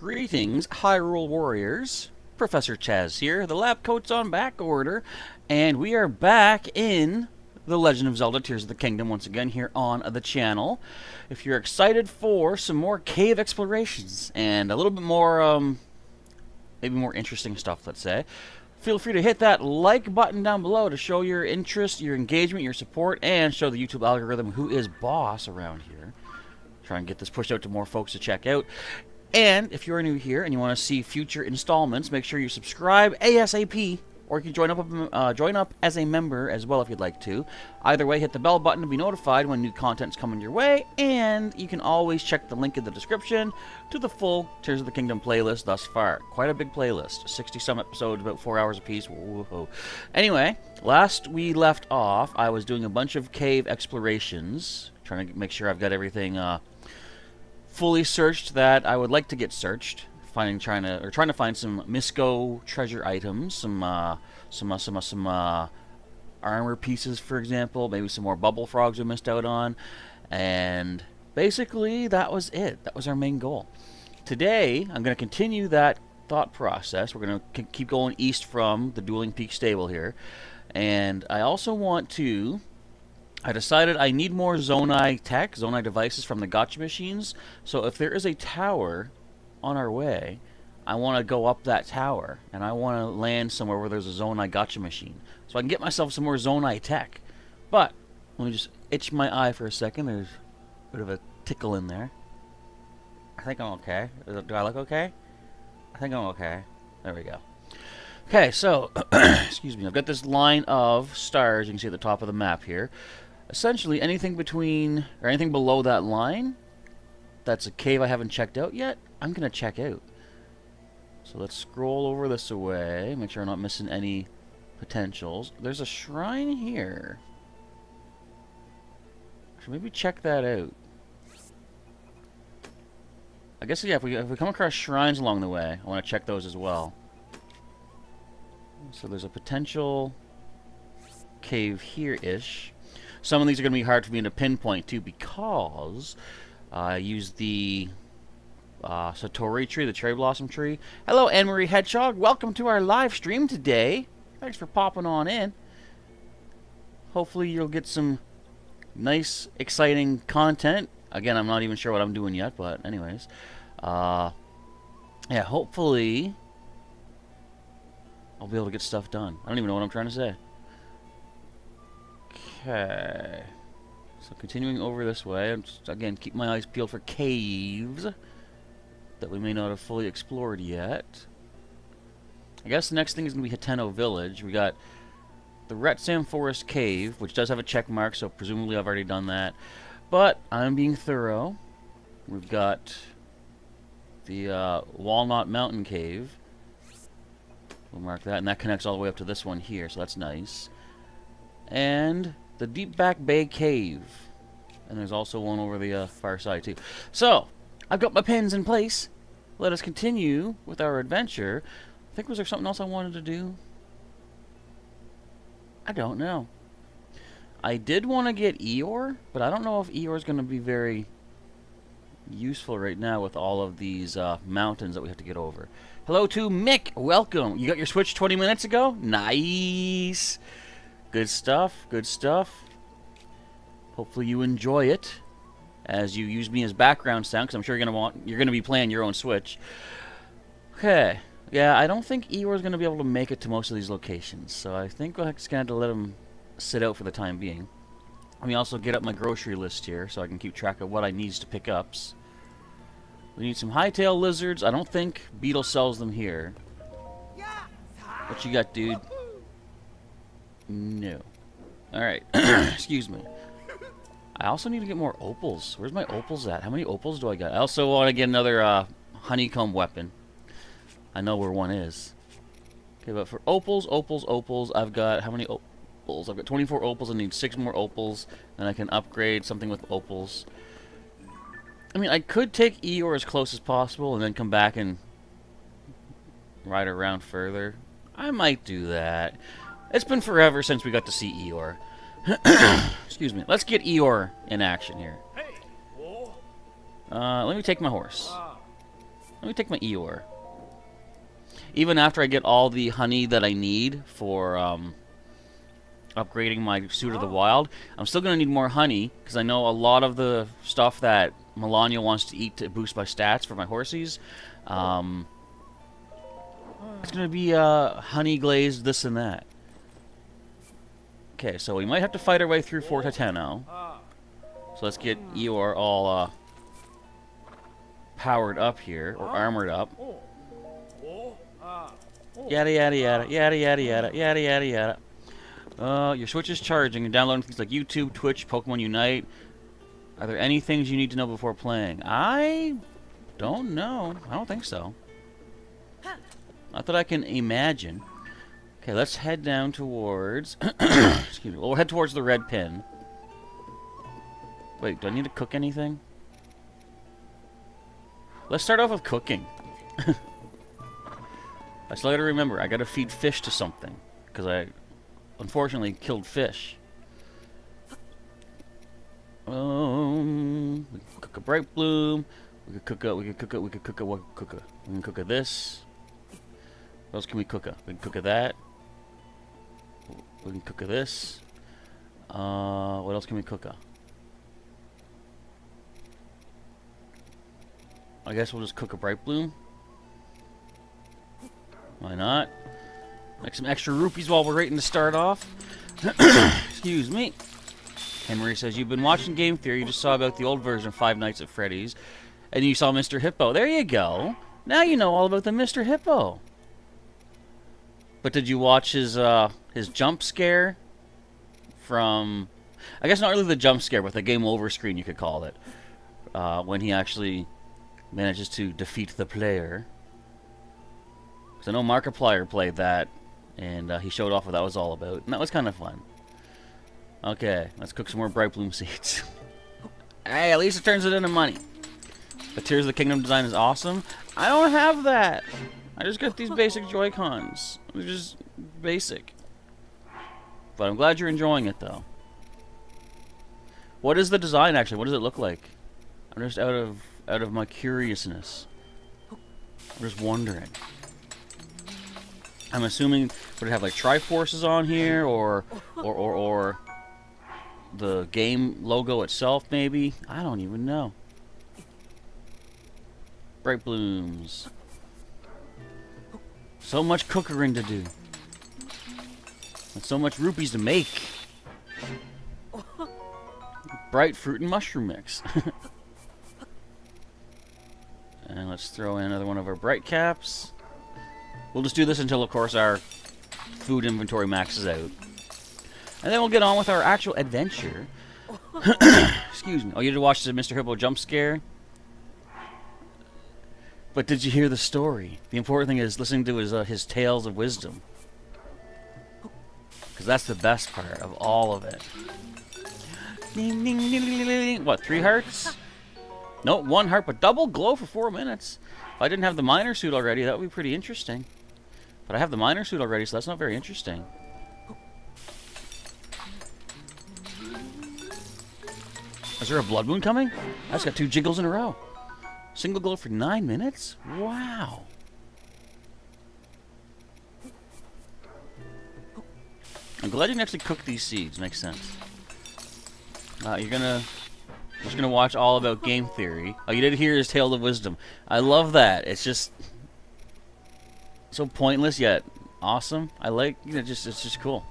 Greetings, Hyrule Warriors. Professor Chaz here. The lab coat's on back order, and we are back in the Legend of Zelda Tears of the Kingdom once again here on the channel. If you're excited for some more cave explorations and a little bit more, maybe more interesting stuff, let's say, feel free to hit that like button down below to show your interest, your engagement, your support, and show the YouTube algorithm who is boss around here. Try and get this pushed out to more folks to check out. And if you're new here and you want to see future installments, make sure you subscribe ASAP, or you can join up as a member as well if you'd like to. Either way, hit the bell button to be notified when new content's coming your way, and you can always check the link in the description to the full Tears of the Kingdom playlist thus far. Quite a big playlist, 60-some episodes, about 4 hours apiece. Whoa. Anyway, last we left off, I was doing a bunch of cave explorations, trying to make sure I've got everything fully searched that I would like to get searched. Trying to find some Misco treasure items, some armor pieces, for example, maybe some more bubble frogs we missed out on, and basically that was it. That was our main goal. Today I'm going to continue that thought process. We're going to keep going east from the Dueling Peak stable here, and I also want to. I decided I need more Zonai tech, Zonai devices from the gotcha machines. So if there is a tower on our way, I want to go up that tower, and I want to land somewhere where there's a Zonai gotcha machine, so I can get myself some more Zonai tech. But let me just itch my eye for a second. There's a bit of a tickle in there. I think I'm okay. Do I look okay? I think I'm okay. There we go. Okay, so excuse me. I've got this line of stars you can see at the top of the map here. Essentially, anything between or anything below that line that's a cave I haven't checked out yet, I'm going to check out. So let's scroll over this away, make sure I'm not missing any potentials. There's a shrine here. Should maybe check that out. I guess, yeah, if we come across shrines along the way, I want to check those as well. So there's a potential cave here-ish. Some of these are going to be hard for me to pinpoint, too, because I used the Satori tree, the cherry blossom tree. Hello, Anne-Marie Hedgehog. Welcome to our live stream today. Thanks for popping on in. Hopefully you'll get some nice, exciting content. Again, I'm not even sure what I'm doing yet, but anyways. Yeah, hopefully I'll be able to get stuff done. I don't even know what I'm trying to say. Okay, so continuing over this way, I'm just, again, keep my eyes peeled for caves that we may not have fully explored yet. I guess the next thing is going to be Hateno Village. We got the Retsam Forest Cave, which does have a check mark, so presumably I've already done that. But I'm being thorough. We've got the Walnut Mountain Cave. We'll mark that, and that connects all the way up to this one here, so that's nice. And the Deep Back Bay Cave. And there's also one over the far side, too. So, I've got my pins in place. Let us continue with our adventure. I think, was there something else I wanted to do? I don't know. I did want to get Eeyore, but I don't know if Eeyore is going to be very useful right now with all of these mountains that we have to get over. Hello to Mick. Welcome. You got your Switch 20 minutes ago? Nice. Good stuff, good stuff. Hopefully you enjoy it as you use me as background sound, because I'm sure you're gonna be playing your own Switch. Okay, yeah, I don't think Eeyore's gonna be able to make it to most of these locations, so I think we're just gonna have to let him sit out for the time being. Let me also get up my grocery list here so I can keep track of what I need to pick up. We need some hightail lizards. I don't think Beetle sells them here. What you got, dude? No. Alright. Excuse me. I also need to get more opals. Where's my opals at? How many opals do I got? I also want to get another honeycomb weapon. I know where one is. Okay, but for opals, I've got how many opals? I've got 24 opals. I need 6 more opals. And I can upgrade something with opals. I mean, I could take Eeyore as close as possible and then come back and ride around further. I might do that. It's been forever since we got to see Eeyore. Excuse me. Let's get Eeyore in action here. Let me take my horse. Let me take my Eeyore. Even after I get all the honey that I need for upgrading my Suit of the Wild, I'm still going to need more honey, because I know a lot of the stuff that Melania wants to eat to boost my stats for my horsies, it's going to be honey glazed this and that. Okay, so we might have to fight our way through Fort Hateno. So let's get Eeyore all powered up here, or armored up. Yada yada yada, yada yada yada, yada yada yada. Your Switch is charging and downloading things like YouTube, Twitch, Pokemon Unite. Are there any things you need to know before playing? I don't know. I don't think so. Not that I can imagine. Okay, let's head down towards... Excuse me. We'll head towards the red pin. Wait, do I need to cook anything? Let's start off with cooking. I still gotta remember, I gotta feed fish to something. Because I, unfortunately, killed fish. We can cook a bright bloom. We can cook a this. What else can we cook a? We can cook a that. We can cook a this. What else can we cook a? I guess we'll just cook a bright bloom. Why not? Make some extra rupees while we're waiting to start off. Excuse me. Henry says, you've been watching Game Theory. You just saw about the old version of Five Nights at Freddy's. And you saw Mr. Hippo. There you go. Now you know all about the Mr. Hippo. But did you watch his jump scare from... I guess not really the jump scare, but the game over screen, you could call it. When he actually manages to defeat the player. Because I know Markiplier played that, and he showed off what that was all about. And that was kind of fun. Okay, let's cook some more Bright Bloom seeds. Hey, at least it turns it into money. The Tears of the Kingdom design is awesome. I don't have that. I just got these basic Joy-Cons. They're just basic. But I'm glad you're enjoying it, though. What is the design, actually? What does it look like? I'm just out of my curiousness. I'm just wondering. I'm assuming would it have like Triforces on here, or the game logo itself, maybe? I don't even know. Bright Blooms. So much cookering to do. And so much rupees to make. Bright fruit and mushroom mix. And let's throw in another one of our bright caps. We'll just do this until, of course, our food inventory maxes out. And then we'll get on with our actual adventure. Excuse me. Oh, you did watch the Mr. Hippo jump scare? But did you hear the story? The important thing is listening to his tales of wisdom. Because that's the best part of all of it. Ding, ding, ding, ding, ding. What, 3 hearts? Nope, 1 heart, but double glow for 4 minutes. If I didn't have the miner suit already, that would be pretty interesting. But I have the miner suit already, so that's not very interesting. Is there a blood moon coming? I just got 2 jiggles in a row. Single glow for 9 minutes? Wow. I'm glad you can actually cook these seeds. Makes sense. You're just gonna watch all about game theory. Oh, you did hear his tale of wisdom. I love that. It's just so pointless yet awesome. I like, you know, it's just cool.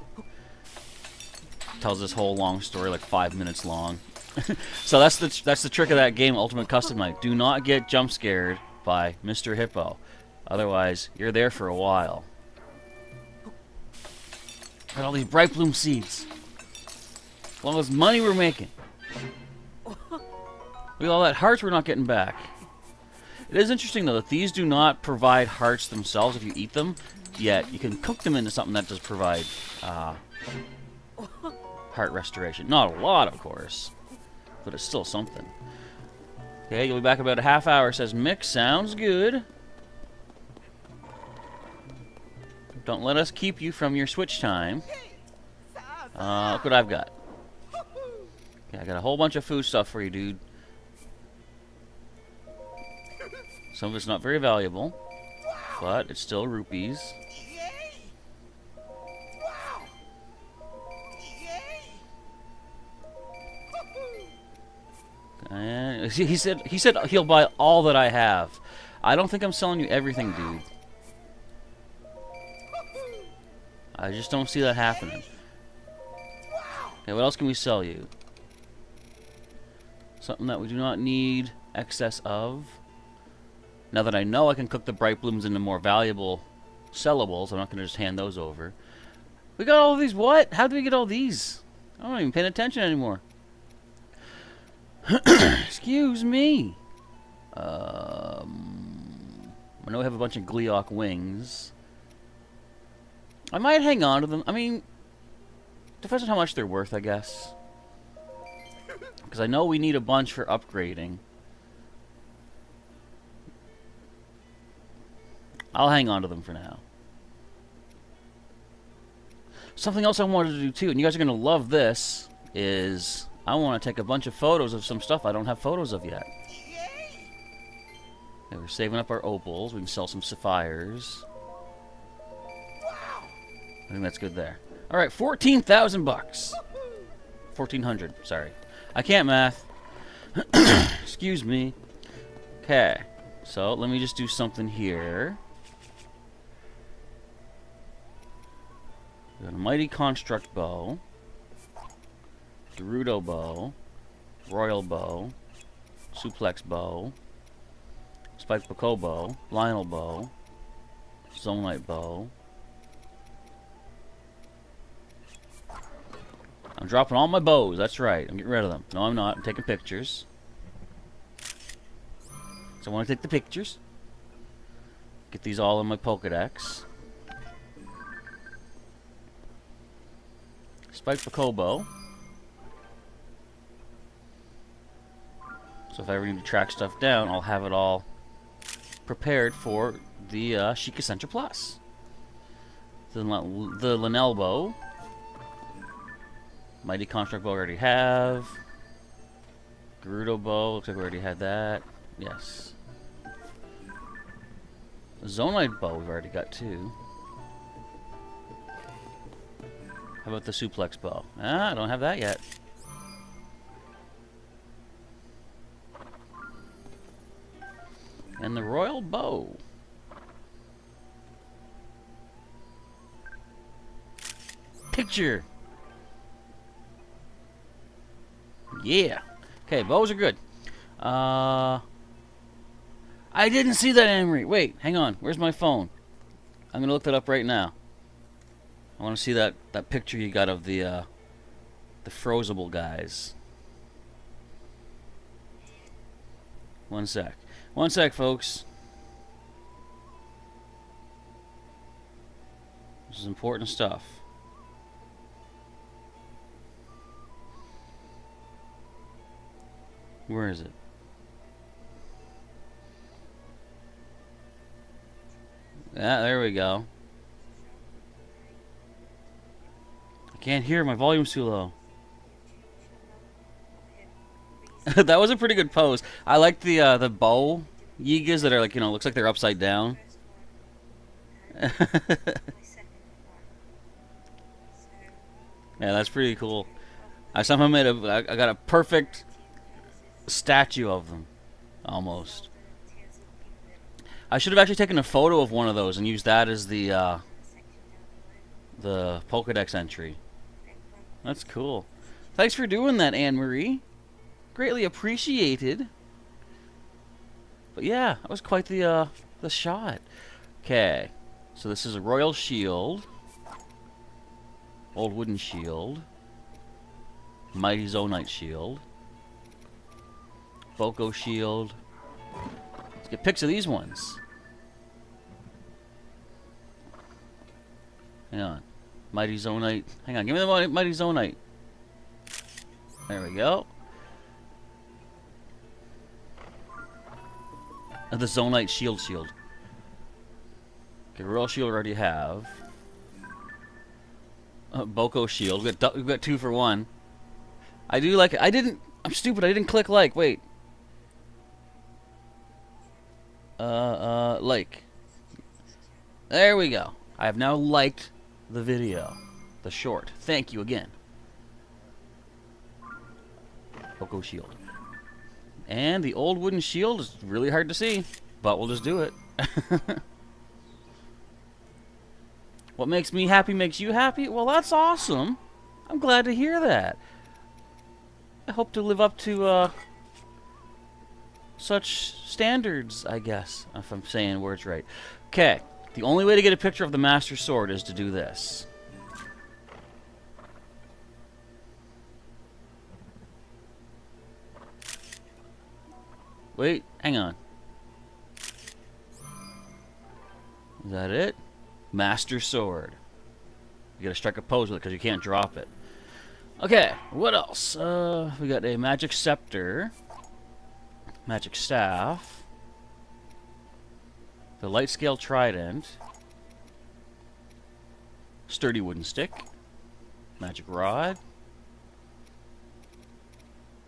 Tells this whole long story, like 5 minutes long. So that's the trick of that game, Ultimate Custom Night. Do not get jump scared by Mr. Hippo. Otherwise, you're there for a while. Got all these Bright Bloom seeds. All this money we're making. Look at all that hearts we're not getting back. It is interesting, though, that these do not provide hearts themselves if you eat them, yet you can cook them into something that does provide heart restoration. Not a lot, of course, but it's still something. Okay, you'll be back about a half hour, says Mick. Sounds good. Don't let us keep you from your Switch time. Look what I've got. Okay, I got a whole bunch of food stuff for you, dude. Some of it's not very valuable, but it's still rupees. And he said he'll buy all that I have. I don't think I'm selling you everything, dude. I just don't see that happening. Okay, what else can we sell you? Something that we do not need excess of. Now that I know I can cook the bright blooms into more valuable sellables, I'm not going to just hand those over. We got all of these. What? How did we get all these? I'm not even paying attention anymore. Excuse me. I know we have a bunch of Gleeok wings. I might hang on to them. I mean, depends on how much they're worth, I guess. Because I know we need a bunch for upgrading. I'll hang on to them for now. Something else I wanted to do too, and you guys are going to love this, is I want to take a bunch of photos of some stuff I don't have photos of yet. Okay, we're saving up our opals. We can sell some sapphires. I think that's good there. All right, 14,000 bucks. 1,400. Sorry, I can't math. Excuse me. Okay, so let me just do something here. We got a mighty construct bow, Gerudo bow, royal bow, suplex bow, spike Bako bow, Lionel bow, zonite bow. I'm dropping all my bows. That's right. I'm getting rid of them. No, I'm not. I'm taking pictures. So I want to take the pictures. Get these all in my Pokedex. Spike Bako bow. So if I ever need to track stuff down, I'll have it all prepared for the Sheikah Center Plus. The Linnell bow. Mighty Construct bow I already have. Gerudo bow, looks like we already had that. Yes. Zonite bow we've already got too. How about the suplex bow? Ah, I don't have that yet. And the royal bow. Picture. Yeah. Okay, bows are good. I didn't see that, Emery. Wait, hang on. Where's my phone? I'm gonna look that up right now. I want to see that picture you got of the Frozable guys. One sec. One sec, folks. This is important stuff. Where is it? Yeah, there we go. I can't hear. My volume's too low. That was a pretty good pose. I like the bow Yigas that are like, you know, looks like they're upside down. Yeah, that's pretty cool. I somehow made I got a perfect statue of them, almost. I should have actually taken a photo of one of those and used that as the Pokedex entry. That's cool. Thanks for doing that, Anne-Marie. Greatly appreciated. But yeah, that was quite the shot. Okay, so this is a royal shield, old wooden shield, mighty zonite shield, Boko shield. Let's get pics of these ones. Hang on. Mighty zonite. Hang on, give me the mighty zonite. There we go. The zonite shield. Okay, royal shield we already have. Boko shield. We've got 2 for 1. I do like it. I'm stupid. I didn't click like. Wait. Like. There we go. I have now liked the video. The short. Thank you again. Poco shield. And the old wooden shield is really hard to see, but we'll just do it. What makes me happy makes you happy? Well, that's awesome. I'm glad to hear that. I hope to live up to such standards, I guess, if I'm saying words right. Okay, the only way to get a picture of the Master Sword is to do this. Wait, hang on. Is that it? Master Sword. You gotta strike a pose with it because you can't drop it. Okay, what else? We got a magic scepter. Magic staff. The light scale trident. Sturdy wooden stick. Magic rod.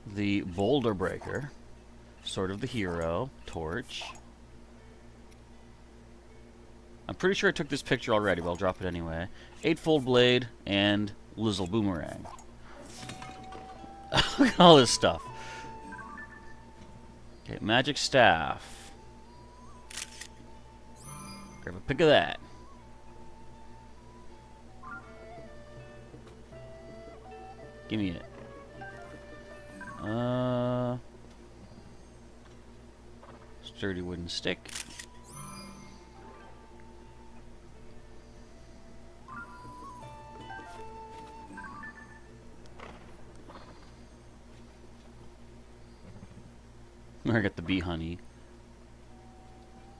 The boulder breaker. Sword of the hero. Torch. I'm pretty sure I took this picture already, but I'll drop it anyway. Eightfold blade and Lizzle boomerang. Look at all this stuff. Okay, magic staff. Grab a pic of that. Give me it. Sturdy wooden stick. I got the bee honey.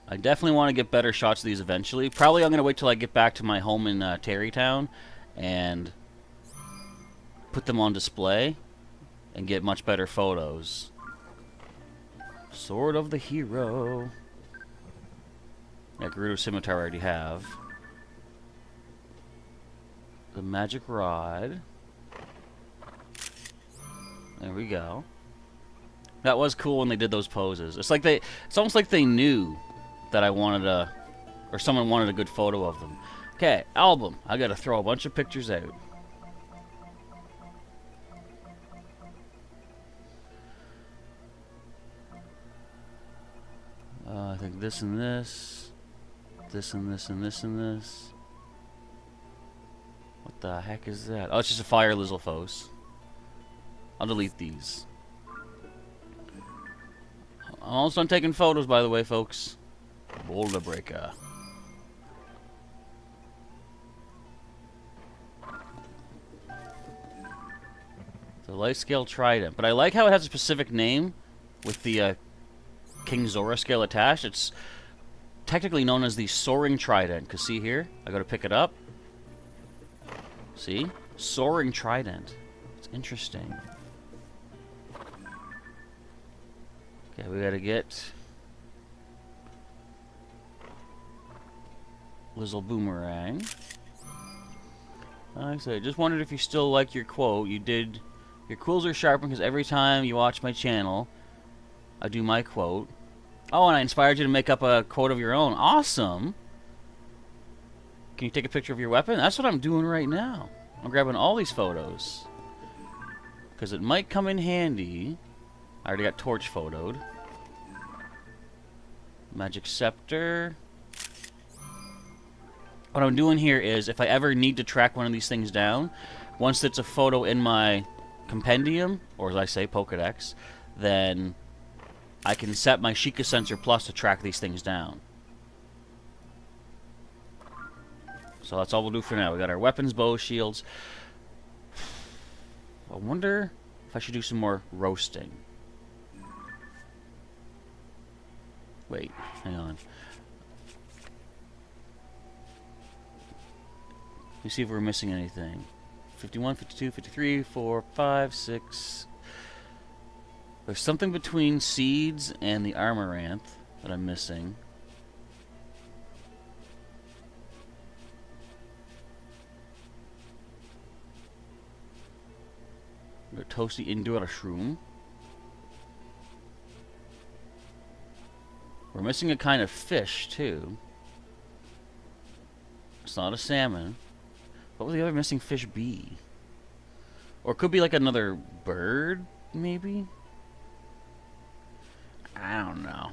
I definitely want to get better shots of these eventually. Probably I'm going to wait till I get back to my home in Terrytown and put them on display and get much better photos. Sword of the hero. Yeah, Gerudo Scimitar I already have. The magic rod. There we go. That was cool when they did those poses. It's almost like they knew that I wanted or someone wanted a good photo of them. Okay, album. I gotta throw a bunch of pictures out. I think this and this. This and this and this and this. What the heck is that? Oh, it's just a fire Lizalfos. I'll delete these. I'm almost done taking photos, by the way, folks. Boulder breaker. The light scale trident. But I like how it has a specific name with the King Zora scale attached. It's technically known as the soaring trident. Because see here? I go to pick it up. See? Soaring trident. It's interesting. Okay, we gotta get Lizzle boomerang. Like I said, just wondered if you still like your quote. You did. Your quills are sharpened because every time you watch my channel, I do my quote. Oh, and I inspired you to make up a quote of your own. Awesome. Can you take a picture of your weapon? That's what I'm doing right now. I'm grabbing all these photos because it might come in handy. I already got torch photoed. Magic scepter. What I'm doing here is, if I ever need to track one of these things down, once it's a photo in my compendium, or as I say, Pokédex, then I can set my Sheikah Sensor Plus to track these things down. So that's all we'll do for now. We got our weapons, bow, shields. I wonder if I should do some more roasting. Wait, hang on. Let me see if we're missing anything. 51, 52, 53, 4, 5, 6. There's something between seeds and the Amaranth that I'm missing. Got Toasty Indoor Shroom. We're missing a kind of fish, too. It's not a salmon. What would the other missing fish be? Or it could be like another bird, maybe? I don't know.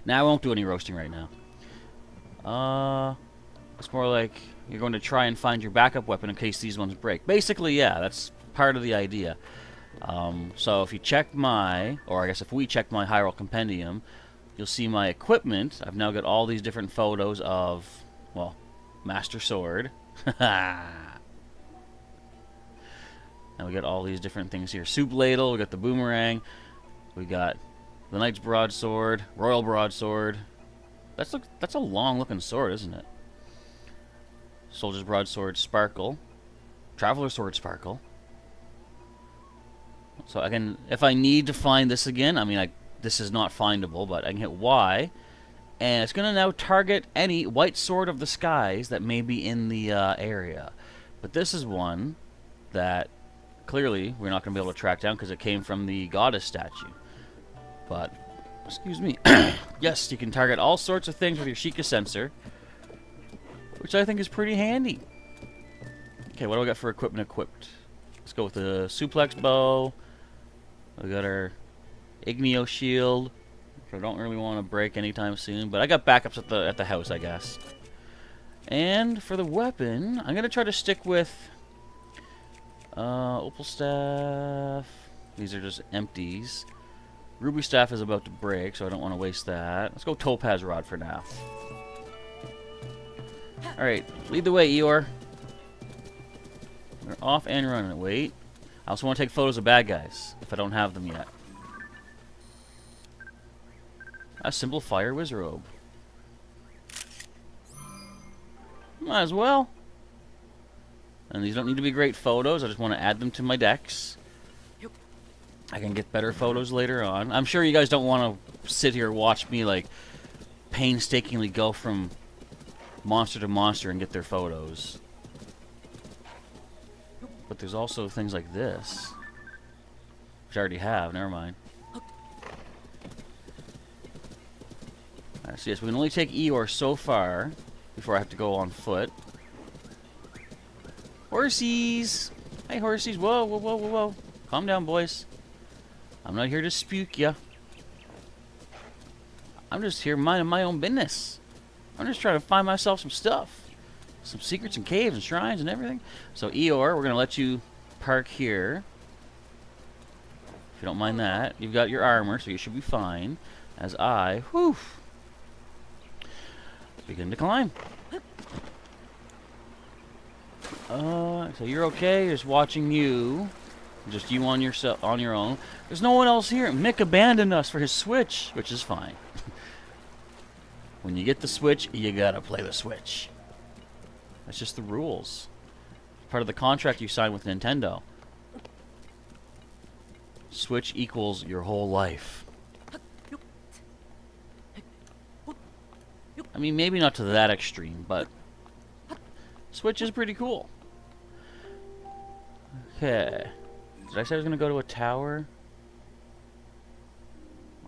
Nah, I won't do any roasting right now. It's more like you're going to try and find your backup weapon in case these ones break. Basically, yeah, that's part of the idea. So if you check my, or I guess if we check my Hyrule Compendium, you'll see my equipment. I've now got all these different photos of, well, Master Sword. Now we got all these different things here. Soup Ladle, we got the Boomerang, we got the Knight's Broadsword, Royal Broadsword. That's a long-looking sword, isn't it? Soldier's Broadsword Sparkle. Traveler's Sword Sparkle. So I can, if I need to find this again, I mean, this is not findable, but I can hit Y, and it's going to now target any white sword of the skies that may be in the area. But this is one that clearly we're not going to be able to track down because it came from the goddess statue. But, excuse me, yes, you can target all sorts of things with your Sheikah sensor, which I think is pretty handy. Okay, what do we got for equipment equipped? Let's go with the suplex bow. We got our Igneo shield, which I don't really want to break anytime soon, but I got backups at the house, I guess. And for the weapon, I'm gonna try to stick with Opal staff. These are just empties. Ruby staff is about to break, so I don't want to waste that. Let's go Topaz rod for now. All right, lead the way, Eeyore. We're off and running. Wait. I also want to take photos of bad guys, if I don't have them yet. A simple fire whiz robe. Might as well. And these don't need to be great photos, I just want to add them to my decks. I can get better photos later on. I'm sure you guys don't want to sit here and watch me, like, painstakingly go from monster to monster and get their photos. But there's also things like this, which I already have. Never mind. Alright, so yes, we can only take Eeyore so far before I have to go on foot. Horsies! Hey, horsies! Whoa, whoa, whoa, whoa, whoa! Calm down, boys. I'm not here to spook ya. I'm just here minding my own business. I'm just trying to find myself some stuff. Some secrets and caves and shrines and everything. So Eeyore, we're going to let you park here. If you don't mind that. You've got your armor, so you should be fine. As I, begin to climb. So you're okay, just watching you. Just you on your own. There's no one else here. Mick abandoned us for his Switch, which is fine. When you get the Switch, you gotta play the Switch. That's just the rules. Part of the contract you sign with Nintendo. Switch equals your whole life. I mean, maybe not to that extreme, but Switch is pretty cool. Okay. Did I say I was going to go to a tower?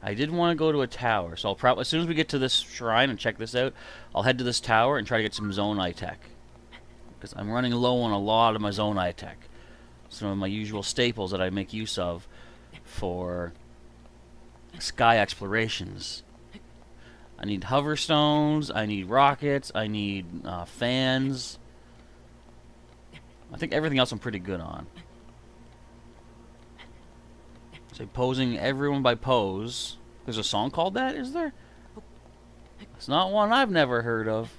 I did want to go to a tower, so I'll probably, as soon as we get to this shrine and check this out, I'll head to this tower and try to get some Zonai tech. Because I'm running low on a lot of my Zonai tech. Some of my usual staples that I make use of for sky explorations. I need hover stones, I need rockets, I need fans. I think everything else I'm pretty good on. So posing everyone by pose. There's a song called that, is there? It's not one I've never heard of.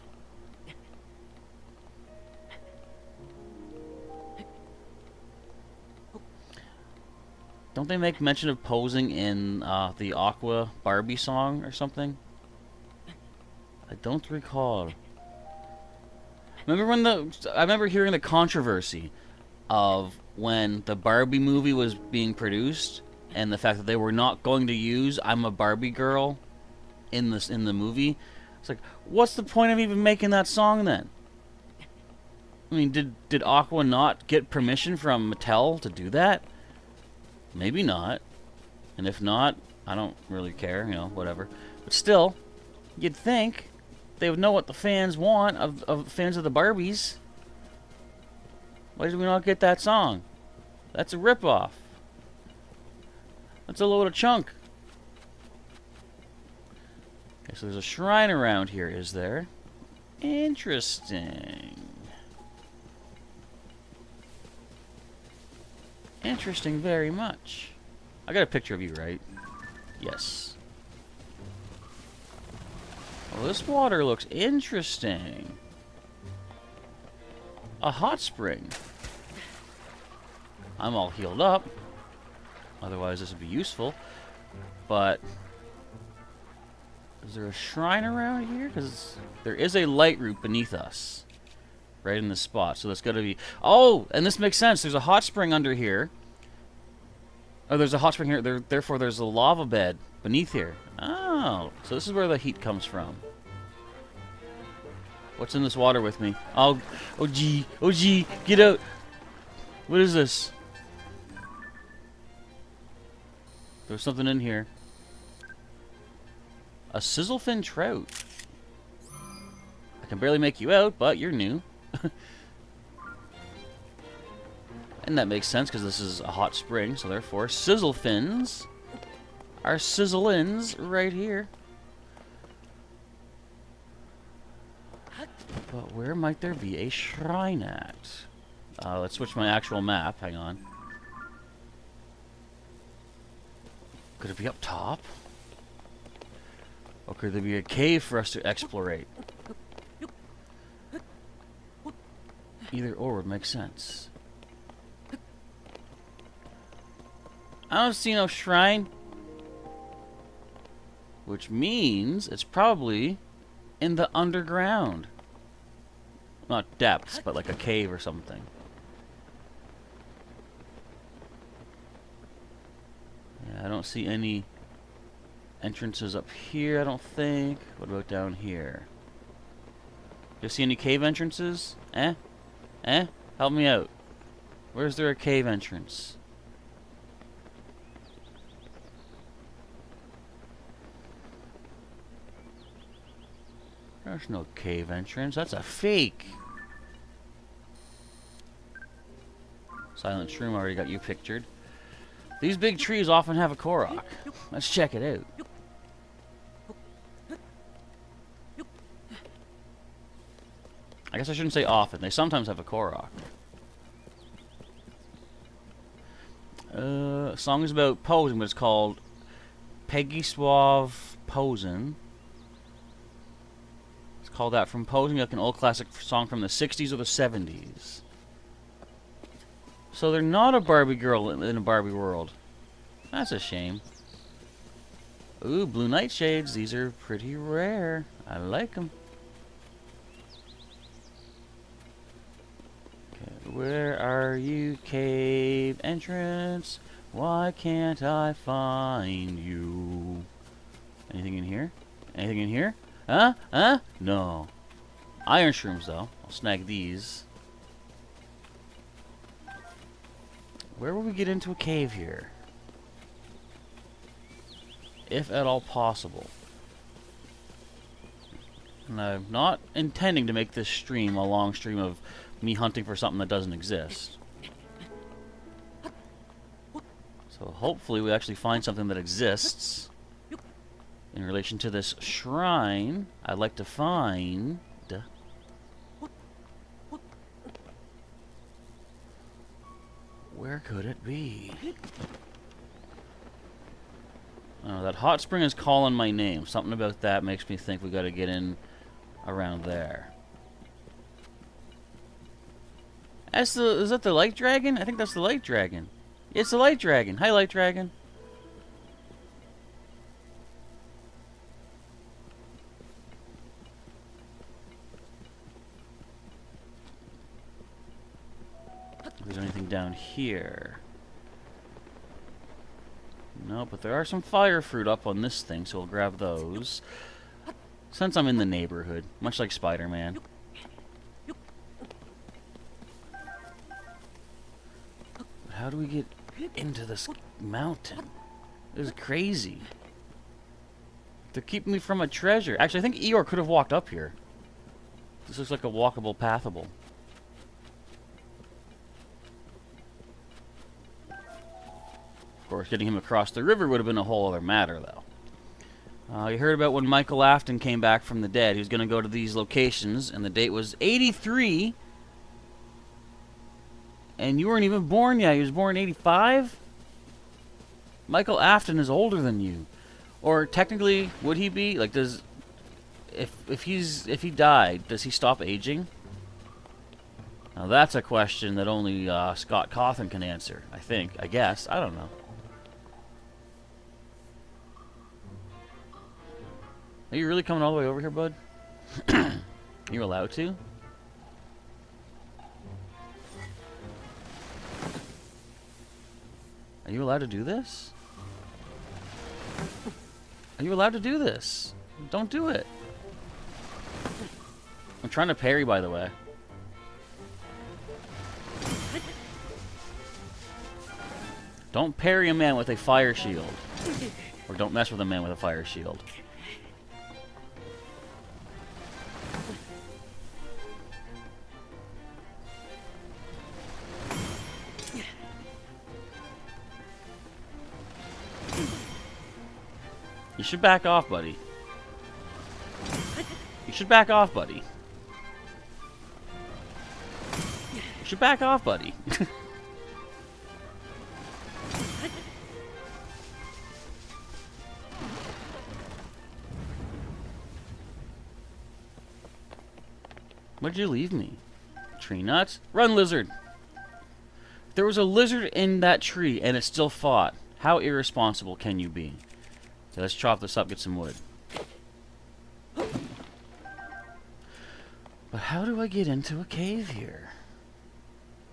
Don't they make mention of posing in the Aqua Barbie song or something? I don't recall. Remember when I remember hearing the controversy of when the Barbie movie was being produced and the fact that they were not going to use "I'm a Barbie Girl" in the movie. It's like, what's the point of even making that song then? I mean, did Aqua not get permission from Mattel to do that? Maybe not. And if not, I don't really care, you know, whatever. But still, you'd think they would know what the fans want of fans of the Barbies. Why did we not get that song? That's a ripoff. That's a load of chunk. Okay, so there's a shrine around here, is there? Interesting. Interesting very much. I got a picture of you, right? Yes. Well, this water looks interesting. A hot spring. I'm all healed up. Otherwise, this would be useful. But is there a shrine around here? Because there is a light root beneath us. Right in this spot. So that's got to be... Oh! And this makes sense. There's a hot spring under here. Oh, there's a hot spring here. Therefore, there's a lava bed beneath here. Oh. So this is where the heat comes from. What's in this water with me? Oh, oh gee. Oh gee. Get out. What is this? There's something in here. A sizzlefin trout. I can barely make you out, but you're new. And that makes sense because this is a hot spring, so therefore sizzle fins are sizzle-ins right here. But where might there be a shrine at? Let's switch my actual map. Hang on. Could it be up top? Or could there be a cave for us to explorate? Either or would make sense. I don't see no shrine. Which means it's probably in the underground. Not depths, but like a cave or something. Yeah, I don't see any entrances up here, I don't think. What about down here? Do you see any cave entrances? Eh? Eh? Help me out. Where's there a cave entrance? There's no cave entrance. That's a fake. Silent Shroom, already got you pictured. These big trees often have a Korok. Let's check it out. I guess I shouldn't say often. They sometimes have a Korok. A song is about posing, but it's called Peggy Suave Posin'. It's called that from posing like an old classic song from the 60s or the 70s. So they're not a Barbie girl in a Barbie world. That's a shame. Ooh, blue nightshades. These are pretty rare. I like them. Okay, where are you, cave entrance? Why can't I find you? Anything in here? Anything in here? Huh? Huh? No. Iron shrooms, though. I'll snag these. Where will we get into a cave here? If at all possible. And I'm not intending to make this stream a long stream of me hunting for something that doesn't exist. So hopefully we actually find something that exists. In relation to this shrine, I'd like to find... Where could it be? Oh, that hot spring is calling my name. Something about that makes me think we gotta get in around there. Is that the light dragon? I think that's the light dragon. It's the light dragon. Hi, light dragon. If there's anything down here. No, but there are some fire fruit up on this thing, so we'll grab those. Since I'm in the neighborhood, much like Spider-Man. How do we get into this mountain? This is crazy. They're keeping me from a treasure. Actually, I think Eeyore could have walked up here. This looks like a walkable, pathable. Of course, getting him across the river would have been a whole other matter, though. You heard about when Michael Afton came back from the dead. He was going to go to these locations, and the date was 83. And you weren't even born yet. He was born in 85? Michael Afton is older than you. Or technically, would he be? Like, does... If he died, does he stop aging? Now that's a question that only Scott Cawthon can answer, I think. I guess. I don't know. Are you really coming all the way over here, bud? You're allowed to? Are you allowed to do this? Are you allowed to do this? Don't do it. I'm trying to parry, by the way. Don't parry a man with a fire shield. Or don't mess with a man with a fire shield. You should back off, buddy. You should back off, buddy. You should back off, buddy. Where'd you leave me? Tree nuts? Run, lizard! There was a lizard in that tree and it still fought. How irresponsible can you be? Okay, let's chop this up, get some wood. But how do I get into a cave here?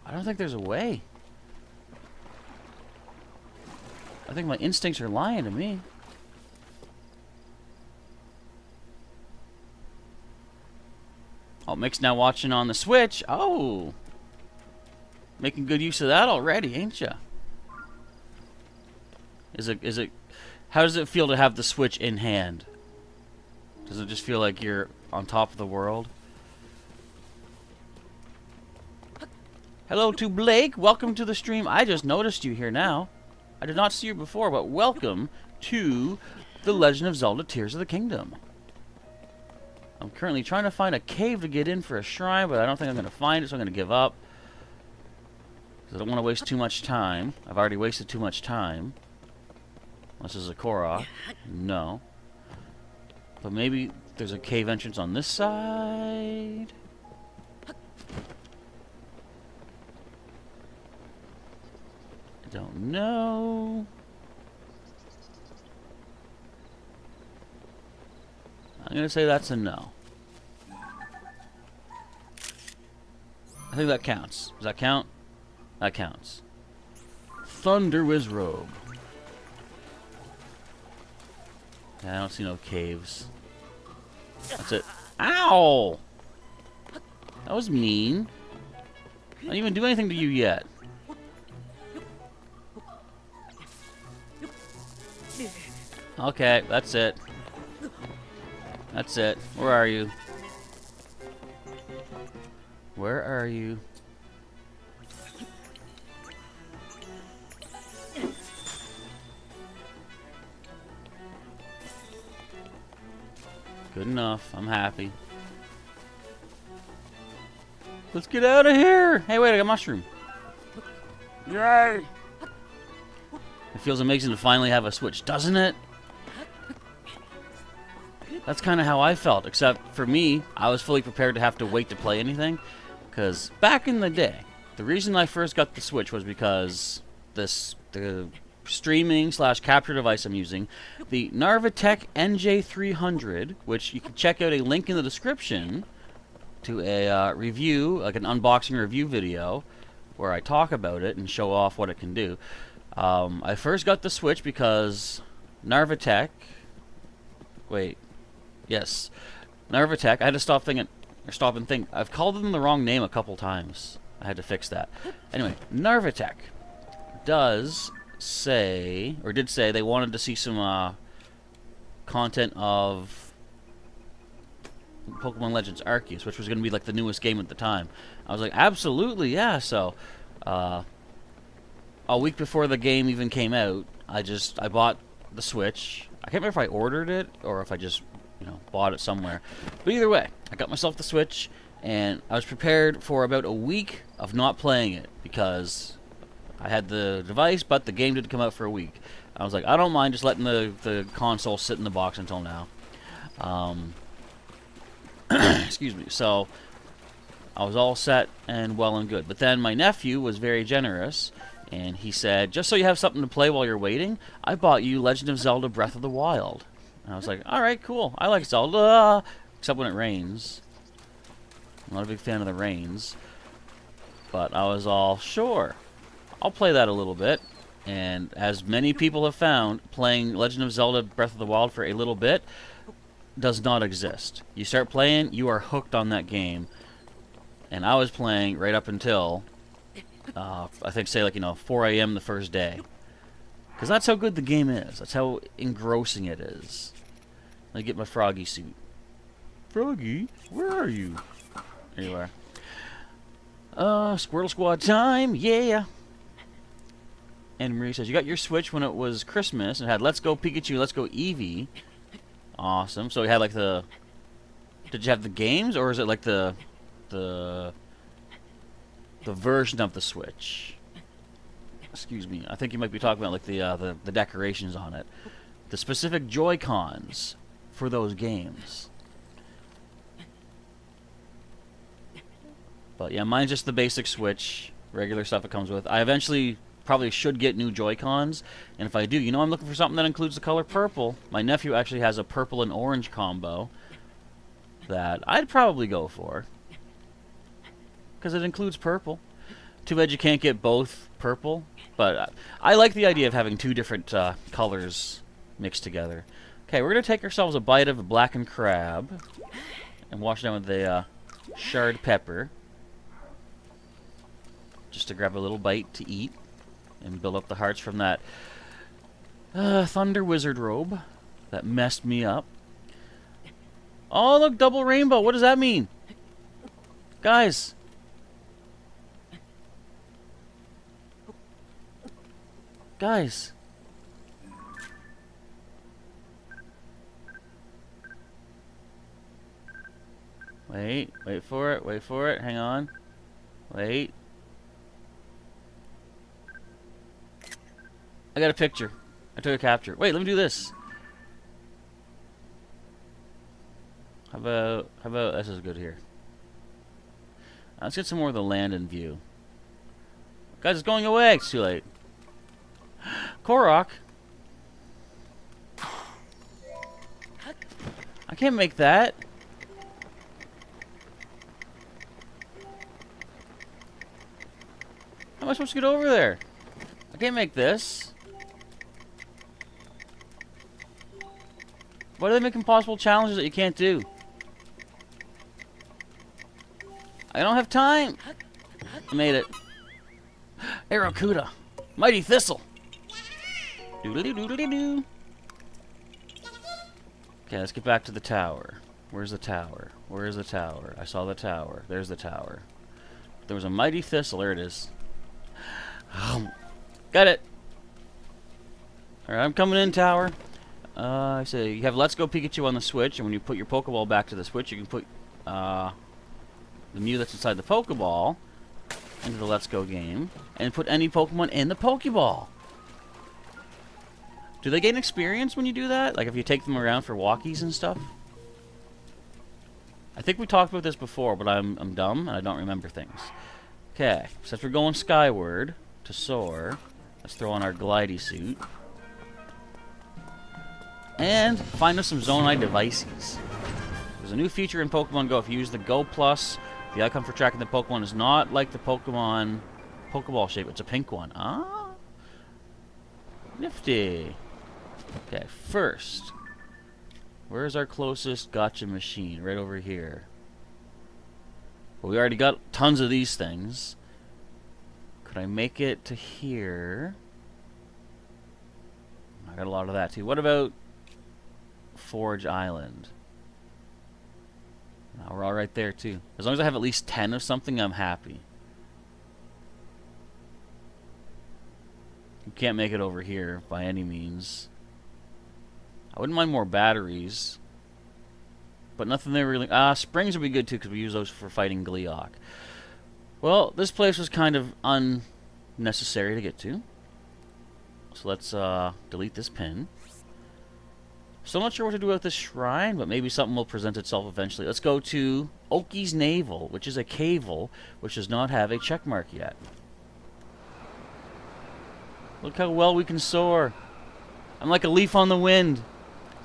I don't think there's a way. I think my instincts are lying to me. Oh, Mick's now watching on the Switch. Oh! Making good use of that already, ain't ya? Is it... How does it feel to have the Switch in hand? Does it just feel like you're on top of the world? Hello to Blake. Welcome to the stream. I just noticed you here now. I did not see you before, but welcome to The Legend of Zelda Tears of the Kingdom. I'm currently trying to find a cave to get in for a shrine, but I don't think I'm going to find it, so I'm going to give up. Because I don't want to waste too much time. I've already wasted too much time. Unless there's a Korok. No. But maybe there's a cave entrance on this side. I don't know. I'm going to say that's a no. I think that counts. Does that count? That counts. Thunder Wizrobe. Yeah, I don't see no caves. That's it. Ow! That was mean. I didn't even do anything to you yet. Okay, that's it. That's it. Where are you? Where are you? Good enough. I'm happy. Let's get out of here! Hey, wait, I got a mushroom. Yay! It feels amazing to finally have a Switch, doesn't it? That's kind of how I felt, except for me, I was fully prepared to have to wait to play anything. Because back in the day, the reason I first got the Switch was because the streaming / capture device I'm using, the Narvatec NJ300, which you can check out a link in the description to a review, like an unboxing review video, where I talk about it and show off what it can do. I first got the Switch because Narvatec... Wait. Yes. Narvatec. I had to stop and think. I've called them the wrong name a couple times. I had to fix that. Anyway, Narvatec does say, or did say, they wanted to see some content of Pokemon Legends Arceus, which was going to be like the newest game at the time. I was like, absolutely, yeah. So, a week before the game even came out, I bought the Switch. I can't remember if I ordered it or if I just, bought it somewhere. But either way, I got myself the Switch, and I was prepared for about a week of not playing it because I had the device, but the game didn't come out for a week. I was like, I don't mind just letting the console sit in the box until now. Excuse me. So I was all set and well and good. But then my nephew was very generous, and he said, just so you have something to play while you're waiting, I bought you Legend of Zelda Breath of the Wild. And I was like, alright, cool. I like Zelda, except when it rains. I'm not a big fan of the rains. But I was all, sure, I'll play that a little bit. And as many people have found, playing Legend of Zelda Breath of the Wild for a little bit does not exist. You start playing, you are hooked on that game. And I was playing right up until, I think, say, 4 a.m. the first day. Because that's how good the game is. That's how engrossing it is. Let me get my Froggy suit. Froggy, where are you? There you are. Squirtle Squad time, yeah! And Marie says, you got your Switch when it was Christmas, and it had Let's Go Pikachu, Let's Go Eevee. Awesome. So you had, did you have the games, or is it, the version of the Switch? Excuse me. I think you might be talking about, the decorations on it. The specific Joy-Cons for those games. But, yeah, mine's just the basic Switch. Regular stuff it comes with. I eventually probably should get new Joy-Cons, and if I do, I'm looking for something that includes the color purple. My nephew actually has a purple and orange combo that I'd probably go for, because it includes purple. Too bad you can't get both purple, but I like the idea of having two different colors mixed together. Okay, we're going to take ourselves a bite of a blackened crab and wash it down with the shard pepper, just to grab a little bite to eat and build up the hearts from that Thunder Wizard robe that messed me up. Oh, look, double rainbow. What does that mean? Guys. Guys. Wait for it, hang on. Wait. I got a picture. I took a capture. Wait, let me do this. How about this is good here. Let's get some more of the land in view. Guys, it's going away. It's too late. Korok. I can't make that. How am I supposed to get over there? I can't make this. Why do they make impossible challenges that you can't do? I don't have time. I made it. Aracuda. Mighty Thistle. Doodly-doodly-doo. Okay, let's get back to the tower. Where's the tower? Where's the tower? I saw the tower. There's the tower. There was a Mighty Thistle. There it is. Got it. Alright, I'm coming in, tower. I say you have Let's Go Pikachu on the Switch, and when you put your Pokeball back to the Switch, you can put the Mew that's inside the Pokeball into the Let's Go game, and put any Pokemon in the Pokeball. Do they gain experience when you do that? Like if you take them around for walkies and stuff? I think we talked about this before, but I'm dumb and I don't remember things. Okay, since we're going skyward to soar, let's throw on our glidey suit. And find us some Zonai devices. There's a new feature in Pokemon Go. If you use the Go Plus, the icon for tracking the Pokemon is not like the Pokeball shape. It's a pink one. Ah, nifty. Okay, first, where's our closest gotcha machine? Right over here. Well, we already got tons of these things. Could I make it to here? got a lot of that too. What about Forge Island? No, we're all right there too. As long as I have at least 10 of something, I'm happy. You can't make it over here by any means. I wouldn't mind more batteries. But nothing there really... springs would be good too, because we use those for fighting Gleeok. Well, this place was kind of unnecessary to get to. So let's delete this pin. Still not sure what to do with this shrine, but maybe something will present itself eventually. Let's go to Oki's Navel, which is a cave-ul, which does not have a check mark yet. Look how well we can soar. I'm like a leaf on the wind.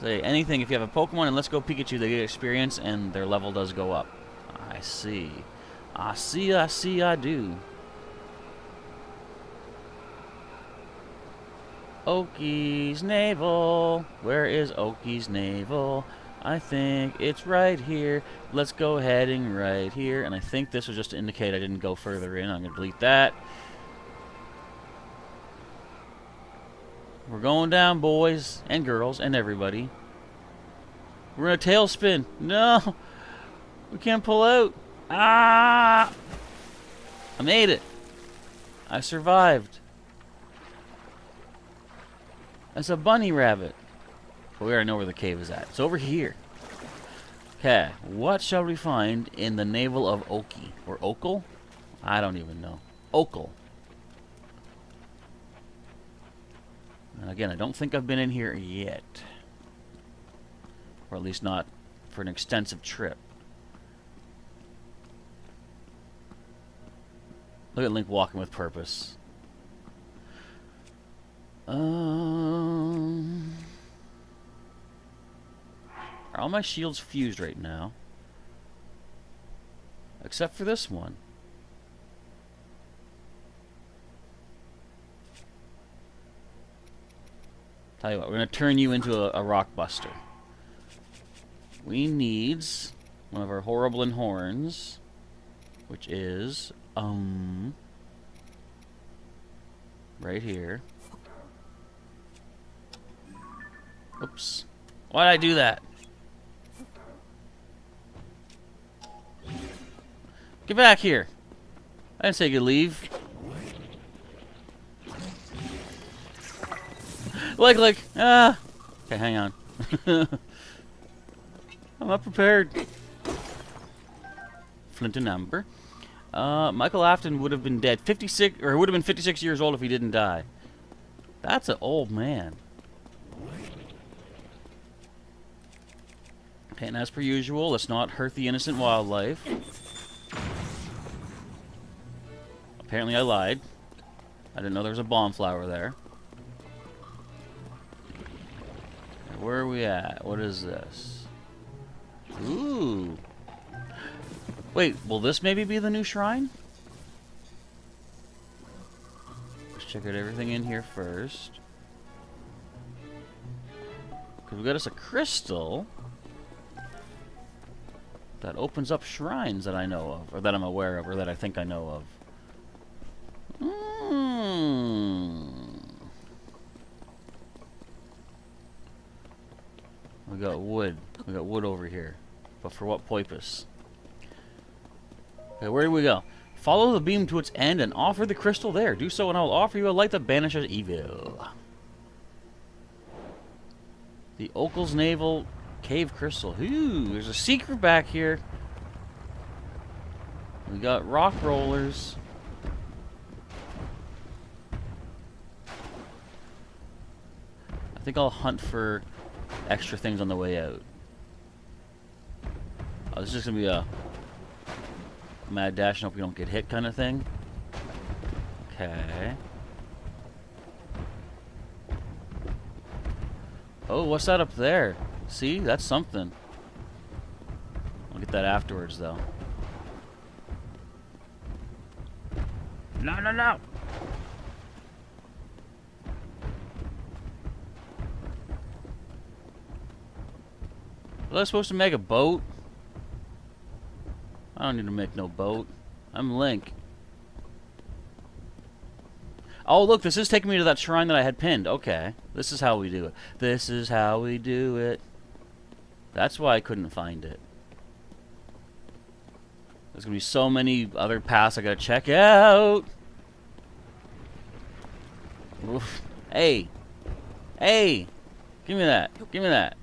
Say anything, if you have a Pokemon and Let's Go Pikachu, they get experience and their level does go up. I see. I see, I do. Oki's Navel. Where is Oki's Navel? I think it's right here. Let's go heading right here. And I think this was just to indicate I didn't go further in. I'm going to delete that. We're going down, boys and girls and everybody. We're in a tailspin. No! We can't pull out. Ah! I made it. I survived. That's a bunny rabbit. But we already know where the cave is at. It's over here. Okay, what shall we find in the navel of Oki? Or Okal? I don't even know. Okal. And again, I don't think I've been in here yet. Or at least not for an extensive trip. Look at Link walking with purpose. Are all my shields fused right now? Except for this one. Tell you what, we're going to turn you into a rock buster. We need one of our horrible horns, which is right here. Oops. Why did I do that? Get back here. I didn't say you could leave. Okay, hang on. I'm not prepared. Flint and Amber. Michael Afton would have been dead 56, or would have been 56 years old if he didn't die. That's an old man. Okay, and as per usual, let's not hurt the innocent wildlife. Apparently I lied. I didn't know there was a bomb flower there. Where are we at? What is this? Ooh. Wait, will this maybe be the new shrine? Let's check out everything in here first. Because we got us a crystal that opens up shrines that I know of, or that I'm aware of, or that I think I know of. We got wood. We got wood over here. But for what purpose? Okay, where do we go? Follow the beam to its end and offer the crystal there. Do so and I will offer you a light that banishes evil. The Okal's Navel Cave Crystal. Ooh, there's a secret back here. We got rock rollers. I think I'll hunt for extra things on the way out. Oh, this is just gonna be a mad dash and hope we don't get hit kind of thing. Okay. Oh, what's that up there? See, that's something. I'll get that afterwards, though. No, no, no! Was I supposed to make a boat? I don't need to make no boat. I'm Link. Oh, look, this is taking me to that shrine that I had pinned. Okay. This is how we do it. This is how we do it. That's why I couldn't find it. There's going to be so many other paths I got to check out. Oof. Hey. Hey. Give me that. Give me that.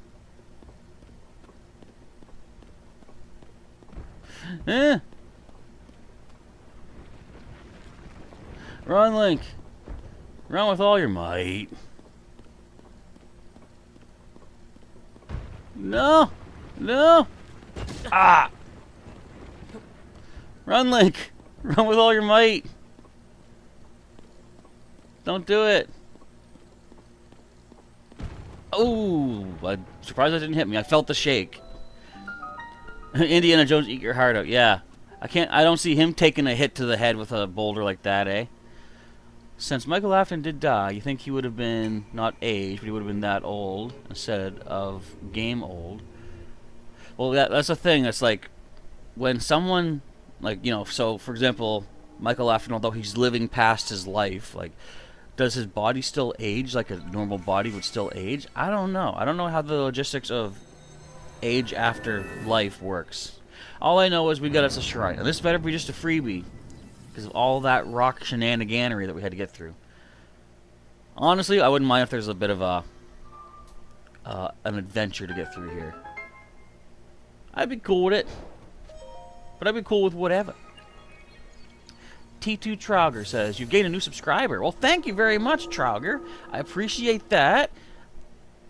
Eh. Run, Link. Run with all your might. No. No. Ah. Run, Link. Run with all your might. Don't do it. Oh, I'm surprised that didn't hit me. I felt the shake. Indiana Jones, eat your heart out. Yeah. I don't see him taking a hit to the head with a boulder like that, eh? Since Michael Afton did die, you think he would have been, not aged, but he would have been that old instead of game old. Well, that's the thing. That's like, when someone, like, you know, so, for example, Michael Afton, although he's living past his life, like, does his body still age like a normal body would still age? I don't know. I don't know how the logistics of age after life works. All I know is we got us a shrine. And this better be just a freebie, because of all that rock shenaniganery that we had to get through. Honestly, I wouldn't mind if there's a bit of a an adventure to get through here. I'd be cool with it. But I'd be cool with whatever. T2 Trauger says, you've gained a new subscriber. Well, thank you very much, Trauger. I appreciate that.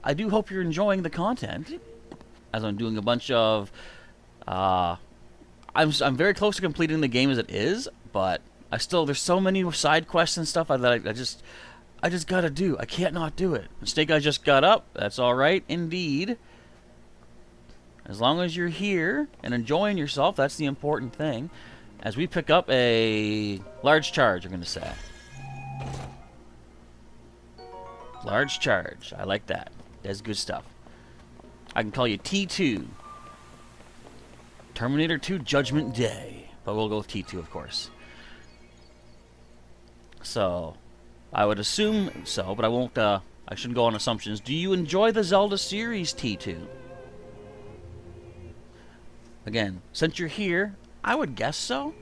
I do hope you're enjoying the content, as I'm doing a bunch of... I'm very close to completing the game as it is, but there's so many side quests and stuff that I just gotta do. I can't not do it. Snake Eyes just got up. That's alright, indeed. As long as you're here and enjoying yourself, that's the important thing. As we pick up a large charge, I'm going to say. Large charge. I like that. That's good stuff. I can call you T2. Terminator 2 Judgment Day. But we'll go with T2, of course. So, I would assume so, but I won't, I shouldn't go on assumptions. Do you enjoy the Zelda series, T2? Again, since you're here, I would guess so.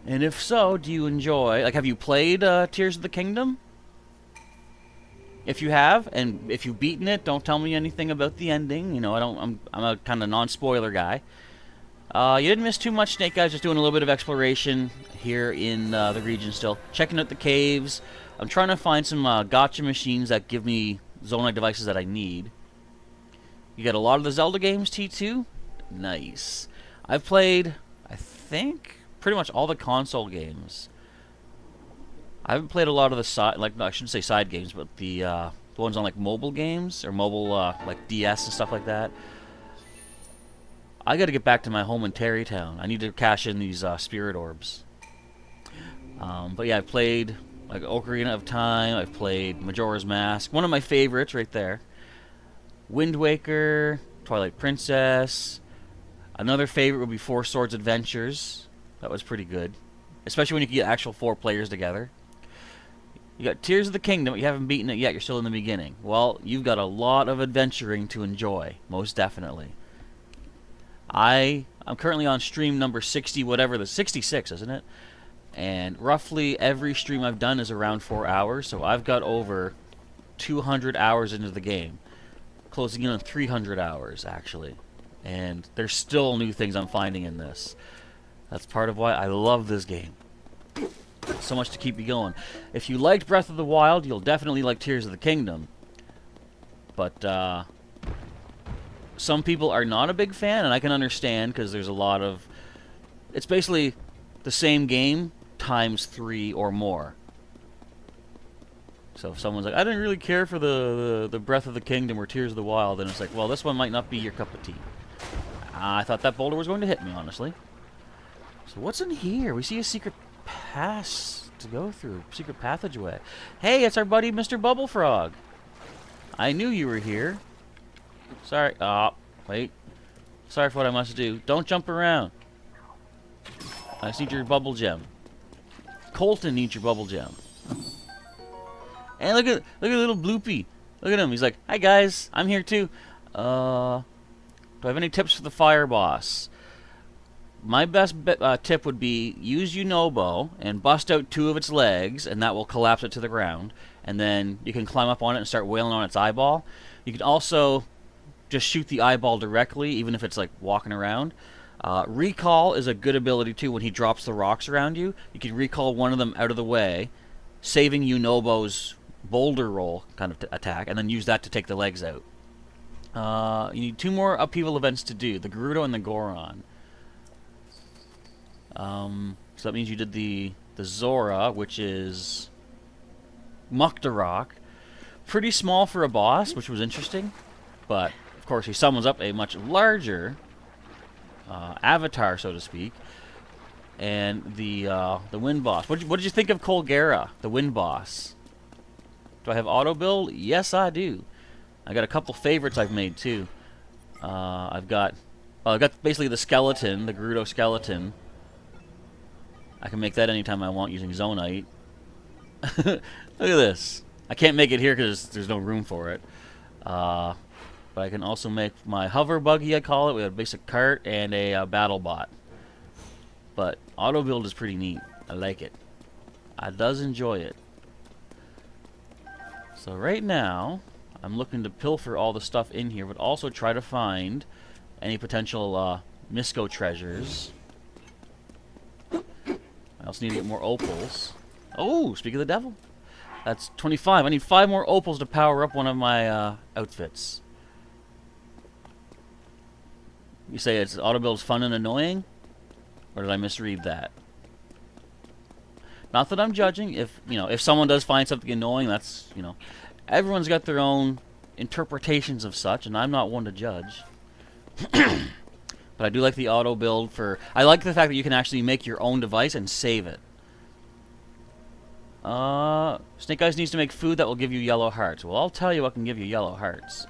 And if so, do you enjoy... Like, have you played Tears of the Kingdom? If you have, and if you've beaten it, don't tell me anything about the ending. You know, I'm a kind of non-spoiler guy. You didn't miss too much, Snake Eyes. Just doing a little bit of exploration here in the region still. Checking out the caves. I'm trying to find some gotcha machines that give me Zonite devices that I need. You got a lot of the Zelda games, T2? Nice. I've played, I think, pretty much all the console games. I haven't played a lot of the side, like, no, I shouldn't say side games, but the ones on, like, mobile games, or mobile, like, DS and stuff like that. I gotta get back to my home in Terrytown. I need to cash in these spirit orbs. But yeah, I played, like, Ocarina of Time. I've played Majora's Mask. One of my favorites right there. Wind Waker, Twilight Princess. Another favorite would be Four Swords Adventures. That was pretty good. Especially when you can get actual 4 players together. You got Tears of the Kingdom. You haven't beaten it yet. You're still in the beginning. Well, you've got a lot of adventuring to enjoy. Most definitely. I'm currently on stream number 60, whatever. The 66, isn't it? And roughly every stream I've done is around 4 hours. So I've got over 200 hours into the game. Closing in on 300 hours, actually. And there's still new things I'm finding in this. That's part of why I love this game. So much to keep you going. If you liked Breath of the Wild, you'll definitely like Tears of the Kingdom. But, some people are not a big fan, and I can understand, because there's a lot of... It's basically the same game times 3 or more. So if someone's like, I didn't really care for the Breath of the Kingdom or Tears of the Wild, then it's like, well, this one might not be your cup of tea. I thought that boulder was going to hit me, honestly. So what's in here? We see a secret pass to go through. Secret passageway. Hey, it's our buddy Mr. Bubble Frog. I knew you were here. Sorry. Oh, wait. Sorry for what I must do. Don't jump around. I just need your bubble gem. Colton needs your bubble gem. And look at little Bloopy. Look at him. He's like, "Hi guys, I'm here too. Do I have any tips for the fire boss?" My best tip would be use Yunobo and bust out 2 of its legs, and that will collapse it to the ground. And then you can climb up on it and start wailing on its eyeball. You can also just shoot the eyeball directly, even if it's like walking around. Recall is a good ability too. When he drops the rocks around you, you can recall one of them out of the way, saving Yunobo's boulder roll kind of attack, and then use that to take the legs out. You need 2 more upheaval events to do, the Gerudo and the Goron. So that means you did the Zora, which is Muktarok. Pretty small for a boss, which was interesting. But, of course, he summons up a much larger avatar, so to speak. And the Wind Boss. What did you think of Colgera, the Wind Boss? Do I have auto build? Yes, I do. I got a couple favorites I've made, too. I've got basically the skeleton, the Gerudo skeleton. I can make that anytime I want using Zonite. Look at this. I can't make it here because there's no room for it. But I can also make my hover buggy, I call it. We have a basic cart and a battle bot. But auto build is pretty neat. I like it. I does enjoy it. So right now, I'm looking to pilfer all the stuff in here, but also try to find any potential Misco treasures. I also need to get more opals. Oh, speak of the devil. That's 25. I need 5 more opals to power up one of my outfits. You say it's auto build's fun and annoying? Or did I misread that? Not that I'm judging. If someone does find something annoying, that's, everyone's got their own interpretations of such, and I'm not one to judge. But I do like the auto build for... I like the fact that you can actually make your own device and save it. Snake Eyes needs to make food that will give you yellow hearts. Well, I'll tell you what can give you yellow hearts.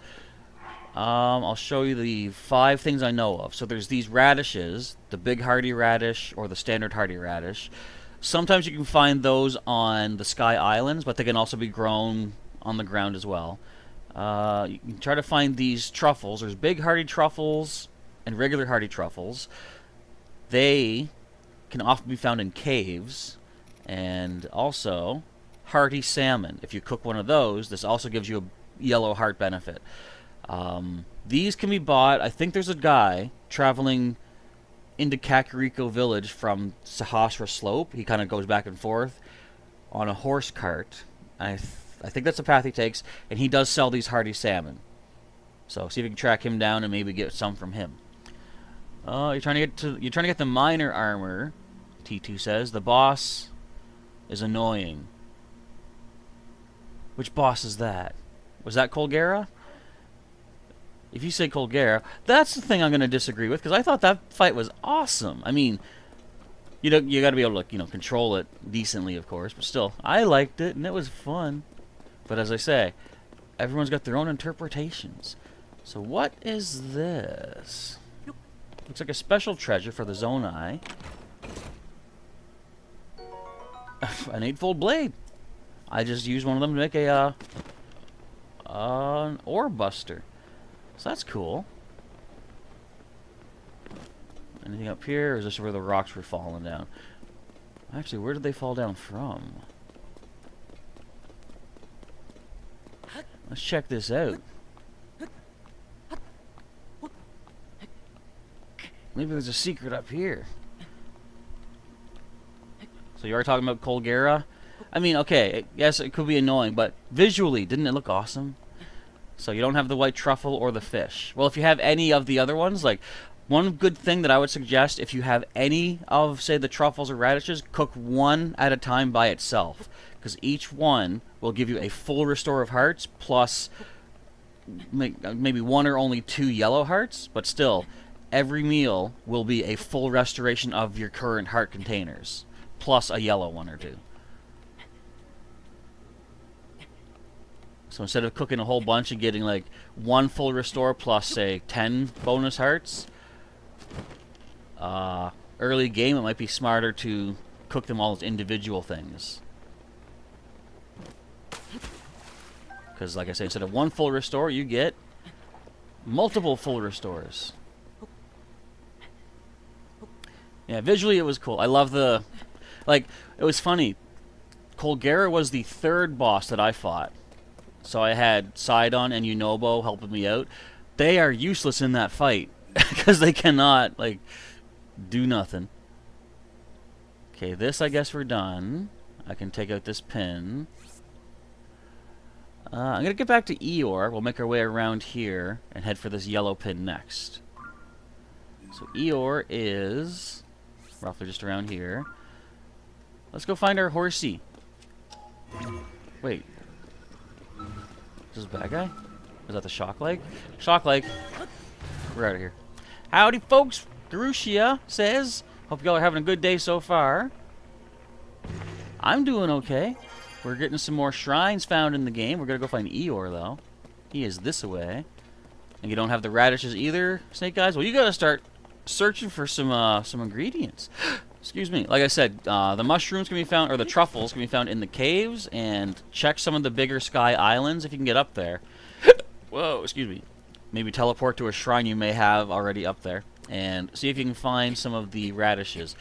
I'll show you the 5 things I know of. So there's these radishes, the big hardy radish or the standard hardy radish. Sometimes you can find those on the Sky Islands, but they can also be grown on the ground as well. You can try to find these truffles. There's big hardy truffles and regular hardy truffles. They can often be found in caves. And also hearty salmon. If you cook one of those, this also gives you a yellow heart benefit. These can be bought. I think there's a guy traveling into Kakariko Village from Sahasra Slope. He kind of goes back and forth on a horse cart. I think that's the path he takes, and he does sell these hardy salmon. So see if you can track him down and maybe get some from him. You're trying to get the minor armor. T2 says the boss is annoying. Which boss is that? Was that Colgera? If you say Colgera, that's the thing I'm going to disagree with, because I thought that fight was awesome. I mean, you got to be able to control it decently, of course, but still, I liked it and it was fun. But as I say, everyone's got their own interpretations. So what is this? Looks like a special treasure for the Zonai. An 8-fold blade. I just used one of them to make an ore buster. So that's cool. Anything up here, or is this where the rocks were falling down? Actually, where did they fall down from? Let's check this out. Maybe there's a secret up here. So you are talking about Colgera? I mean, okay, yes, it could be annoying, but visually, didn't it look awesome? So you don't have the white truffle or the fish. Well, if you have any of the other ones, like, one good thing that I would suggest, if you have any of, say, the truffles or radishes, cook one at a time by itself. Because each one will give you a full restore of hearts, plus maybe 1 or only 2 yellow hearts, but still, every meal will be a full restoration of your current heart containers, plus a yellow 1 or 2. So instead of cooking a whole bunch and getting like 1 full restore plus, say, 10 bonus hearts, early game it might be smarter to cook them all as individual things. Because, like I say, instead of one full restore, you get multiple full restores. Yeah, visually it was cool. I love the... Like, it was funny. Colgera was the third boss that I fought. So I had Sidon and Yunobo helping me out. They are useless in that fight. Because they cannot, like, do nothing. Okay, this I guess we're done. I can take out this pin. I'm going to get back to Eeyore. We'll make our way around here and head for this yellow pin next. So Eeyore is roughly just around here. Let's go find our horsey. Wait. Is this a bad guy? Is that the shock leg? Shock leg. We're out of here. Howdy, folks. Garushia says, hope y'all are having a good day so far. I'm doing okay. We're getting some more shrines found in the game. We're going to go find Eeyore, though. He is this way. And you don't have the radishes either, Snake Eyes? Well, you got to start searching for some ingredients. Excuse me. Like I said, the mushrooms can be found, or the truffles can be found in the caves, and check some of the bigger sky islands if you can get up there. Whoa, excuse me. Maybe teleport to a shrine you may have already up there, and see if you can find some of the radishes.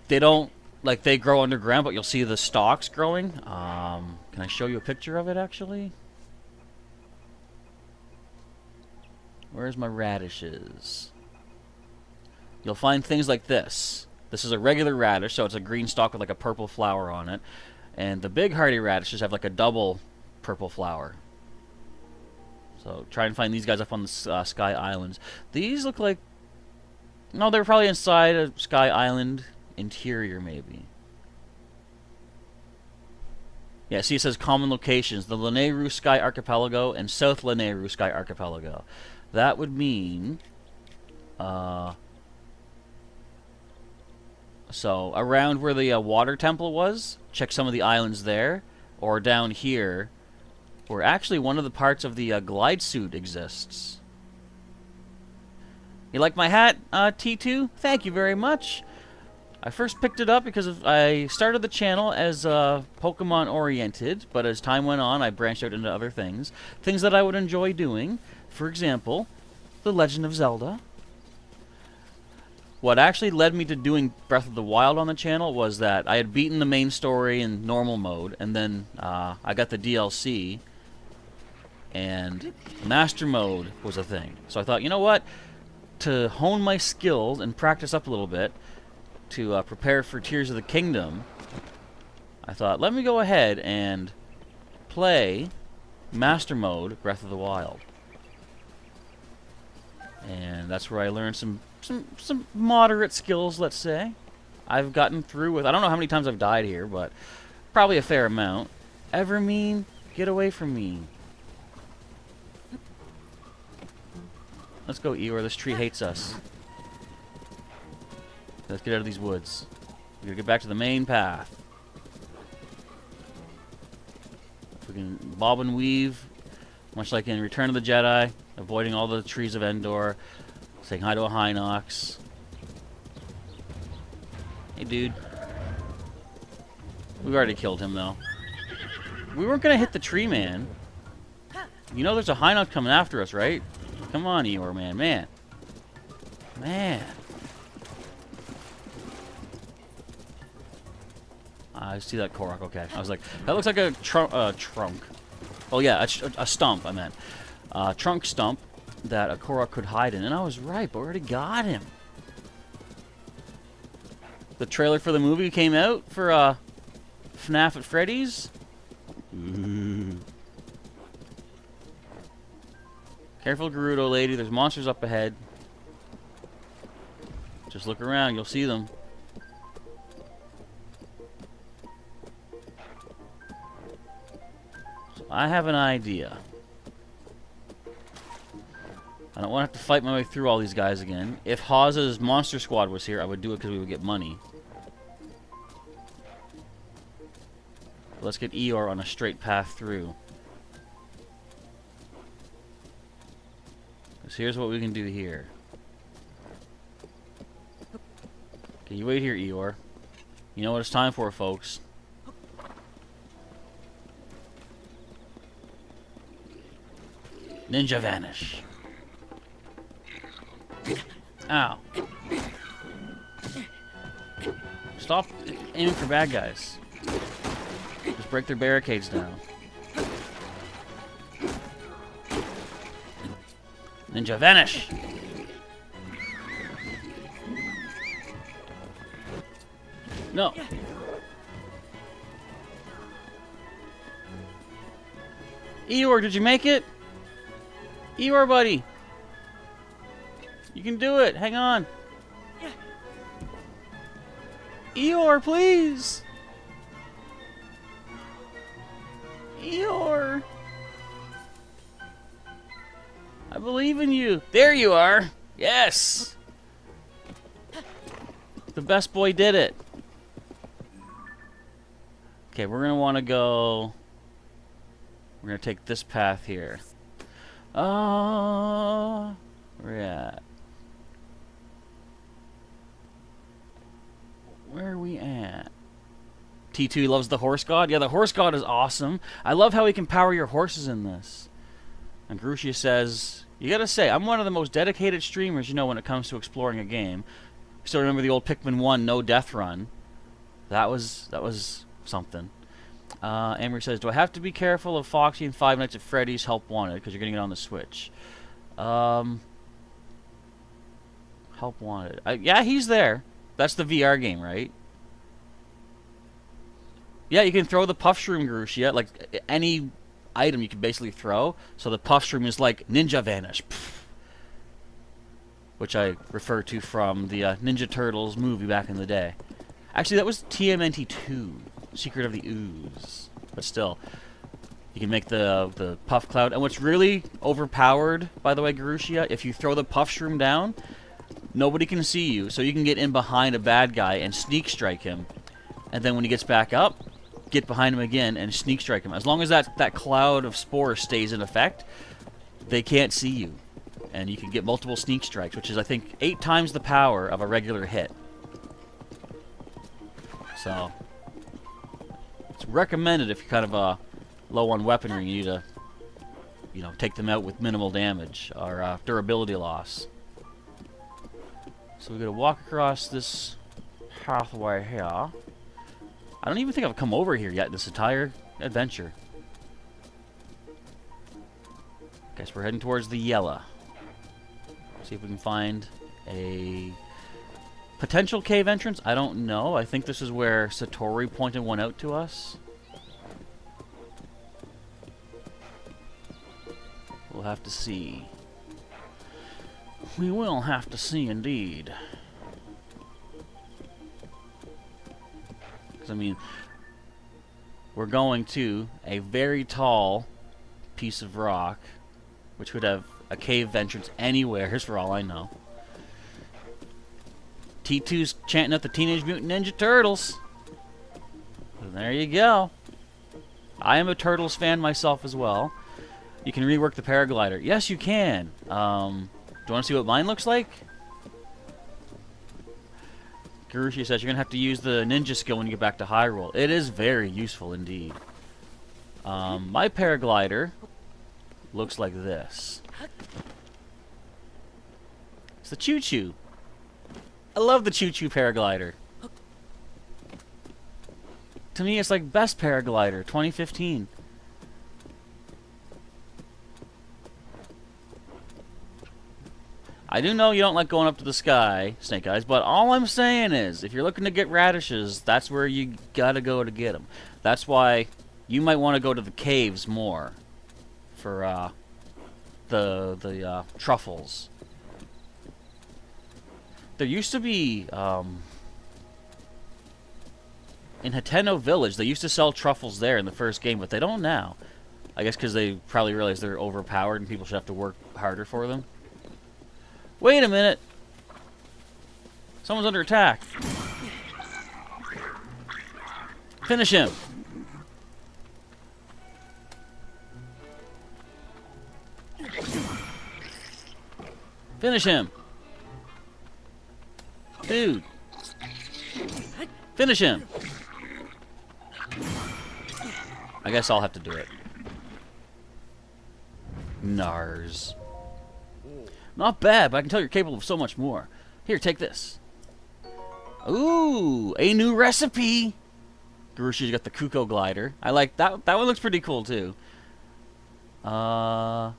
They don't, like, they grow underground, but you'll see the stalks growing. Can I show you a picture of it, actually? Where's my radishes? You'll find things like this. This is a regular radish, so it's a green stalk with like a purple flower on it. And the big hardy radishes have like a double purple flower. So try and find these guys up on the Sky Islands. These look like... No, they're probably inside a Sky Island interior, maybe. Yeah, see, it says common locations. The Lanayru Sky Archipelago and South Lanayru Sky Archipelago. That would mean... So, around where the water temple was, check some of the islands there. Or down here, where actually one of the parts of the glide suit exists. You like my hat, T2? Thank you very much. I first picked it up because I started the channel as Pokemon oriented, but as time went on, I branched out into other things. Things that I would enjoy doing. For example, The Legend of Zelda. What actually led me to doing Breath of the Wild on the channel was that I had beaten the main story in normal mode, and then I got the DLC, and Master Mode was a thing. So I thought, you know what? To hone my skills and practice up a little bit, to prepare for Tears of the Kingdom, I thought, let me go ahead and play Master Mode Breath of the Wild. And that's where I learned some moderate skills, let's say. I've gotten through with... I don't know how many times I've died here, but probably a fair amount. Evermean, get away from me. Let's go, Eeyore. This tree hates us. Let's get out of these woods. We gotta get back to the main path. If we can bob and weave, much like in Return of the Jedi, avoiding all the trees of Endor, saying hi to a Hinox. Hey, dude. We've already killed him, though. We weren't gonna hit the tree, man. You know there's a Hinox coming after us, right? Come on, Eeyore, man. Man. I see that Korok, okay. I was like, that looks like a trunk. Oh, yeah, a stump, I meant. Trunk stump that a Korok could hide in. And I was right, but we already got him. The trailer for the movie came out for FNAF at Freddy's. Ooh. Careful, Gerudo lady. There's monsters up ahead. Just look around. You'll see them. So I have an idea. I don't want to have to fight my way through all these guys again. If Hawes's Monster Squad was here, I would do it because we would get money. Let's get Eeyore on a straight path through. So here's what we can do here. Okay, you wait here, Eeyore. You know what it's time for, folks. Ninja vanish. Ow. Stop aiming for bad guys. Just break their barricades down. Ninja vanish! No. Eeyore, did you make it? Eeyore, buddy. You can do it. Hang on. Eeyore, please. Eeyore. I believe in you. There you are. Yes. The best boy did it. Okay, we're going to want to go... We're going to take this path here. Where are we at? Where are we at? T2 loves the horse god? Yeah, the horse god is awesome. I love how he can power your horses in this. And Grushia says, you gotta say, I'm one of the most dedicated streamers, you know, when it comes to exploring a game. Still remember the old Pikmin 1 no death run? That was something. Amory says, do I have to be careful of Foxy and Five Nights at Freddy's Help Wanted? Because you're getting it on the Switch. Help Wanted. Yeah, he's there. That's the VR game, right? Yeah, you can throw the Puff Shroom, Grushia. Like, any item you can basically throw. So the Puff Shroom is like Ninja Vanish. Which I refer to from the Ninja Turtles movie back in the day. Actually, that was TMNT 2. Secret of the Ooze. But still, you can make the Puff Cloud. And what's really overpowered, by the way, Grushia, if you throw the Puff Shroom down, nobody can see you. So you can get in behind a bad guy and sneak strike him. And then when he gets back up, get behind him again and sneak strike him. As long as that cloud of spores stays in effect, they can't see you. And you can get multiple sneak strikes, which is, I think, 8 times the power of a regular hit. So... it's recommended if you're kind of low on weaponry, you need to, you know, take them out with minimal damage or durability loss. So we're gonna walk across this pathway here. I don't even think I've come over here yet this entire adventure. Guess we're heading towards the yellow. See if we can find a potential cave entrance. I don't know. I think this is where Satori pointed one out to us. We'll have to see. We will have to see indeed. Because, I mean, we're going to a very tall piece of rock, which would have a cave entrance anywhere, for all I know. T2's chanting out the Teenage Mutant Ninja Turtles. And there you go. I am a Turtles fan myself as well. You can rework the paraglider. Yes, you can. Do you want to see what mine looks like? Gurushi says you're going to have to use the ninja skill when you get back to Hyrule. It is very useful indeed. My paraglider looks like this. It's the Choo Choo. I love the Choo Choo paraglider. To me, it's like best paraglider, 2015. I do know you don't like going up to the sky, Snake Eyes, but all I'm saying is, if you're looking to get radishes, that's where you gotta go to get them. That's why you might want to go to the caves more for the truffles. There used to be, in Hateno Village, they used to sell truffles there in the first game, but they don't now. I guess because they probably realize they're overpowered and people should have to work harder for them. Wait a minute! Someone's under attack. Finish him! Finish him! Dude! Finish him. I guess I'll have to do it. Nars. Not bad, but I can tell you're capable of so much more. Here, take this. Ooh, a new recipe. Garushi's got the Kuko glider. I like that. That one looks pretty cool too. T2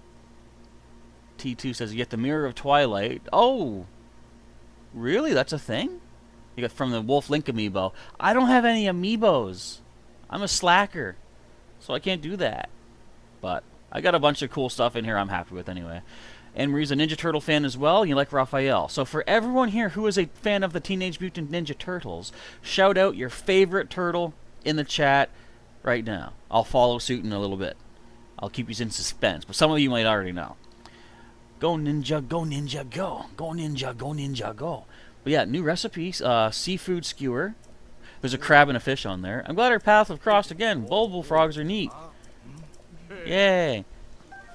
says you get the Mirror of Twilight. Oh, really? That's a thing? You got from the Wolf Link amiibo. I don't have any amiibos. I'm a slacker, so I can't do that. But I got a bunch of cool stuff in here I'm happy with anyway. And Marie's a Ninja Turtle fan as well, and you like Raphael. So for everyone here who is a fan of the Teenage Mutant Ninja Turtles, shout out your favorite turtle in the chat right now. I'll follow suit in a little bit. I'll keep you in suspense, but some of you might already know. Go ninja, go ninja, go. Go ninja, go ninja, go. But yeah, new recipes. Seafood skewer. There's a crab and a fish on there. I'm glad our paths have crossed again. Bulbul frogs are neat. Yay.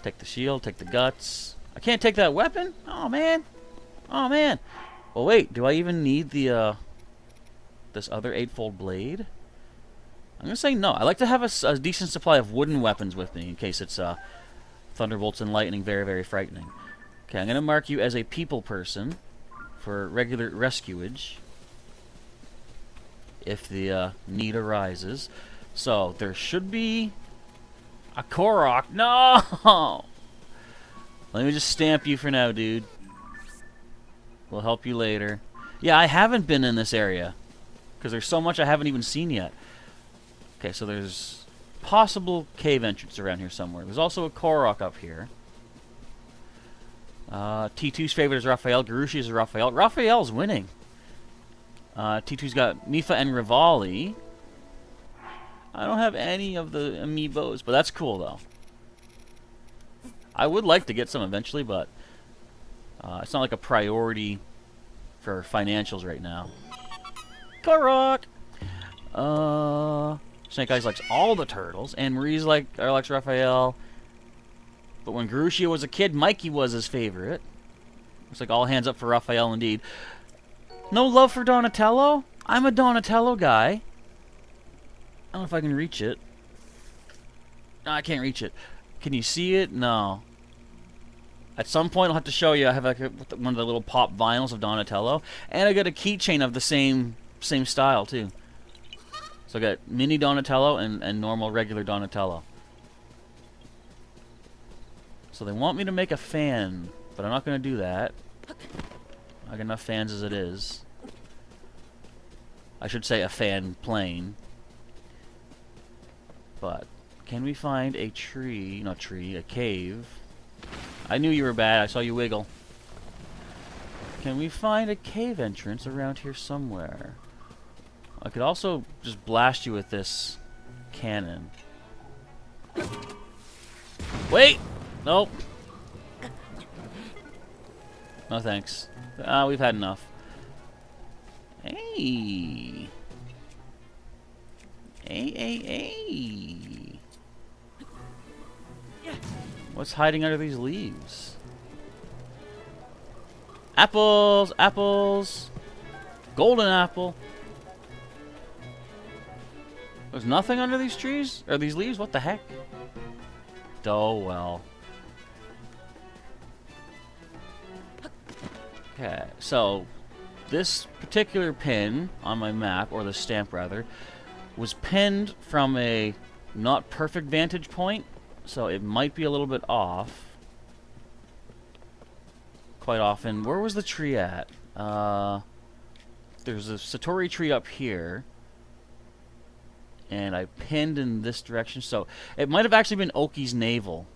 Take the shield, take the guts. I can't take that weapon? Oh, man. Oh, man. Well, wait. Do I even need the, this other 8-fold blade? I'm going to say no. I like to have a decent supply of wooden weapons with me in case it's, thunderbolts and lightning. Very, very frightening. Okay, I'm going to mark you as a people person for regular rescuage if the, need arises. So, there should be a Korok. No! Let me just stamp you for now, dude. We'll help you later. Yeah, I haven't been in this area because there's so much I haven't even seen yet. Okay, so there's possible cave entrance around here somewhere. There's also a Korok up here. T2's favorite is Raphael. Garushi's is Raphael. Raphael's winning. T2's got Mifa and Rivali. I don't have any of the amiibos, but that's cool, though. I would like to get some eventually, but it's not like a priority for financials right now. Korok! Snake Eyes likes all the turtles, and Marie's likes Raphael. But when Garushia was a kid, Mikey was his favorite. Looks like all hands up for Raphael indeed. No love for Donatello? I'm a Donatello guy. I don't know if I can reach it. No, I can't reach it. Can you see it? No. At some point, I'll have to show you. I have like one of the little pop vinyls of Donatello, and I got a keychain of the same style too. So I got mini Donatello and normal regular Donatello. So they want me to make a fan, but I'm not going to do that. I got enough fans as it is. I should say a fan plane. But can we find a tree? Not tree, a cave. I knew you were bad. I saw you wiggle. Can we find a cave entrance around here somewhere? I could also just blast you with this cannon. Wait! Nope. No thanks. We've had enough. Hey! Hey! What's hiding under these leaves? Apples! Apples! Golden apple! There's nothing under these trees? Or these leaves? What the heck? Oh, well. Okay, so this particular pin on my map, or the stamp rather, was pinned from a not perfect vantage point, so it might be a little bit off. Quite often. Where was the tree at? There's a Satori tree up here. And I pinned in this direction, so it might have actually been Oki's navel.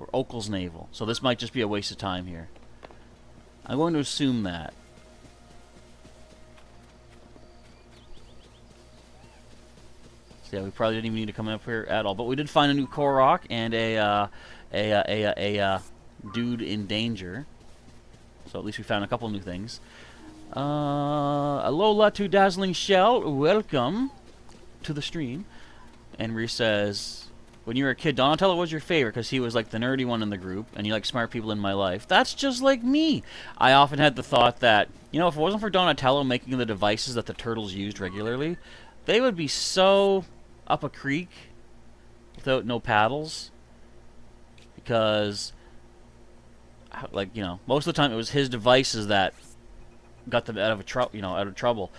Or Okel's navel. So this might just be a waste of time here. I'm going to assume that. So yeah, we probably didn't even need to come up here at all. But we did find a new Korok and a dude in danger. So at least we found a couple new things. Alola to Dazzling Shell, welcome to the stream. And Reese says, when you were a kid, Donatello was your favorite because he was like the nerdy one in the group, and you like smart people in my life. That's just like me. I often had the thought that You know, if it wasn't for Donatello making the devices that the turtles used regularly, they would be so up a creek without no paddles. Because, like, you know, most of the time it was his devices that got them out of trouble.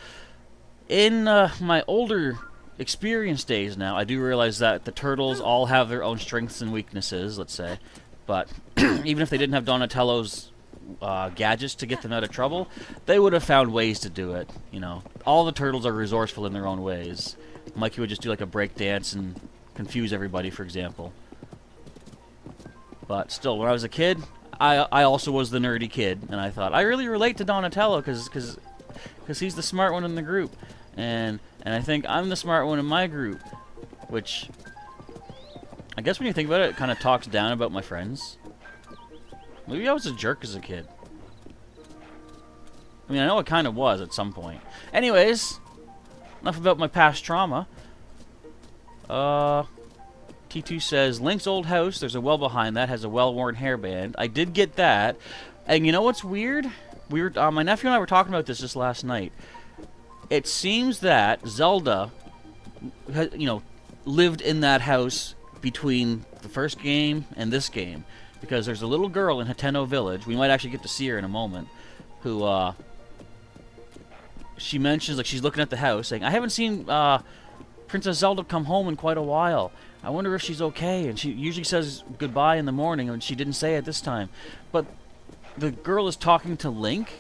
In my older experience days now, I do realize that the turtles all have their own strengths and weaknesses, let's say. But even if they didn't have Donatello's gadgets to get them out of trouble, they would have found ways to do it. You know, all the turtles are resourceful in their own ways. Mikey would just do like a break dance and confuse everybody, for example. But still, when I was a kid, I also was the nerdy kid, and I thought I really relate to Donatello because he's the smart one in the group, and I think I'm the smart one in my group, which I guess when you think about it, it kind of talks down about my friends. Maybe I was a jerk as a kid. I mean, I know it kind of was at some point. Anyways, enough about my past trauma. T2 says, Link's old house, there's a well behind that, has a well-worn hairband. I did get that. And you know what's weird? We were, my nephew and I were talking about this just last night. It seems that Zelda, you know, lived in that house between the first game and this game. Because there's a little girl in Hateno Village, we might actually get to see her in a moment, who, she mentions, like, she's looking at the house, saying, I haven't seen, Princess Zelda come home in quite a while. I wonder if she's okay. And she usually says goodbye in the morning, and she didn't say it this time. But the girl is talking to Link.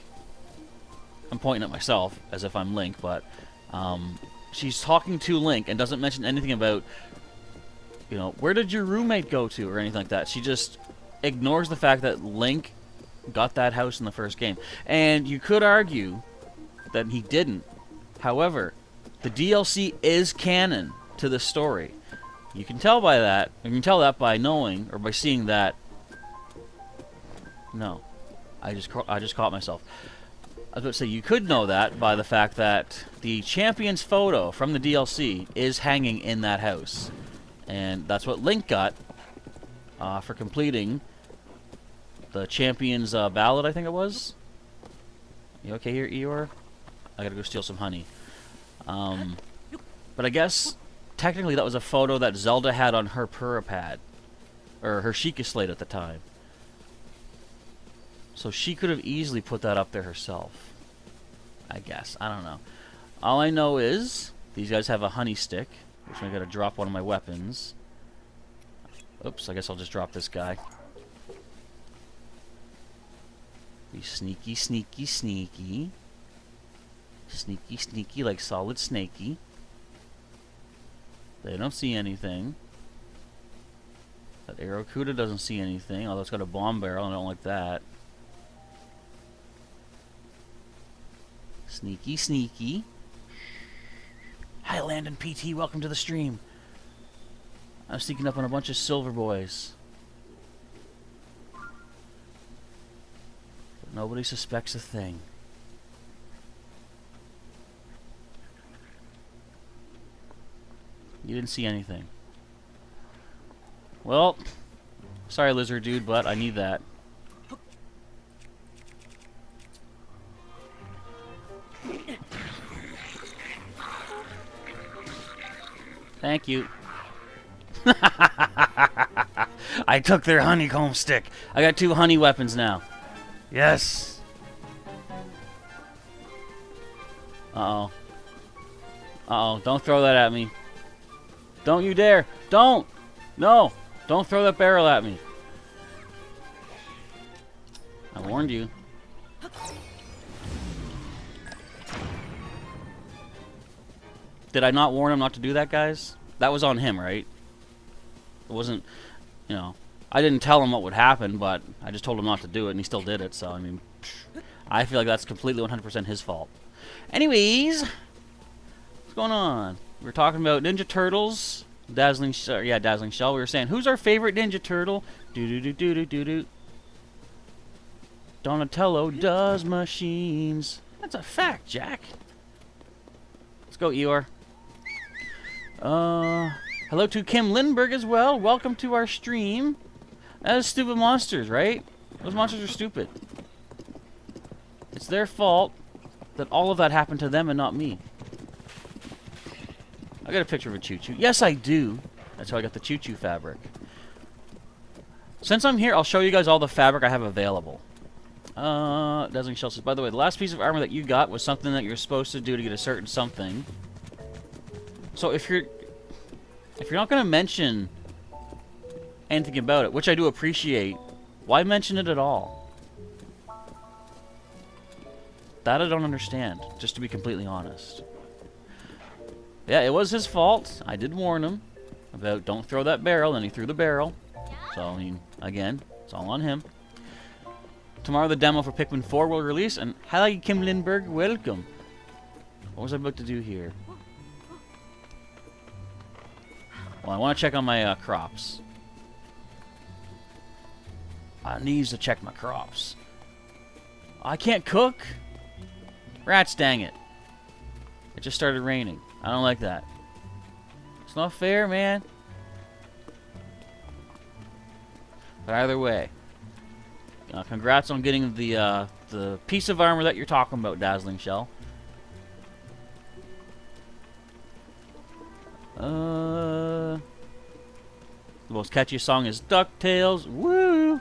I'm pointing at myself as if I'm Link, but she's talking to Link and doesn't mention anything about, you know, where did your roommate go to or anything like that. She just ignores the fact that Link got that house in the first game. And you could argue that he didn't. However, the DLC is canon to the story. You can tell by that. You can tell that by knowing or by seeing that. No, I just caught myself. I was about to say you could know that by the fact that the champion's photo from the DLC is hanging in that house, and that's what Link got for completing the champion's ballad. I think it was. You okay here, Eeyore? I gotta go steal some honey. But I guess technically that was a photo that Zelda had on her Purapad, or her Sheikah Slate at the time. So she could have easily put that up there herself. I guess. I don't know. All I know is these guys have a honey stick, which I gotta drop one of my weapons. Oops, I guess I'll just drop this guy. Be sneaky, sneaky, sneaky. Sneaky, sneaky, like Solid Snakey. They don't see anything. That Arrokuda doesn't see anything, although it's got a bomb barrel, and I don't like that. Sneaky, sneaky. Hi, Landon PT, welcome to the stream. I'm sneaking up on a bunch of silver boys. But nobody suspects a thing. You didn't see anything. Well, sorry, lizard dude, but I need that. Thank you. I took their honeycomb stick. I got 2 honey weapons now. Yes. Uh-oh. Uh-oh, don't throw that at me. Don't you dare. Don't. No. Don't throw that barrel at me. I warned you. Did I not warn him not to do that, guys? That was on him, right? It wasn't, you know, I didn't tell him what would happen, but I just told him not to do it, and he still did it, so, I mean, I feel like that's completely 100% his fault. Anyways, what's going on? We were talking about Ninja Turtles, Dazzling Shell. We were saying, who's our favorite Ninja Turtle? Do-do-do-do-do-do-do. Donatello does machines. That's a fact, Jack. Let's go, Eeyore. Hello to Kim Lindbergh as well. Welcome to our stream. That is stupid monsters, right? Those monsters are stupid. It's their fault that all of that happened to them and not me. I got a picture of a choo-choo. Yes, I do. That's how I got the choo-choo fabric. Since I'm here, I'll show you guys all the fabric I have available. Dazzling Shell says, by the way, the last piece of armor that you got was something that you're supposed to do to get a certain something. So if you're not going to mention anything about it, which I do appreciate, why mention it at all? That I don't understand, just to be completely honest. Yeah, it was his fault. I did warn him about don't throw that barrel, and he threw the barrel. So, I mean, again, it's all on him. Tomorrow the demo for Pikmin 4 will release, and hi Kim Lindberg, welcome. What was I about to do here? Well, I want to check on my crops. I need to check my crops. I can't cook? Rats, dang it. It just started raining. I don't like that. It's not fair, man. But either way, congrats on getting the piece of armor that you're talking about, Dazzling Shell. The most catchy song is DuckTales. Woo!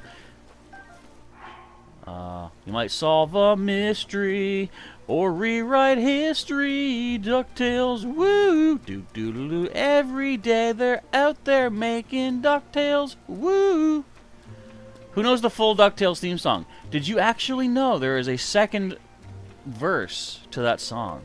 You might solve a mystery or rewrite history. DuckTales, woo! Do-do-do-do. Every day they're out there making DuckTales, woo! Who knows the full DuckTales theme song? Did you actually know there is a second verse to that song?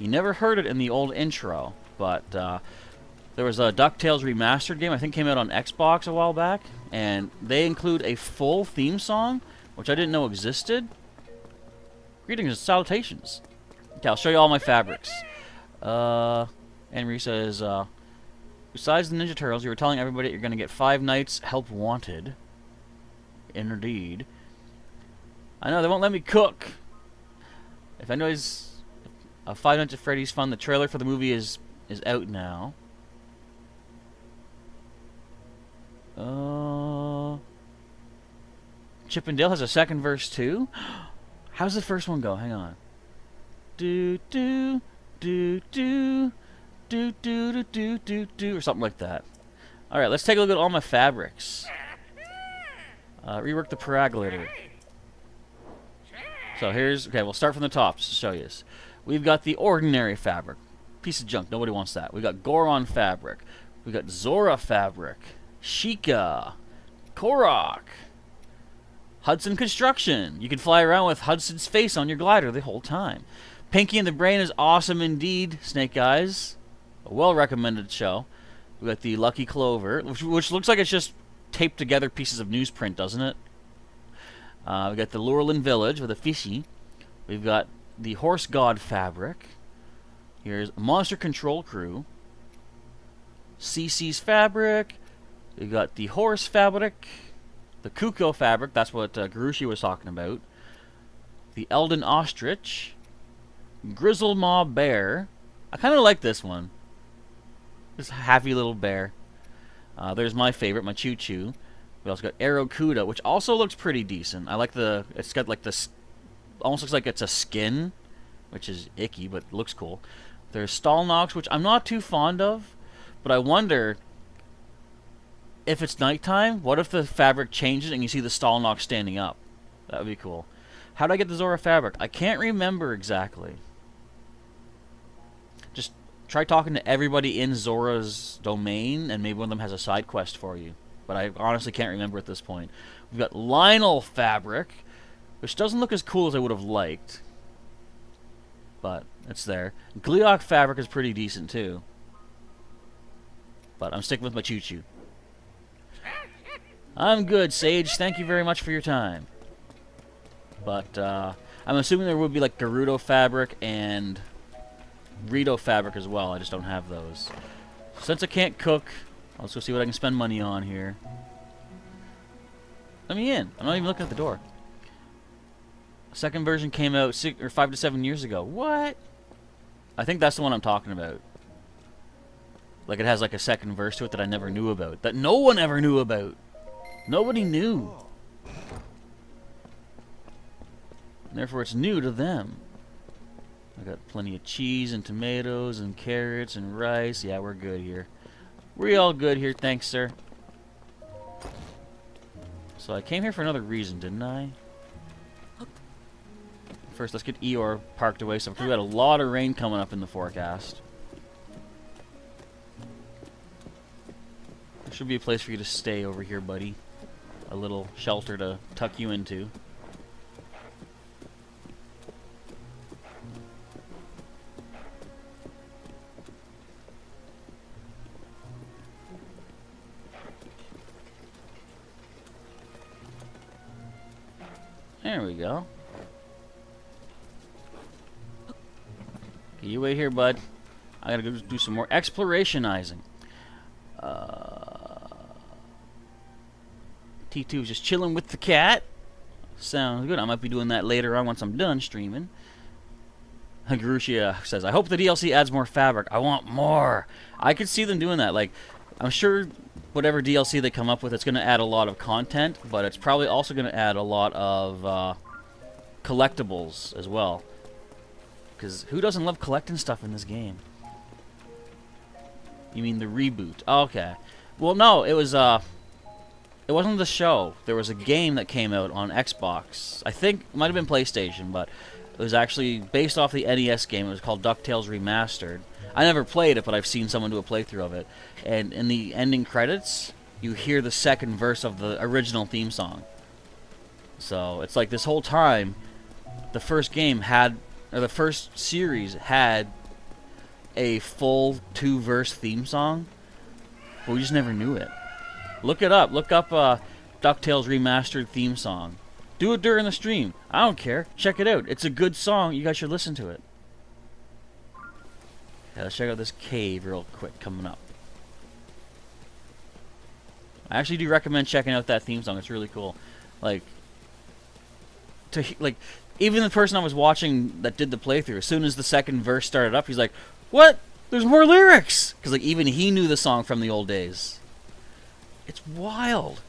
You never heard it in the old intro, but there was a DuckTales remastered game, I think came out on Xbox a while back, and they include a full theme song, which I didn't know existed. Greetings and salutations. Okay, I'll show you all my fabrics. Henry says, besides the Ninja Turtles, you were telling everybody that you're going to get 5 nights help wanted. Indeed. I know, they won't let me cook. If anybody's... Five Nights at Freddy's Fun, the trailer for the movie is out now. Chip and Dale has a second verse too? How's the first one go? Hang on. Do do do do do do do do do or something like that. Alright, let's take a look at all my fabrics. Rework the peragolator. So here's... Okay, we'll start from the top just to show you this. We've got the ordinary fabric. Piece of junk. Nobody wants that. We've got Goron fabric. We've got Zora fabric. Sheikah. Korok. Hudson Construction. You can fly around with Hudson's face on your glider the whole time. Pinky and the Brain is awesome indeed, Snake Eyes. A well-recommended show. We've got the Lucky Clover, which looks like it's just taped together pieces of newsprint, doesn't it? We've got the Lurelin Village with a fishy. We've got the Horse God fabric. Here's Monster Control Crew. CC's fabric. We've got the Horse fabric. The Kuko fabric. That's what Garushi was talking about. The Elden Ostrich. Grizzlemaw Bear. I kind of like this one. This happy little bear. There's my favorite, my Choo Choo. We also got Aerocuda, which also looks pretty decent. I like the... It's got like this... Almost looks like it's a skin, which is icky, but looks cool. There's Stalnox, which I'm not too fond of, but I wonder if it's nighttime, what if the fabric changes and you see the Stalnox standing up? That would be cool. How did I get the Zora fabric? I can't remember exactly. Just try talking to everybody in Zora's domain, and maybe one of them has a side quest for you. But I honestly can't remember at this point. We've got Lionel fabric, which doesn't look as cool as I would have liked. But it's there. Gleeok fabric is pretty decent too. But I'm sticking with my Choo Choo. I'm good, Sage. Thank you very much for your time. But I'm assuming there would be like Gerudo fabric and Rito fabric as well. I just don't have those. Since I can't cook, let's go see what I can spend money on here. Let me in. I'm not even looking at the door. Second version came out 5 to 7 years ago. What? I think that's the one I'm talking about. Like it has like a second verse to it that I never knew about. That no one ever knew about. Nobody knew. And therefore it's new to them. I got plenty of cheese and tomatoes and carrots and rice. Yeah, we're good here. We're all good here, thanks, sir. So I came here for another reason, didn't I? First, let's get Eeyore parked away. So we got a lot of rain coming up in the forecast. There should be a place for you to stay over here, buddy. A little shelter to tuck you into. There we go. Okay, you wait here, bud. I gotta go do some more explorationizing. T2 is just chilling with the cat. Sounds good. I might be doing that later on once I'm done streaming. Hagrusha says, I hope the DLC adds more fabric. I want more. I could see them doing that. Like, I'm sure whatever DLC they come up with, it's going to add a lot of content, but it's probably also going to add a lot of collectibles as well. Because who doesn't love collecting stuff in this game? You mean the reboot? Okay. Well, no, it was, it wasn't the show. There was a game that came out on Xbox. I think it might have been PlayStation, but it was actually based off the NES game. It was called DuckTales Remastered. I never played it, but I've seen someone do a playthrough of it. And in the ending credits, you hear the second verse of the original theme song. So it's like this whole time, the first game had, or the first series had a full 2-verse theme song, but we just never knew it. Look it up. Look up DuckTales Remastered theme song. Do it during the stream. I don't care. Check it out. It's a good song. You guys should listen to it. Yeah, let's check out this cave real quick coming up. I actually do recommend checking out that theme song. It's really cool. Like, even the person I was watching that did the playthrough, as soon as the second verse started up, he's like, "What? There's more lyrics!" Because like even he knew the song from the old days. It's wild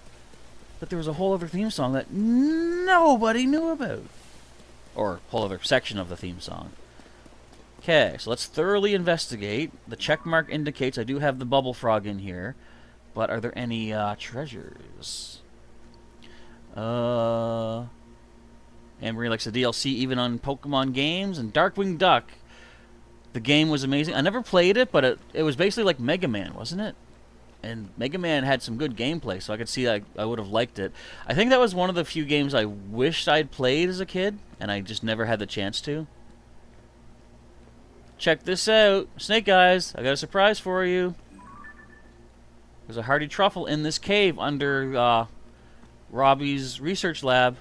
that there was a whole other theme song that nobody knew about, or a whole other section of the theme song. Okay, so let's thoroughly investigate. The check mark indicates I do have the bubble frog in here, but are there any treasures? Anne Marie likes the DLC even on Pokemon games, and Darkwing Duck. The game was amazing. I never played it, but it was basically like Mega Man, wasn't it? And Mega Man had some good gameplay, so I could see I would have liked it. I think that was one of the few games I wished I'd played as a kid, and I just never had the chance to. Check this out. Snake Eyes, I got a surprise for you. There's a hardy truffle in this cave under Robbie's research lab.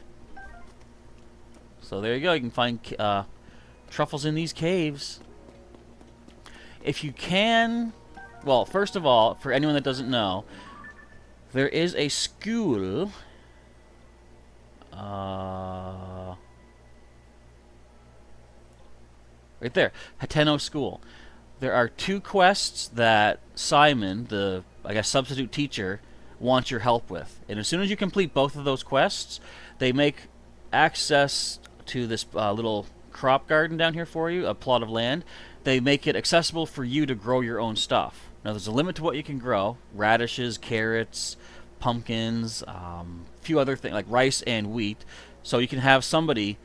So there you go. You can find truffles in these caves. If you can... Well, first of all, for anyone that doesn't know, there is a school... right there. Hateno School. There are 2 quests that Simon, the, I guess, substitute teacher, wants your help with. And as soon as you complete both of those quests, they make access to this little crop garden down here for you, a plot of land. They make it accessible for you to grow your own stuff. Now, there's a limit to what you can grow. Radishes, carrots, pumpkins, a few other things, like rice and wheat. So you can have somebody,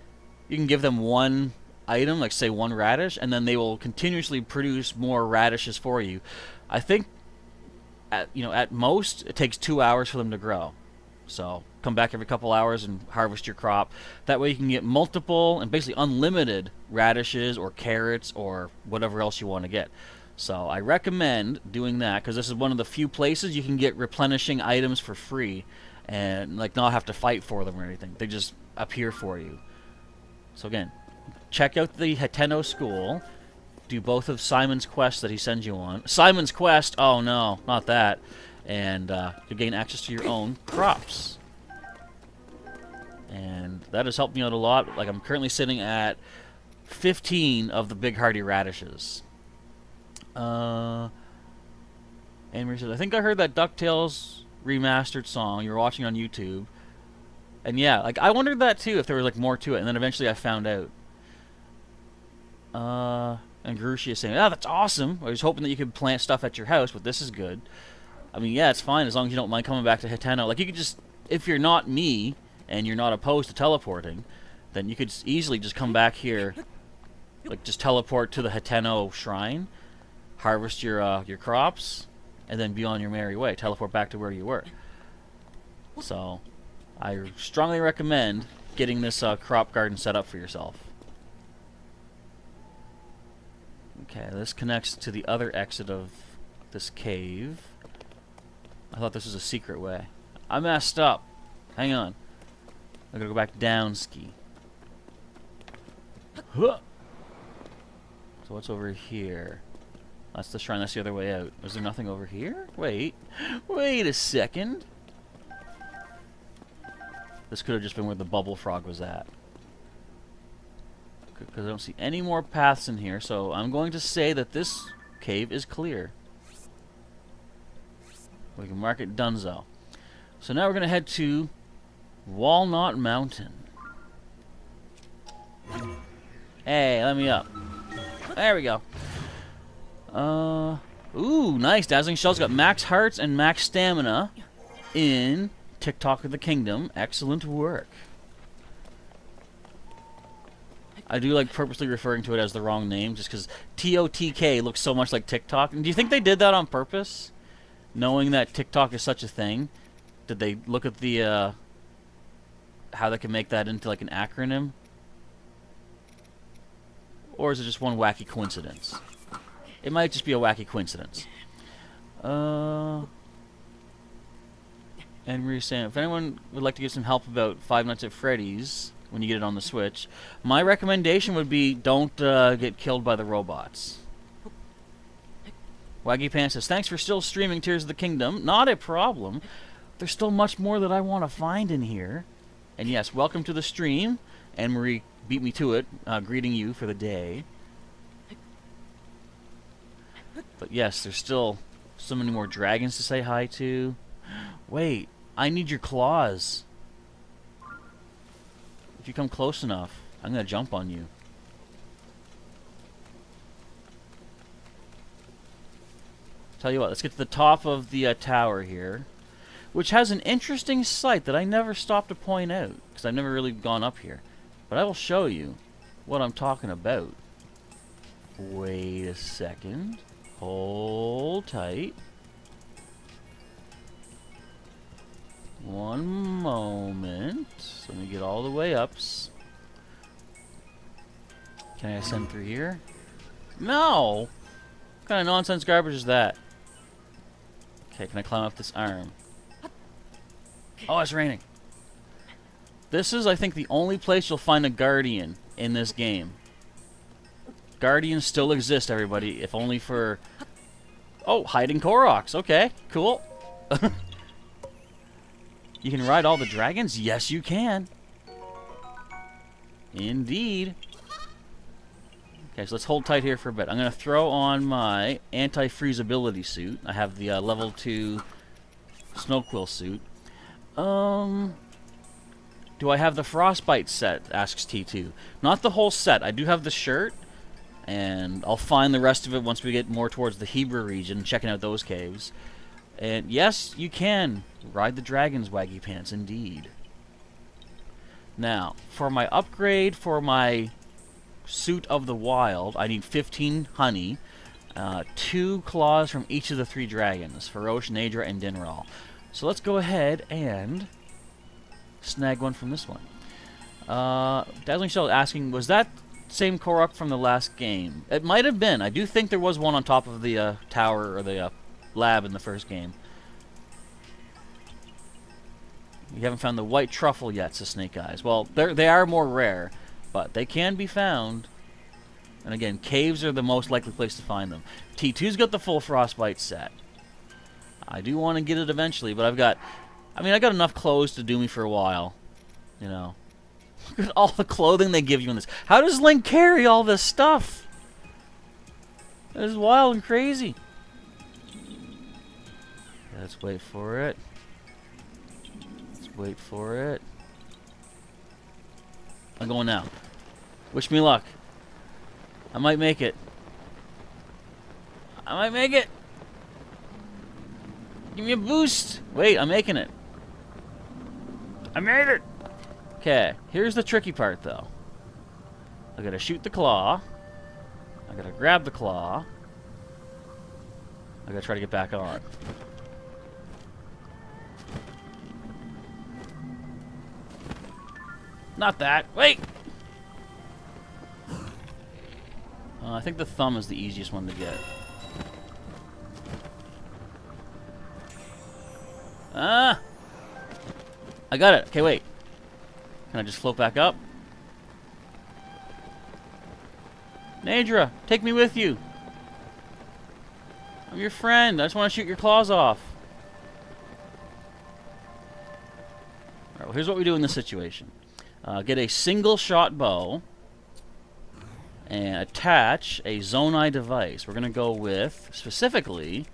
you can give them one item, like say 1 radish, and then they will continuously produce more radishes for you. I think, at most, it takes 2 hours for them to grow. So come back every couple hours and harvest your crop. That way you can get multiple and basically unlimited radishes or carrots or whatever else you want to get. So I recommend doing that, because this is one of the few places you can get replenishing items for free and like not have to fight for them or anything. They just appear for you. So again, check out the Hateno School. Do both of Simon's quests that he sends you on. Simon's quest, oh no, not that. And you gain access to your own crops. And that has helped me out a lot. Like, I'm currently sitting at 15 of the big hardy radishes. And Marie says, I think I heard that DuckTales remastered song you were watching on YouTube. And yeah, like I wondered that too, if there was like more to it, and then eventually I found out. And Grushi is saying, "Oh, that's awesome. I was hoping that you could plant stuff at your house, but this is good." I mean, yeah, it's fine as long as you don't mind coming back to Hiteno. Like, you could just, if you're not me and you're not opposed to teleporting, then you could easily just come back here, like just teleport to the Hiteno shrine, harvest your crops, and then be on your merry way. Teleport back to where you were. So, I strongly recommend getting this crop garden set up for yourself. Okay, this connects to the other exit of this cave. I thought this was a secret way. I messed up. Hang on. I'm gonna go back down ski. Huh. So what's over here? That's the shrine. That's the other way out. Is there nothing over here? Wait. Wait a second. This could have just been where the bubble frog was at. Because I don't see any more paths in here, so I'm going to say that this cave is clear. We can mark it donezo. So now we're going to head to Walnut Mountain. Hey, let me up. There we go. Ooh, nice. Dazzling Shell's got max hearts and max stamina in TikTok of the Kingdom. Excellent work. I do like purposely referring to it as the wrong name, just because TOTK looks so much like TikTok. And do you think they did that on purpose? Knowing that TikTok is such a thing, did they look at the, how they can make that into like an acronym? Or is it just one wacky coincidence? It might just be a wacky coincidence. And we're saying, if anyone would like to get some help about Five Nights at Freddy's, when you get it on the Switch, my recommendation would be don't get killed by the robots. Waggy Pants says, thanks for still streaming Tears of the Kingdom. Not a problem. There's still much more that I want to find in here. And yes, welcome to the stream. Anne-Marie beat me to it, greeting you for the day. But yes, there's still so many more dragons to say hi to. Wait, I need your claws. If you come close enough, I'm going to jump on you. Tell you what, let's get to the top of the tower here, which has an interesting sight that I never stopped to point out, because I've never really gone up here. But I will show you what I'm talking about. Wait a second. Hold tight. One moment. Let me get all the way up. Can I ascend through here? No! What kind of nonsense garbage is that? Okay, can I climb up this arm? Oh, it's raining. This is, I think, the only place you'll find a guardian in this game. Guardians still exist, everybody, if only for... Oh, hiding Koroks. Okay, cool. You can ride all the dragons? Yes, you can. Indeed. Okay, so let's hold tight here for a bit. I'm going to throw on my anti-freezability suit. I have the level 2 snow quill suit. Do I have the frostbite set? Asks T2. Not the whole set. I do have the shirt, and I'll find the rest of it once we get more towards the Hebrew region, checking out those caves. And yes, you can ride the dragons, Waggy Pants, indeed. Now, for my upgrade for my Suit of the Wild, I need 15 honey, 2 claws from each of the 3 dragons, Feroce, Nadra, and Dinral. So let's go ahead and snag one from this one. Dazzling Shell asking, was that same Korok from the last game? It might have been. I do think there was one on top of the tower, or the lab in the first game. You haven't found the white truffle yet, says Snake Eyes. Well, they are more rare, but they can be found. And again, caves are the most likely place to find them. T2's got the full frostbite set. I do want to get it eventually, but I got enough clothes to do me for a while. You know. Look at all the clothing they give you in this. How does Link carry all this stuff? That is wild and crazy. Let's wait for it. Let's wait for it. I'm going now. Wish me luck. I might make it. I might make it. Give me a boost. Wait, I'm making it. I made it. Okay, here's the tricky part, though. I gotta shoot the claw. I gotta grab the claw. I gotta try to get back on. Not that. Wait! I think the thumb is the easiest one to get. Ah! I got it. Okay, wait. Can I just float back up? Nadra, take me with you. I'm your friend. I just want to shoot your claws off. Alright, well, here's what we do in this situation. Get a single shot bow and attach a Zonai device. We're going to go with, specifically,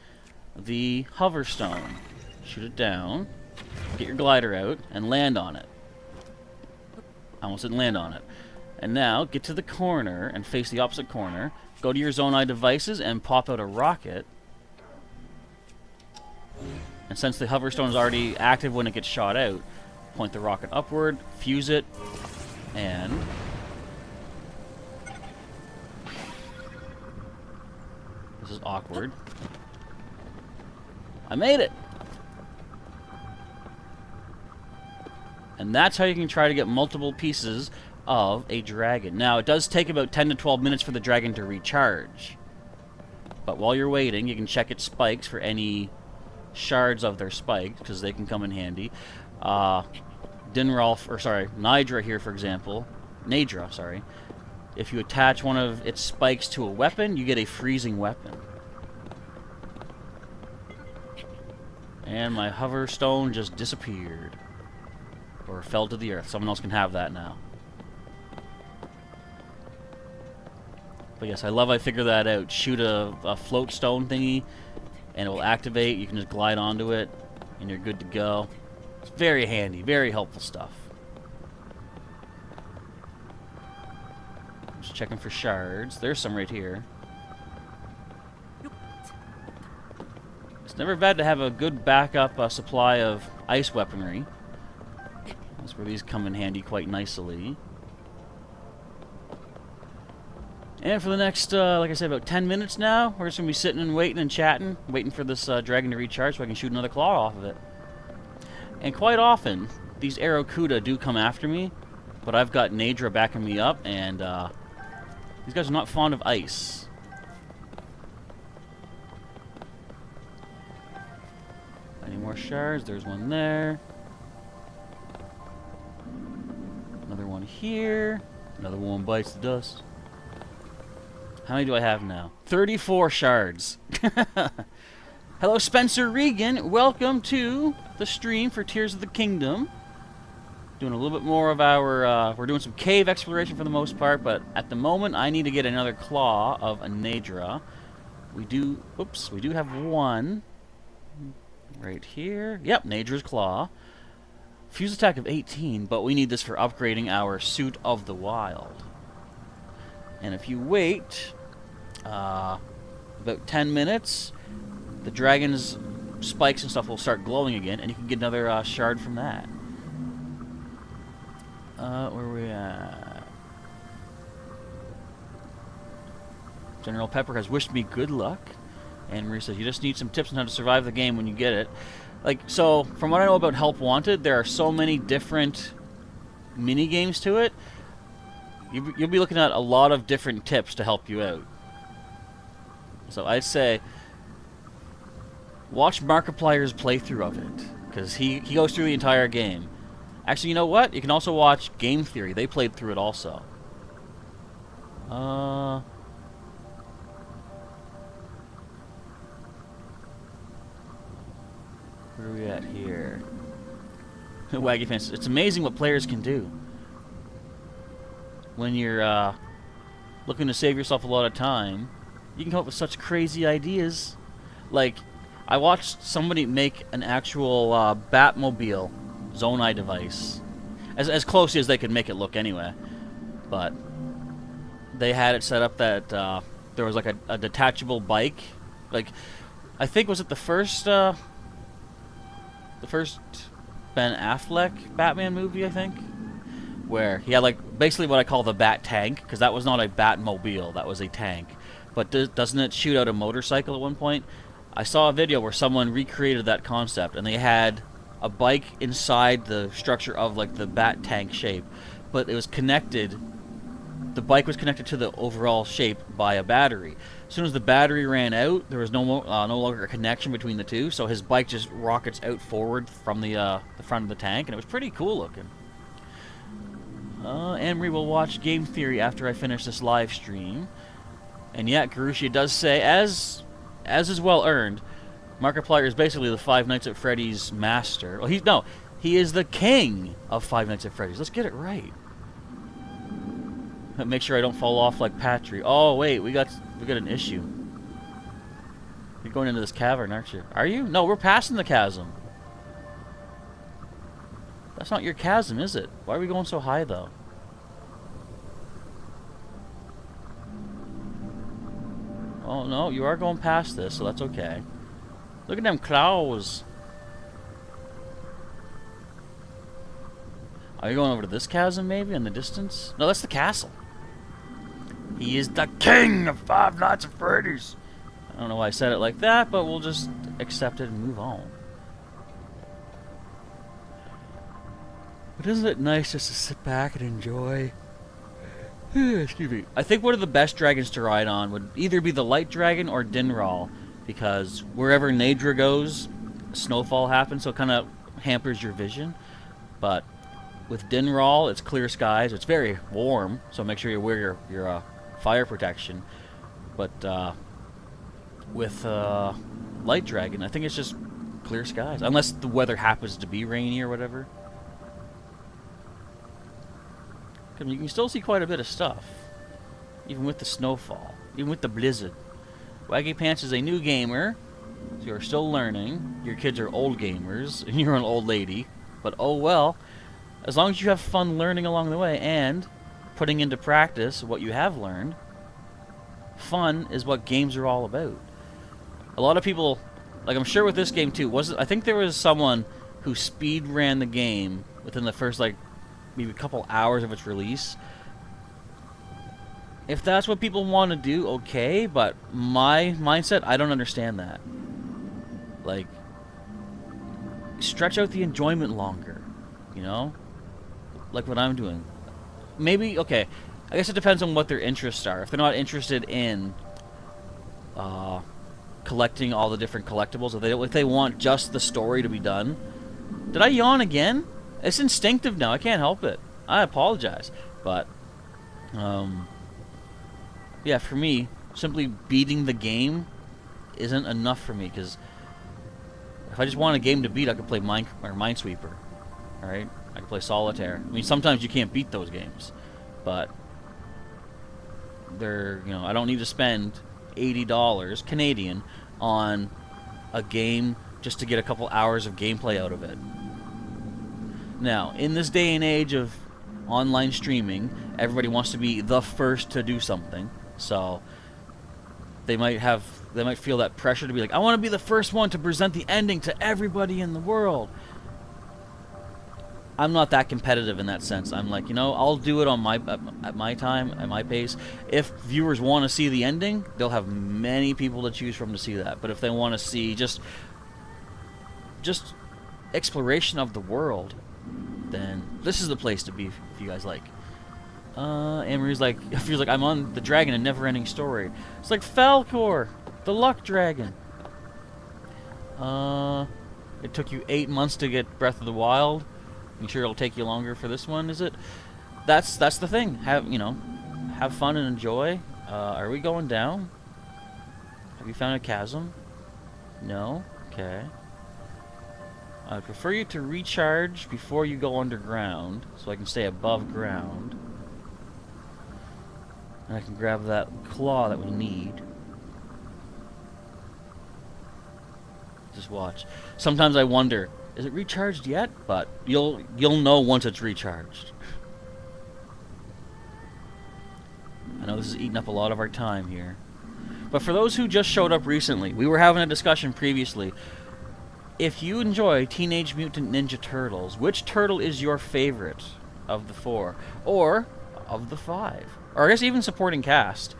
the hover stone. Shoot it down, get your glider out, and land on it. I almost didn't land on it. And now, get to the corner and face the opposite corner. Go to your Zonai devices and pop out a rocket. And since the hover stone is already active when it gets shot out, point the rocket upward, fuse it, and... This is awkward. I made it! And that's how you can try to get multiple pieces of a dragon. Now, it does take about 10 to 12 minutes for the dragon to recharge. But while you're waiting, you can check its spikes for any shards of their spikes, because they can come in handy. Nidra here, for example. Nadra, sorry. If you attach one of its spikes to a weapon, you get a freezing weapon. And my hover stone just disappeared. Or fell to the earth. Someone else can have that now. But yes, I figured that out. Shoot a float stone thingy, and it will activate. You can just glide onto it, and you're good to go. It's very handy, very helpful stuff. Just checking for shards. There's some right here. It's never bad to have a good backup supply of ice weaponry. That's where these come in handy quite nicely. And for the next, like I said, about 10 minutes now, we're just going to be sitting and waiting and chatting, waiting for this dragon to recharge so I can shoot another claw off of it. And quite often, these Arrokuda do come after me, but I've got Nadra backing me up, and these guys are not fond of ice. Any more shards? There's one there. Another one here. Another one bites the dust. How many do I have now? 34 shards. Hello, Spencer Regan. Welcome to the stream for Tears of the Kingdom. Doing a little bit more of our... we're doing some cave exploration for the most part, but at the moment I need to get another claw of a Nadra. We do... Oops, we do have one. Right here. Yep, Nadra's claw. Fuse attack of 18, but we need this for upgrading our Suit of the Wild. And if you wait about 10 minutes, the dragon's spikes and stuff will start glowing again, and you can get another shard from that. Where are we at? General Pepper has wished me good luck. And Marie says, you just need some tips on how to survive the game when you get it. Like, so, from what I know about Help Wanted, there are so many different mini-games to it. You'll be looking at a lot of different tips to help you out. So I'd say, watch Markiplier's playthrough of it, because he goes through the entire game. Actually, you know what? You can also watch Game Theory. They played through it also. Where are we at here? Waggy fans. It's amazing what players can do. When you're looking to save yourself a lot of time, you can come up with such crazy ideas. Like, I watched somebody make an actual Batmobile Zonai device. As closely as they could make it look anyway. But they had it set up that there was like a detachable bike. Like, I think, was it the first Ben Affleck Batman movie, I think? Where he had, like, basically what I call the Bat Tank, because that was not a Batmobile, that was a tank. But doesn't it shoot out a motorcycle at one point? I saw a video where someone recreated that concept, and they had a bike inside the structure of, like, the Bat Tank shape, but it was connected. The bike was connected to the overall shape by a battery. As soon as the battery ran out, there was no longer a connection between the two, so his bike just rockets out forward from the front of the tank, and it was pretty cool looking. Emery will watch Game Theory after I finish this live stream. And yeah, Garushi does say, as is well earned, Markiplier is basically the Five Nights at Freddy's master. Well, he is the king of Five Nights at Freddy's. Let's get it right. Make sure I don't fall off like Patry. Oh wait, we got an issue. You're going into this cavern, aren't you? Are you? No, we're passing the chasm. That's not your chasm, is it? Why are we going so high though? Oh no, you are going past this, so that's okay. Look at them claws. Are you going over to this chasm maybe in the distance? No, that's the castle. He is the king of Five Nights at Freddy's. I don't know why I said it like that, but we'll just accept it and move on. But isn't it nice just to sit back and enjoy? Excuse me. I think one of the best dragons to ride on would either be the Light Dragon or Dinral, because wherever Nadra goes, snowfall happens, so it kind of hampers your vision. But with Dinral, it's clear skies. It's very warm, so make sure you wear your fire protection. But with Light Dragon, I think it's just clear skies, unless the weather happens to be rainy or whatever. I mean, you can still see quite a bit of stuff, even with the snowfall, even with the blizzard. Waggy Pants is a new gamer, so you're still learning. Your kids are old gamers, and you're an old lady. But oh well, as long as you have fun learning along the way and putting into practice what you have learned, fun is what games are all about. A lot of people, like I'm sure with this game too, I think there was someone who speed ran the game within the first maybe a couple hours of its release. If that's what people want to do, okay, but my mindset, I don't understand that. Like, stretch out the enjoyment longer, you know? Like what I'm doing. Maybe, okay, I guess it depends on what their interests are. If they're not interested in collecting all the different collectibles, if they want just the story to be done. Did I yawn again? It's instinctive now. I can't help it. I apologize. But, yeah, for me, simply beating the game isn't enough for me, because if I just want a game to beat, I could play Minesweeper. Alright? I could play Solitaire. I mean, sometimes you can't beat those games. But, I don't need to spend $80 Canadian on a game just to get a couple hours of gameplay out of it. Now, in this day and age of online streaming, everybody wants to be the first to do something, so they might feel that pressure to be like, I want to be the first one to present the ending to everybody in the world. I'm not that competitive in that sense. I'm like, I'll do it on at my time, at my pace. If viewers want to see the ending, they'll have many people to choose from to see that. But if they want to see just exploration of the world, then this is the place to be if you guys like. Amory's like, feels like I'm on the dragon, a never-ending story. It's like Falcor, the luck dragon. It took you 8 months to get Breath of the Wild. I'm sure it'll take you longer for this one, is it? That's the thing. Have fun and enjoy. Are we going down? Have you found a chasm? No? Okay. I'd prefer you to recharge before you go underground, so I can stay above ground. And I can grab that claw that we need. Just watch. Sometimes I wonder, is it recharged yet? But you'll know once it's recharged. I know this is eating up a lot of our time here. But for those who just showed up recently, we were having a discussion previously. If you enjoy Teenage Mutant Ninja Turtles, which turtle is your favorite of the 4? Or of the 5? Or I guess even supporting cast.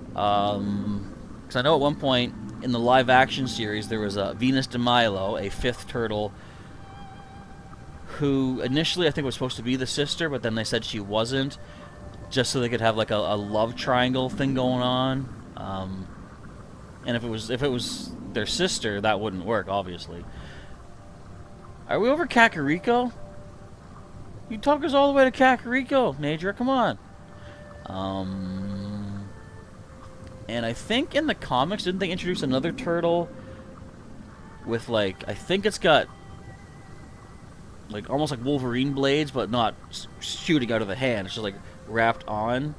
Because I know at one point in the live-action series there was a Venus de Milo, a 5th turtle, who initially I think was supposed to be the sister, but then they said she wasn't, just so they could have like a love triangle thing going on. And if it was their sister, that wouldn't work, obviously. Are we over Kakariko? You took us all the way to Kakariko, Nadra, come on. And I think in the comics, didn't they introduce another turtle with, like, I think it's got, like, almost like Wolverine blades, but not shooting out of the hand. It's just, like, wrapped on.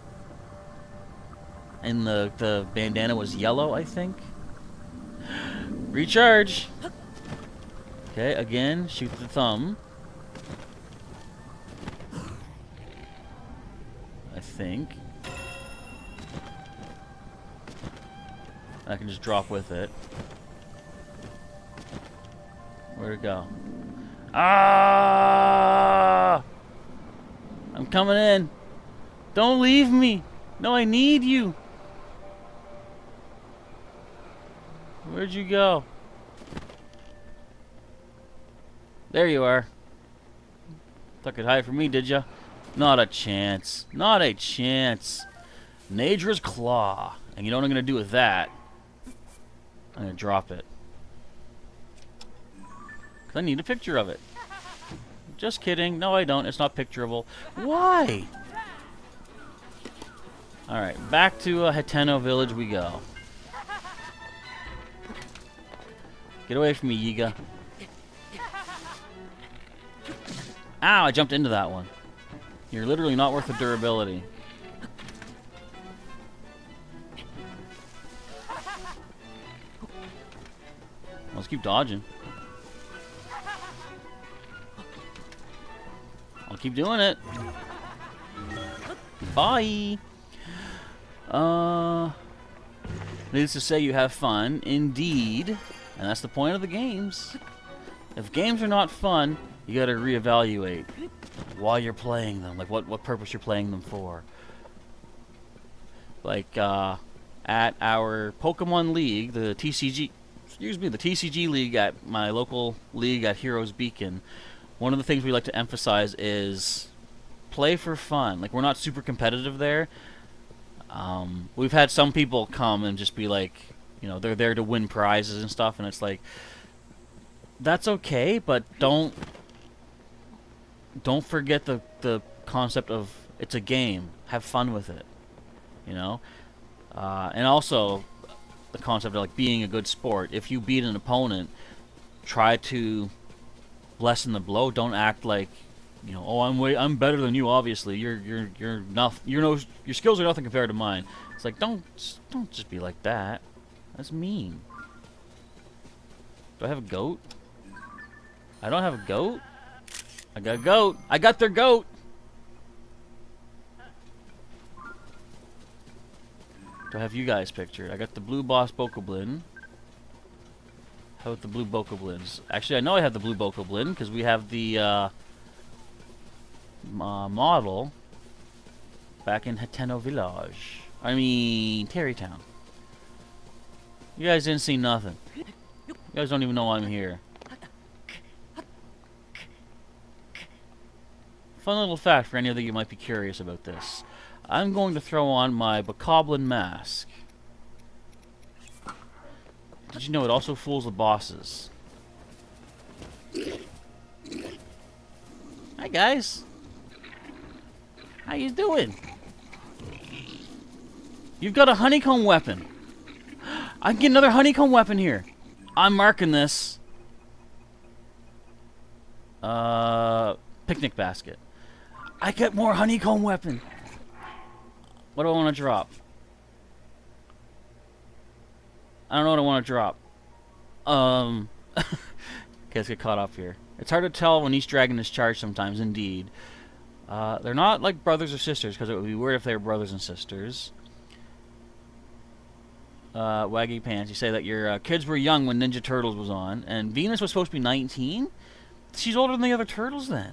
And the bandana was yellow, I think. Recharge! Okay, again, shoot the thumb. I think. I can just drop with it. Where'd it go? Ah! I'm coming in. Don't leave me. No, I need you. Where'd you go? There you are. Thought you'd hide from me, did ya? Not a chance. Not a chance. Nadra's Claw. And you know what I'm going to do with that? I'm going to drop it. Because I need a picture of it. Just kidding. No, I don't. It's not picturable. Why? Alright, back to Hateno Village we go. Get away from me, Yiga. Ow, I jumped into that one. You're literally not worth the durability. Let's keep dodging. I'll keep doing it. Bye. Needless to say, you have fun, indeed, and that's the point of the games. If games are not fun, you gotta reevaluate why you're playing them, like what purpose you're playing them for. Like at our Pokemon League, the TCG League at my local league at Heroes Beacon, one of the things we like to emphasize is play for fun. Like, we're not super competitive there. We've had some people come and just be like, you know, they're there to win prizes and stuff, and it's like, that's okay, but don't forget the concept of it's a game. Have fun with it, you know? And also the concept of like being a good sport. If you beat an opponent, try to lessen the blow. Don't act like, you know, oh, I'm better than you. Obviously, your skills are nothing compared to mine. It's like, don't just be like that. That's mean. Do I have a goat? I don't have a goat. I got a goat. I got their goat. Do I have you guys pictured? I got the blue boss Bokoblin. How about the blue Bokoblins? Actually, I know I have the blue Bokoblin because we have the model back in Hateno Village. I mean, Terrytown. You guys didn't see nothing. You guys don't even know I'm here. Fun little fact for any of you might be curious about this. I'm going to throw on my Bokoblin mask. Did you know it also fools the bosses? Hi guys. How you doing? You've got a honeycomb weapon. I can get another honeycomb weapon here. I'm marking this. Picnic basket. I get more honeycomb weapon. What do I want to drop? I don't know what I want to drop. Okay, let's get caught up here. It's hard to tell when each dragon is charged sometimes, indeed. They're not like brothers or sisters, because it would be weird if they were brothers and sisters. Waggy Pants, you say that your kids were young when Ninja Turtles was on, and Venus was supposed to be 19? She's older than the other turtles then.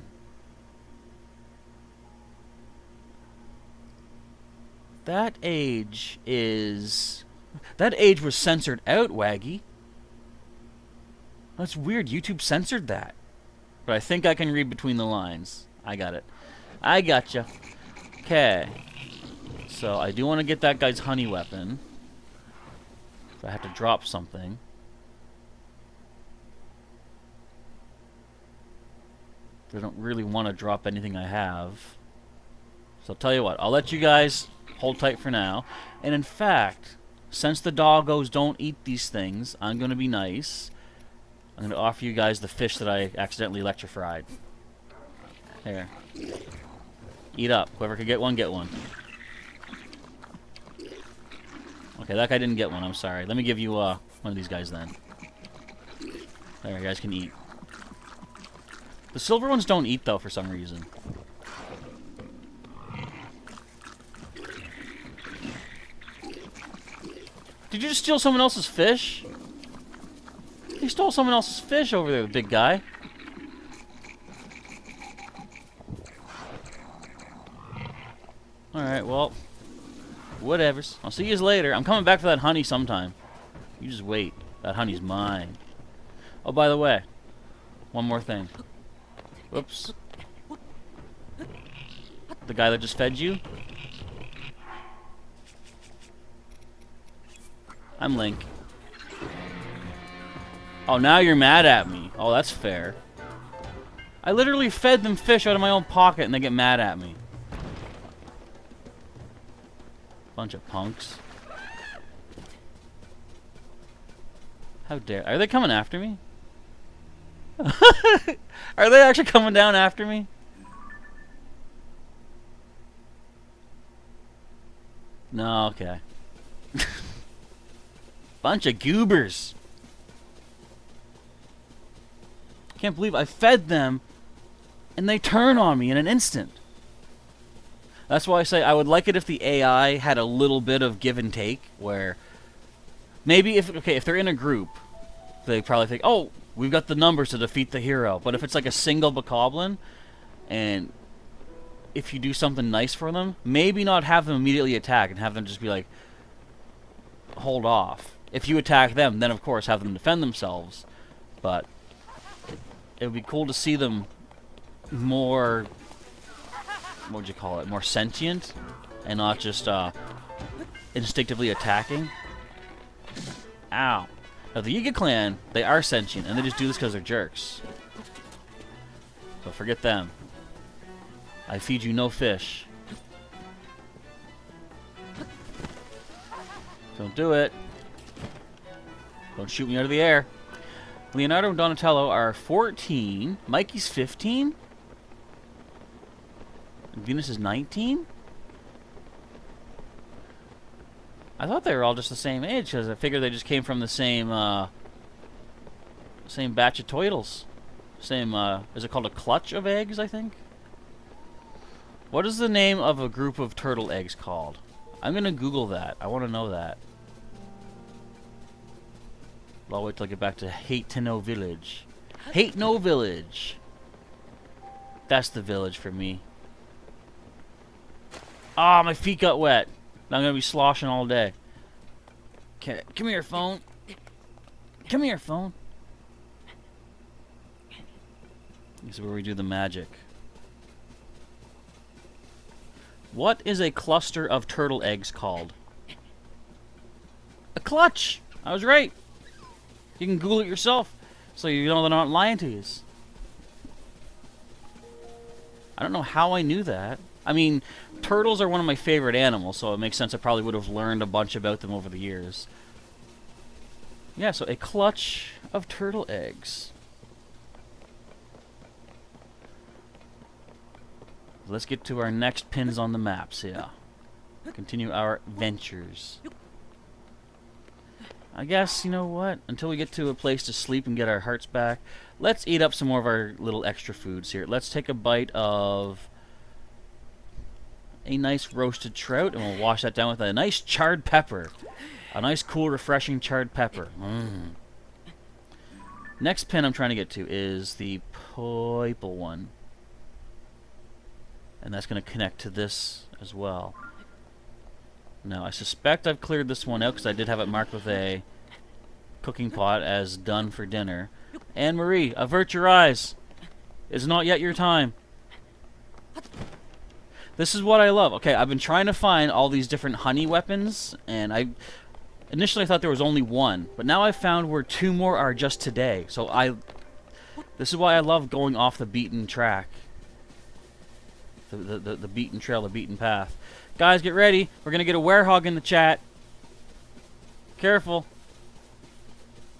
That age is... That age was censored out, Waggy. That's weird. YouTube censored that. But I think I can read between the lines. I got it. I gotcha. Okay. So I do want to get that guy's honey weapon. So I have to drop something. I don't really want to drop anything I have. So I'll tell you what. I'll let you guys hold tight for now. And in fact, since the doggos don't eat these things, I'm going to be nice. I'm going to offer you guys the fish that I accidentally electrified. Here. Eat up. Whoever could get one, get one. Okay, that guy didn't get one. I'm sorry. Let me give you one of these guys then. There, you guys can eat. The silver ones don't eat, though, for some reason. Did you just steal someone else's fish? He stole someone else's fish over there, the big guy. Alright, well, whatevers. I'll see you later. I'm coming back for that honey sometime. You just wait. That honey's mine. Oh, by the way, one more thing. Whoops. The guy that just fed you? I'm Link. Oh, now you're mad at me. Oh, that's fair. I literally fed them fish out of my own pocket and they get mad at me. Bunch of punks. How dare... Are they coming after me? Are they actually coming down after me? No, okay. Bunch of goobers. Can't believe I fed them and they turn on me in an instant. That's why I say I would like it if the AI had a little bit of give and take, where maybe if they're in a group, they probably think, oh, we've got the numbers to defeat the hero. But if it's like a single bokoblin, and if you do something nice for them, maybe not have them immediately attack and have them just be like, hold off. If you attack them, then of course have them defend themselves. But it would be cool to see them more, what would you call it, more sentient, and not just instinctively attacking. Ow. Now the Yiga clan, they are sentient, and they just do this because they're jerks. So forget them. I feed you no fish. Don't do it. Don't shoot me out of the air. Leonardo and Donatello are 14. Mikey's 15? And Venus is 19? I thought they were all just the same age, because I figured they just came from the same same batch of turtles. Same, is it called a clutch of eggs, I think? What is the name of a group of turtle eggs called? I'm gonna Google that. I want to know that. But I'll wait till I get back to Hate to Know Village. Hate No Village. That's the village for me. Ah, my feet got wet. Now I'm gonna be sloshing all day. Okay, come here, phone. Come here, phone. This is where we do the magic. What is a cluster of turtle eggs called? A clutch! I was right. You can Google it yourself, so you know they're not lying to you. I don't know how I knew that. I mean, turtles are one of my favorite animals, so it makes sense I probably would have learned a bunch about them over the years. Yeah, so a clutch of turtle eggs. Let's get to our next pins on the maps here. Continue our ventures. I guess, you know what? Until we get to a place to sleep and get our hearts back, let's eat up some more of our little extra foods here. Let's take a bite of a nice roasted trout, and we'll wash that down with a nice charred pepper. A nice, cool, refreshing charred pepper. Next pin I'm trying to get to is the purple one. And that's going to connect to this as well. Now, I suspect I've cleared this one out because I did have it marked with a cooking pot as done for dinner. Anne-Marie, avert your eyes. It's not yet your time. This is what I love. Okay, I've been trying to find all these different honey weapons, and initially I thought there was only one, but now I've found where 2 more are just today. So this is why I love going off the beaten track. The beaten trail, the beaten path. Guys, get ready. We're going to get a werehog in the chat. Careful.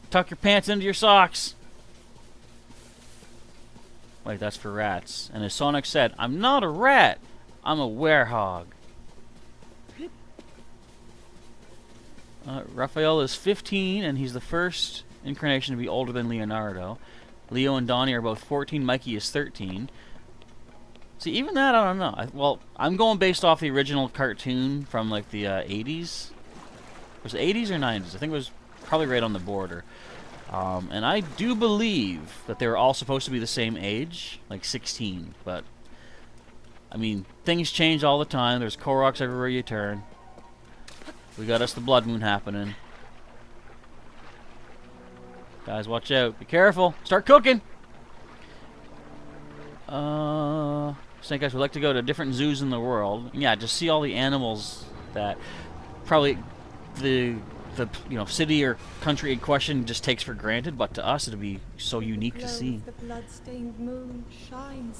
Tuck your pants into your socks. Wait, that's for rats. And as Sonic said, I'm not a rat. I'm a werehog. Raphael is 15, and he's the first incarnation to be older than Leonardo. Leo and Donnie are both 14. Mikey is 13. See, even that, I don't know. Well, I'm going based off the original cartoon from, like, the 80s. Was it 80s or 90s? I think it was probably right on the border. And I do believe that they were all supposed to be the same age, like 16. But, I mean, things change all the time. There's Koroks everywhere you turn. We got us the Blood Moon happening. Guys, watch out. Be careful. Start cooking! Snake Eyes would like to go to different zoos in the world. Yeah, just see all the animals that probably the city or country in question just takes for granted, but to us it'd be so unique to see.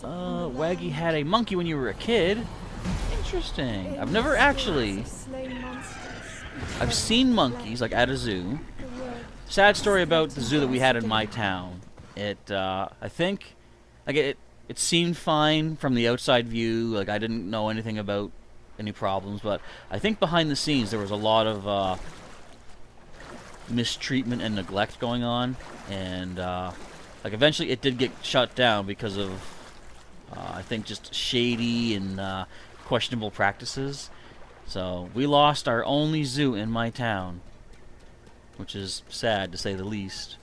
Waggy had a monkey when you were a kid. Interesting. I've never actually. I've seen monkeys like at a zoo. Sad story about the zoo that we had in my town. I think, like it seemed fine from the outside view. Like, I didn't know anything about any problems, but I think behind the scenes there was a lot of mistreatment and neglect going on, and like eventually it did get shut down because of I think just shady and questionable practices. So we lost our only zoo in my town, which is sad to say the least.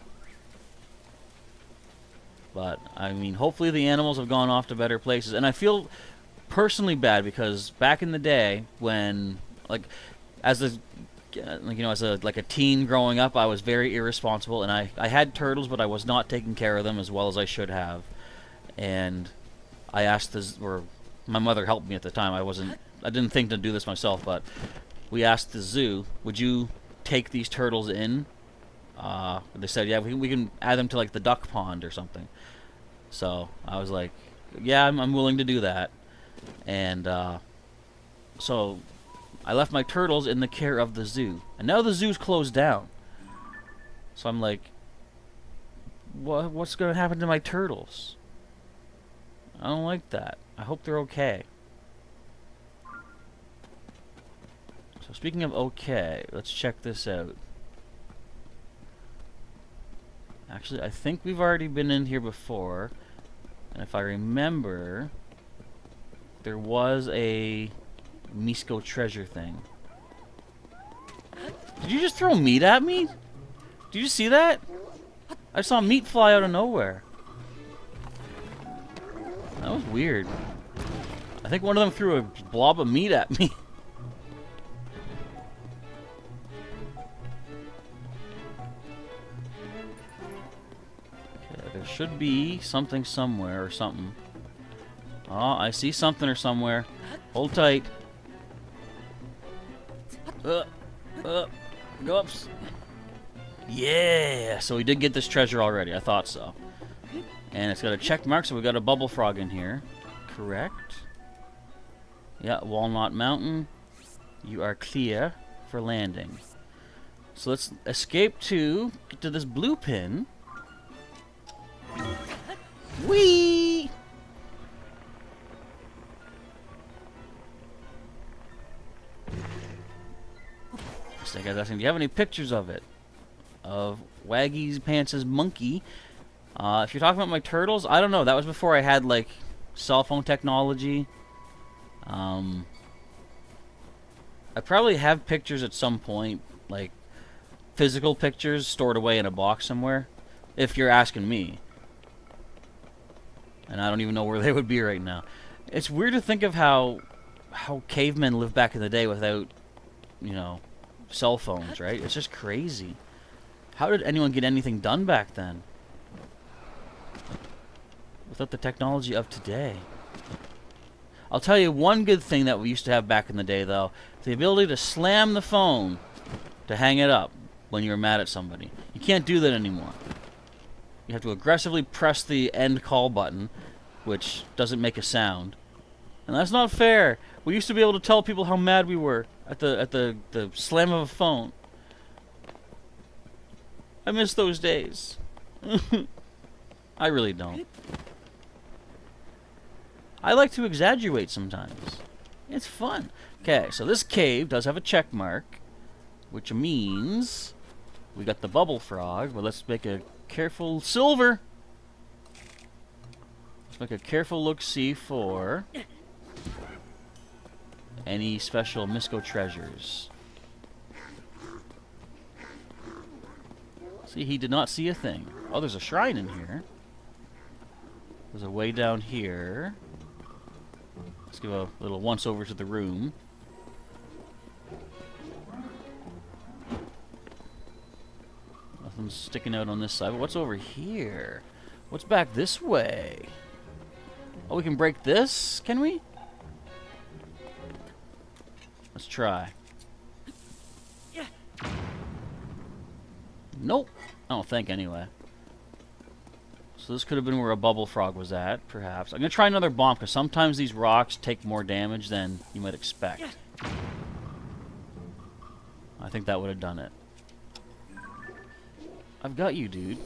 But, I mean, hopefully the animals have gone off to better places. And I feel personally bad because back in the day when, like, as a teen growing up, I was very irresponsible. And I had turtles, but I was not taking care of them as well as I should have. And I asked my mother helped me at the time. I didn't think to do this myself, but we asked the zoo, would you take these turtles in? They said, yeah, we can add them to, like, the duck pond or something. So I was like, yeah, I'm willing to do that. And so I left my turtles in the care of the zoo. And now the zoo's closed down. So I'm like, what's going to happen to my turtles? I don't like that. I hope they're okay. So speaking of okay, let's check this out. Actually, I think we've already been in here before. And if I remember, there was a Misko treasure thing. Did you just throw meat at me? Did you see that? I saw meat fly out of nowhere. That was weird. I think one of them threw a blob of meat at me. There should be something somewhere or something. Oh, I see something or somewhere. Hold tight. Go up. Yeah! So we did get this treasure already. I thought so. And it's got a check mark, so we got a bubble frog in here. Correct. Yeah, Walnut Mountain. You are clear for landing. So let's escape get to this blue pin. Whee! Snake Eyes asking, do you have any pictures of it? Of Waggy's Pants' monkey. If you're talking about my turtles, I don't know. That was before I had, like, cell phone technology. I probably have pictures at some point, like physical pictures stored away in a box somewhere, if you're asking me. And I don't even know where they would be right now. It's weird to think of how cavemen lived back in the day without, you know, cell phones, right? It's just crazy. How did anyone get anything done back then? Without the technology of today. I'll tell you one good thing that we used to have back in the day, though. The ability to slam the phone to hang it up when you're mad at somebody. You can't do that anymore. You have to aggressively press the end call button, which doesn't make a sound. And that's not fair. We used to be able to tell people how mad we were at the slam of a phone. I miss those days. I really don't. I like to exaggerate sometimes. It's fun. Okay, so this cave does have a check mark, which means we got the bubble frog, but let's make a careful silver. Let's make a careful look-see for any special Misco treasures. See, he did not see a thing. Oh, there's a shrine in here. There's a way down here. Let's give a little once-over to the room. Nothing's sticking out on this side. But what's over here? What's back this way? Oh, we can break this? Can we? Let's try. Nope. I don't think, anyway. So this could have been where a bubble frog was at, perhaps. I'm going to try another bomb, because sometimes these rocks take more damage than you might expect. I think that would have done it. I've got you, dude.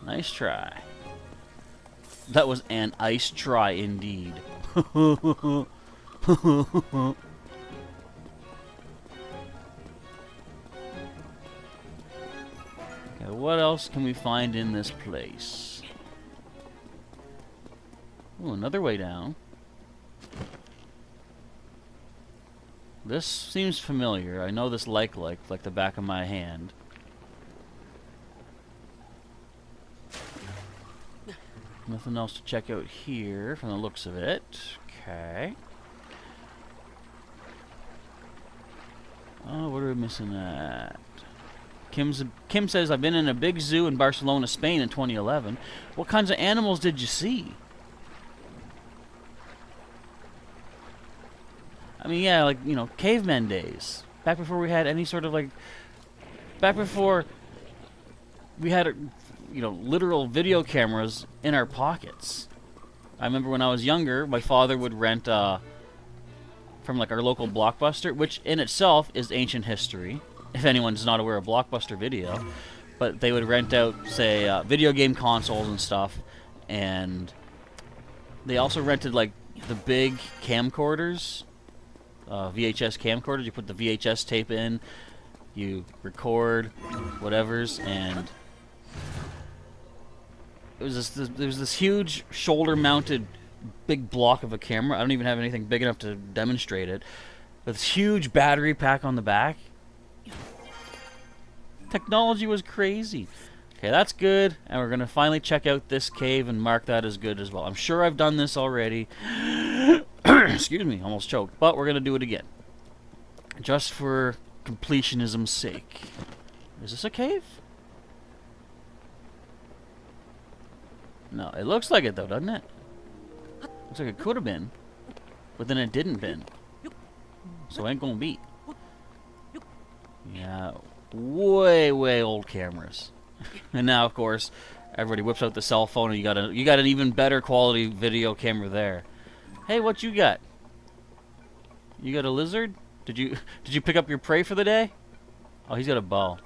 Nice try. That was an ice try indeed. Okay, what else can we find in this place? Ooh, another way down. This seems familiar. I know this like the back of my hand. Nothing else to check out here from the looks of it. Okay. Oh, what are we missing at? Kim says, I've been in a big zoo in Barcelona, Spain in 2011. What kinds of animals did you see? I mean, yeah, like, you know, caveman days. Back before we had any sort of, like... Back before we had, you know, literal video cameras in our pockets. I remember when I was younger, my father would rent, from, like, our local Blockbuster, which in itself is ancient history, if anyone's not aware of Blockbuster Video. But they would rent out, say, video game consoles and stuff, and they also rented, like, the big camcorders. VHS camcorders. You put the VHS tape in, you record whatevers, and it was there was this huge shoulder-mounted big block of a camera. I don't even have anything big enough to demonstrate it. With this huge battery pack on the back. Technology was crazy. Okay, that's good, and we're gonna finally check out this cave and mark that as good as well. I'm sure I've done this already. Excuse me, almost choked. But we're going to do it again. Just for completionism's sake. Is this a cave? No, it looks like it though, doesn't it? Looks like it could have been. But then it didn't been. So it ain't going to be. Yeah, way, way old cameras. And now, of course, everybody whips out the cell phone and you got an even better quality video camera there. Hey, what you got? You got a lizard? Did you pick up your prey for the day? Oh, he's got a bow.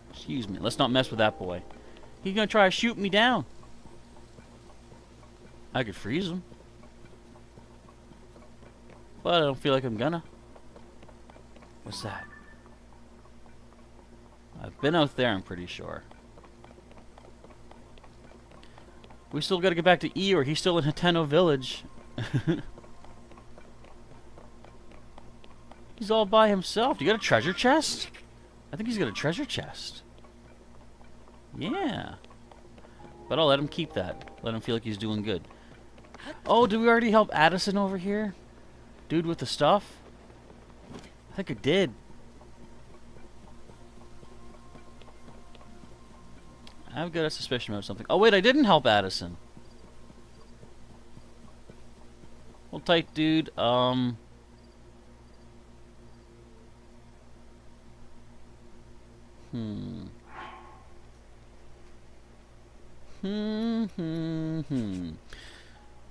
Excuse me. Let's not mess with that boy. He's gonna try to shoot me down. I could freeze him. But I don't feel like I'm gonna. What's that? I've been out there, I'm pretty sure. We still gotta get back to E, or he's still in Hateno Village. He's all by himself. You got a treasure chest? I think he's got a treasure chest. Yeah. But I'll let him keep that. Let him feel like he's doing good. Oh, did we already help Addison over here? Dude with the stuff? I think I did. I've got a suspicion about something. Oh, wait, I didn't help Addison. Hold tight, dude.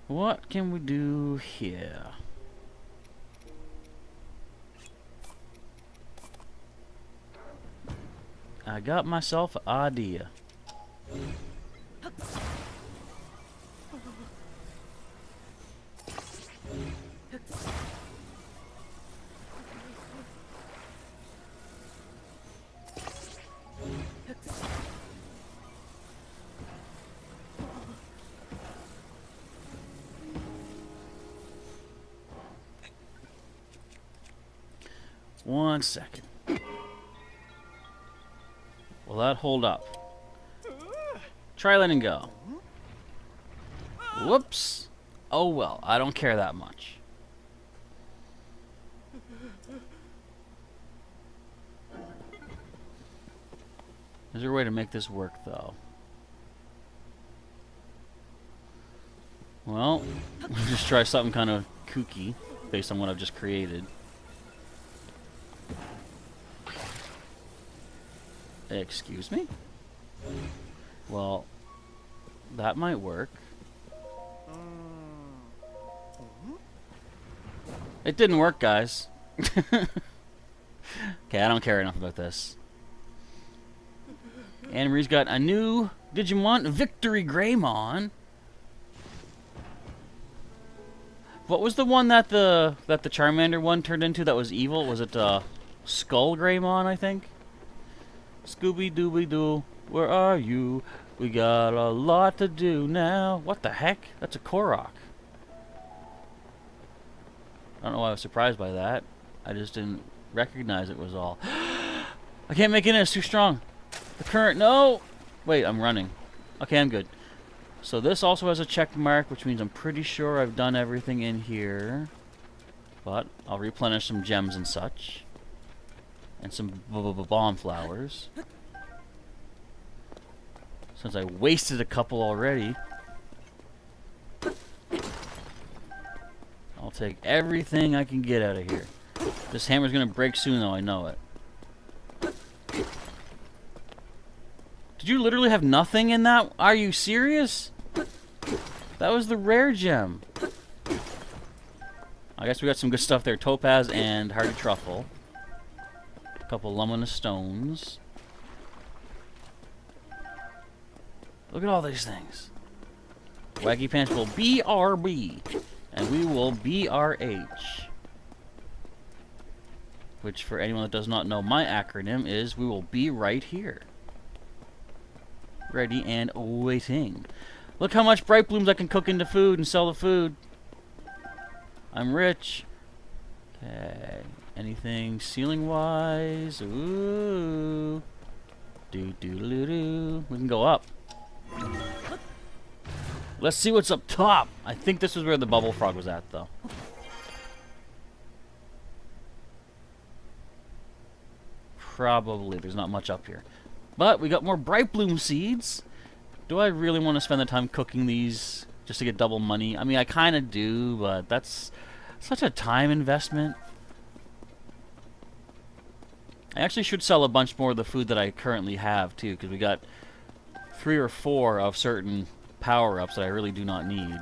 What can we do here? I got myself an idea. One second. Will that hold up? Try letting go. Whoops. Oh well, I don't care that much. Is there a way to make this work, though? Well, we'll just try something kind of kooky based on what I've just created. Excuse me? Well, that might work. It didn't work, guys. Okay, I don't care enough about this. Anne Marie's got a new Digimon, Victory Greymon. What was the one that the Charmander one turned into that was evil? Was it Skull Greymon, I think? Scooby-Dooby-Doo, where are you? We got a lot to do now. What the heck? That's a Korok. I don't know why I was surprised by that. I just didn't recognize it was all. I can't make it in, it's too strong. The current, no! Wait, I'm running. Okay, I'm good. So this also has a check mark, which means I'm pretty sure I've done everything in here. But I'll replenish some gems and such. And some bomb flowers. Since I wasted a couple already. I'll take everything I can get out of here. This hammer's gonna break soon though, I know it. Did you literally have nothing in that? Are you serious? That was the rare gem. I guess we got some good stuff there. Topaz and Hardy Truffle. A couple luminous stones. Look at all these things. Waggy Pants will BRB. And we will BRH. Which, for anyone that does not know my acronym, is we will be right here. Ready and waiting. Look how much Bright Blooms I can cook into food and sell the food. I'm rich. Okay. Anything ceiling-wise? Ooh. Do-do-do-do. We can go up. Let's see what's up top. I think this is where the bubble frog was at, though. Probably. There's not much up here. But we got more Bright Bloom seeds. Do I really want to spend the time cooking these just to get double money? I mean, I kind of do, but that's such a time investment. I actually should sell a bunch more of the food that I currently have, too, because we got 3 or 4 of certain power-ups that I really do not need.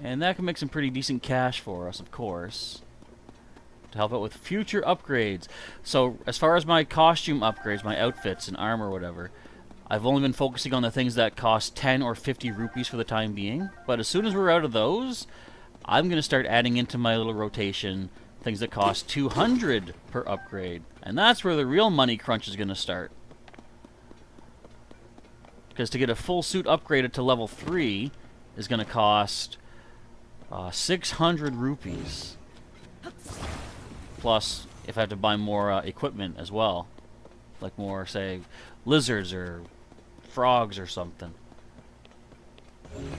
And that can make some pretty decent cash for us, of course, to help out with future upgrades. So, as far as my costume upgrades, my outfits and armor or whatever, I've only been focusing on the things that cost 10 or 50 rupees for the time being. But as soon as we're out of those, I'm going to start adding into my little rotation things that cost 200 per upgrade. And that's where the real money crunch is going to start. Because to get a full suit upgraded to level 3 is going to cost 600 rupees. Plus, if I have to buy more equipment as well. Like more, say, lizards or frogs or something. And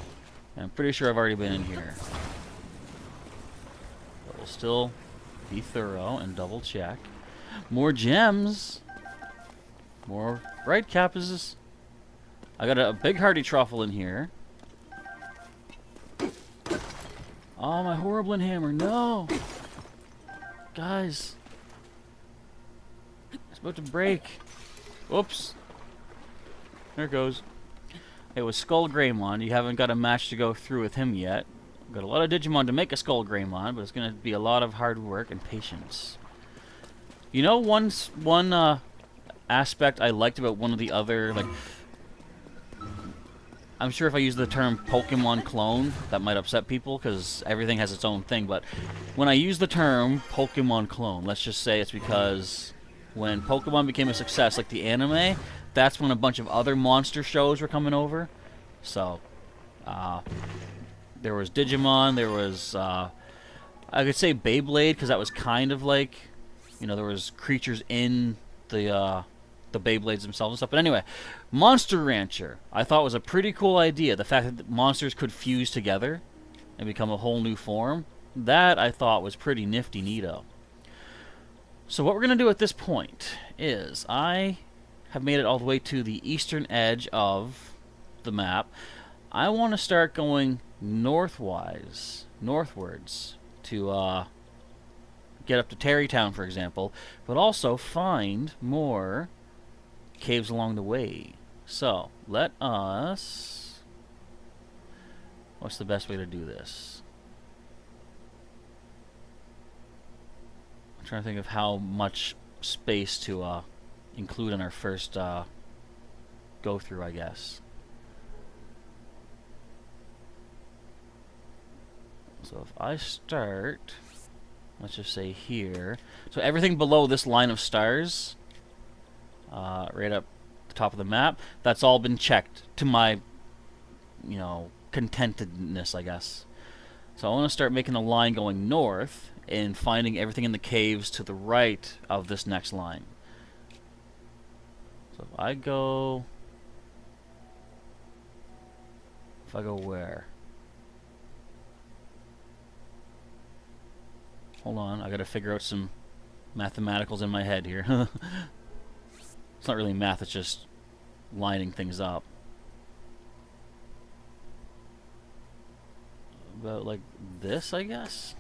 I'm pretty sure I've already been in here. But we'll still be thorough and double check. More gems. More bright capes. I got a big hardy truffle in here. Oh, my Horriblin hammer, no! Guys. It's about to break. Whoops. There it goes. It was Skull Greymon. You haven't got a match to go through with him yet. Got a lot of Digimon to make a Skull Greymon, but it's going to be a lot of hard work and patience. You know, one aspect I liked about one of the other, like, I'm sure if I use the term Pokemon clone, that might upset people because everything has its own thing, but when I use the term Pokemon clone, let's just say it's because when Pokemon became a success, like the anime, that's when a bunch of other monster shows were coming over. So, there was Digimon, there was, I could say Beyblade, because that was kind of like, you know, there was creatures in the Beyblades themselves and stuff. But anyway, Monster Rancher, I thought was a pretty cool idea. The fact that monsters could fuse together and become a whole new form, that I thought was pretty nifty neato. So what we're going to do at this point is I have made it all the way to the eastern edge of the map. I want to start going northwards to get up to Terrytown, for example, but also find more caves along the way. So let us... What's the best way to do this? I'm trying to think of how much space to include in our first go through, I guess. So if I start, let's just say here. So everything below this line of stars, right up the top of the map, that's all been checked to my, you know, contentedness, I guess. So I want to start making a line going north and finding everything in the caves to the right of this next line. So if I go where? Hold on, I gotta figure out some mathematicals in my head here. It's not really math, it's just lining things up. About like this, I guess?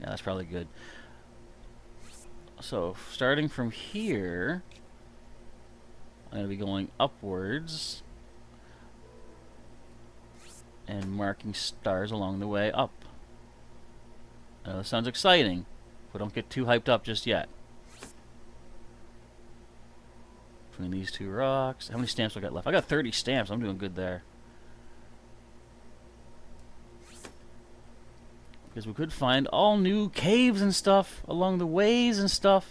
Yeah, that's probably good. So, starting from here, I'm gonna be going upwards and marking stars along the way up. That sounds exciting, but don't get too hyped up just yet. Between these two rocks. How many stamps do I got left? I got 30 stamps. I'm doing good there. Because we could find all new caves and stuff along the ways and stuff.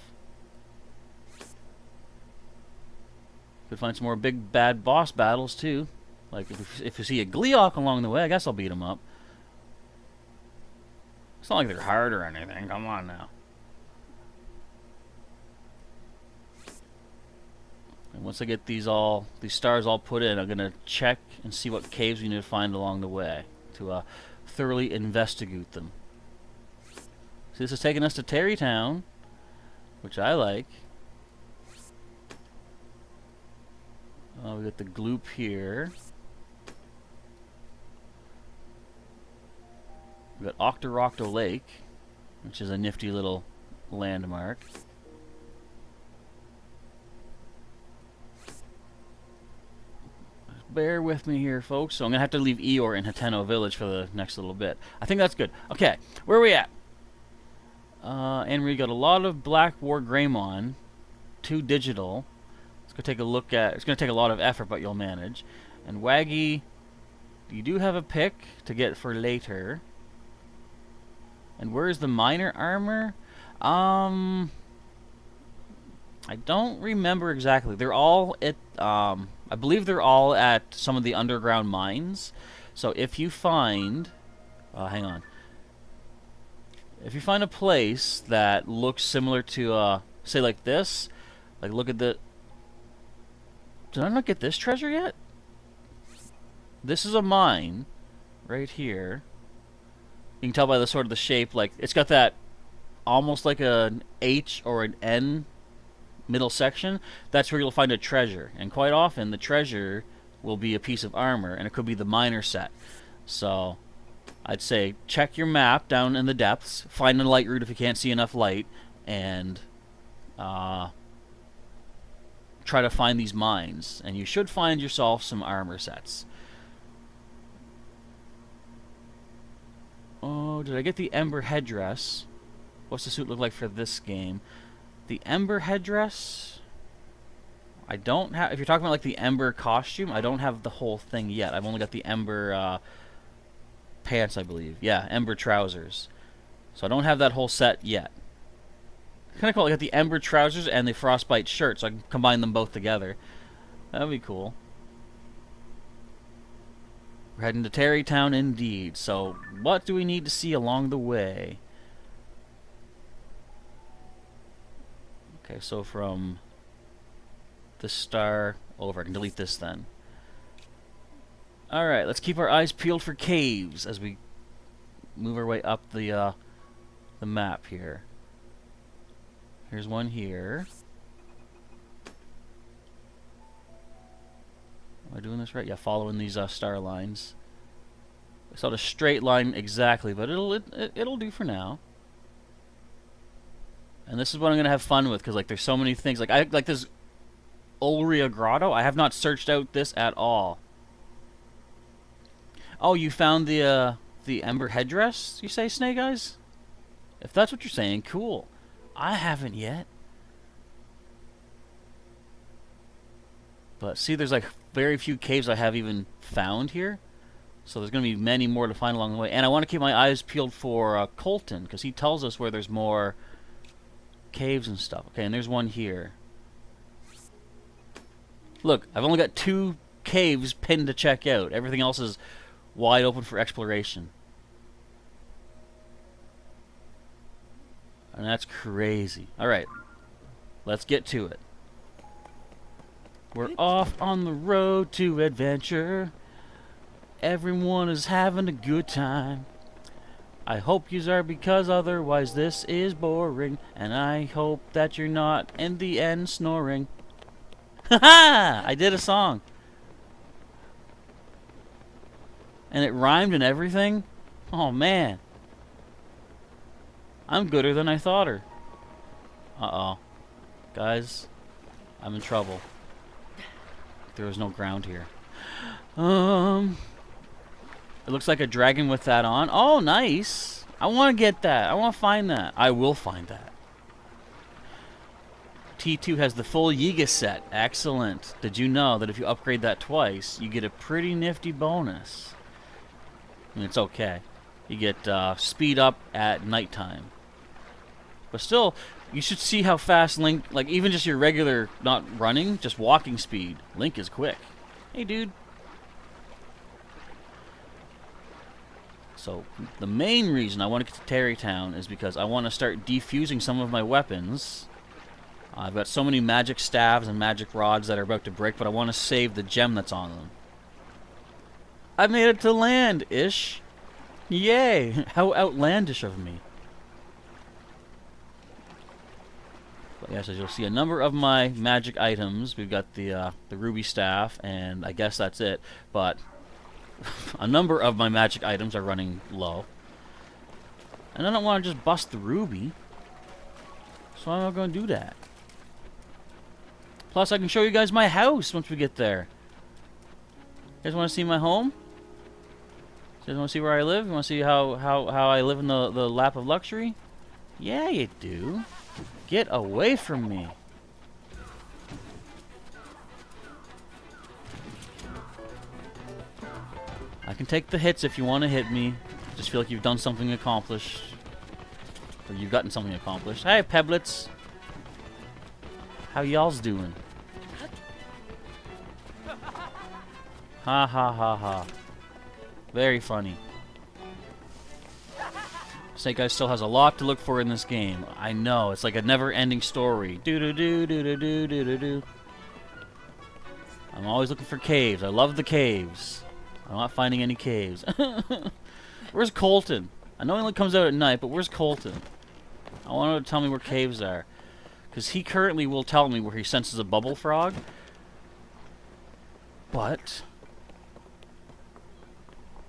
Could find some more big bad boss battles too. Like if you see a Gleeok along the way, I guess I'll beat him up. It's not like they're hard or anything. Come on now. And once I get these stars all put in, I'm gonna check and see what caves we need to find along the way to thoroughly investigate them. So this is taking us to Terrytown, which I like. We got the gloop here. We got Octorocto Lake, which is a nifty little landmark. Bear with me here, folks. So I'm gonna have to leave Eeyore in Hateno Village for the next little bit. I think that's good. Okay, where are we at? And we got a lot of Black War Greymon, 2 digital. Let's go take a look at. It's gonna take a lot of effort, but you'll manage. And Waggy, you do have a pick to get for later. And where's the minor armor? I don't remember exactly. They're all at I believe they're all at some of the underground mines. So if you find... hang on. If you find a place that looks similar to, say like this, like look at the... Did I not get this treasure yet? This is a mine, right here. You can tell by the sort of the shape, like, it's got that almost like an H or an N middle section. That's where you'll find a treasure. And quite often, the treasure will be a piece of armor, and it could be the miner set. So... I'd say check your map down in the depths, find a light route if you can't see enough light, and try to find these mines. And you should find yourself some armor sets. Oh, did I get the Ember headdress? What's the suit look like for this game? The Ember headdress? I don't have... If you're talking about like the Ember costume, I don't have the whole thing yet. I've only got the Ember... pants, I believe. Yeah, Ember trousers. So I don't have that whole set yet. Kind of cool. I got the Ember trousers and the Frostbite shirt, so I can combine them both together. That'd be cool. We're heading to Tarrytown indeed. So what do we need to see along the way? Okay, so from the star over. I can delete this then. Alright, let's keep our eyes peeled for caves as we move our way up the map here. Here's one here. Am I doing this right? Yeah, following these star lines. It's not a straight line exactly, but it'll do for now. And this is what I'm gonna have fun with, because like there's so many things. Like this Ulria Grotto. I have not searched out this at all. Oh, you found the Ember headdress, you say, Snake Eyes? If that's what you're saying, cool. I haven't yet. But see, there's like very few caves I have even found here. So there's going to be many more to find along the way. And I want to keep my eyes peeled for Colton, because he tells us where there's more caves and stuff. Okay, and there's one here. Look, I've only got 2 caves pinned to check out. Everything else is wide open for exploration. And that's crazy. Alright, let's get to it. We're off on the road to adventure. Everyone is having a good time. I hope yous are, because otherwise this is boring. And I hope that you're not in the end snoring. Haha! I did a song. And it rhymed and everything? Oh, man. I'm gooder than I thought her. Uh-oh. Guys, I'm in trouble. There was no ground here. It looks like a dragon with that on. Oh, nice. I want to get that. I want to find that. I will find that. T2 has the full Yiga set. Excellent. Did you know that if you upgrade that twice, you get a pretty nifty bonus? I mean, it's okay. You get speed up at nighttime. But still, you should see how fast Link, like even just your regular, not running, just walking speed, Link is quick. Hey, dude. So, the main reason I want to get to Tarrytown is because I want to start defusing some of my weapons. I've got so many magic staves and magic rods that are about to break, but I want to save the gem that's on them. I made it to land-ish. Yay! How outlandish of me. But yes, as you'll see, a number of my magic items. We've got the ruby staff, and I guess that's it. But a number of my magic items are running low. And I don't want to just bust the ruby. So I'm not going to do that. Plus, I can show you guys my house once we get there. You guys want to see my home? You guys want to see where I live? You want to see how I live in the lap of luxury? Yeah, you do. Get away from me. I can take the hits if you want to hit me. Just feel like you've done something accomplished. Or you've gotten something accomplished. Hey, Peblets. How y'all's doing? Ha ha ha ha. Very funny. Snake Eyes still has a lot to look for in this game. I know, it's like a never-ending story. Do-do-do, do-do-do, do-do-do. I'm always looking for caves. I love the caves. I'm not finding any caves. Where's Colton? I know he only comes out at night, but where's Colton? I want him to tell me where caves are. Because he currently will tell me where he senses a bubble frog. But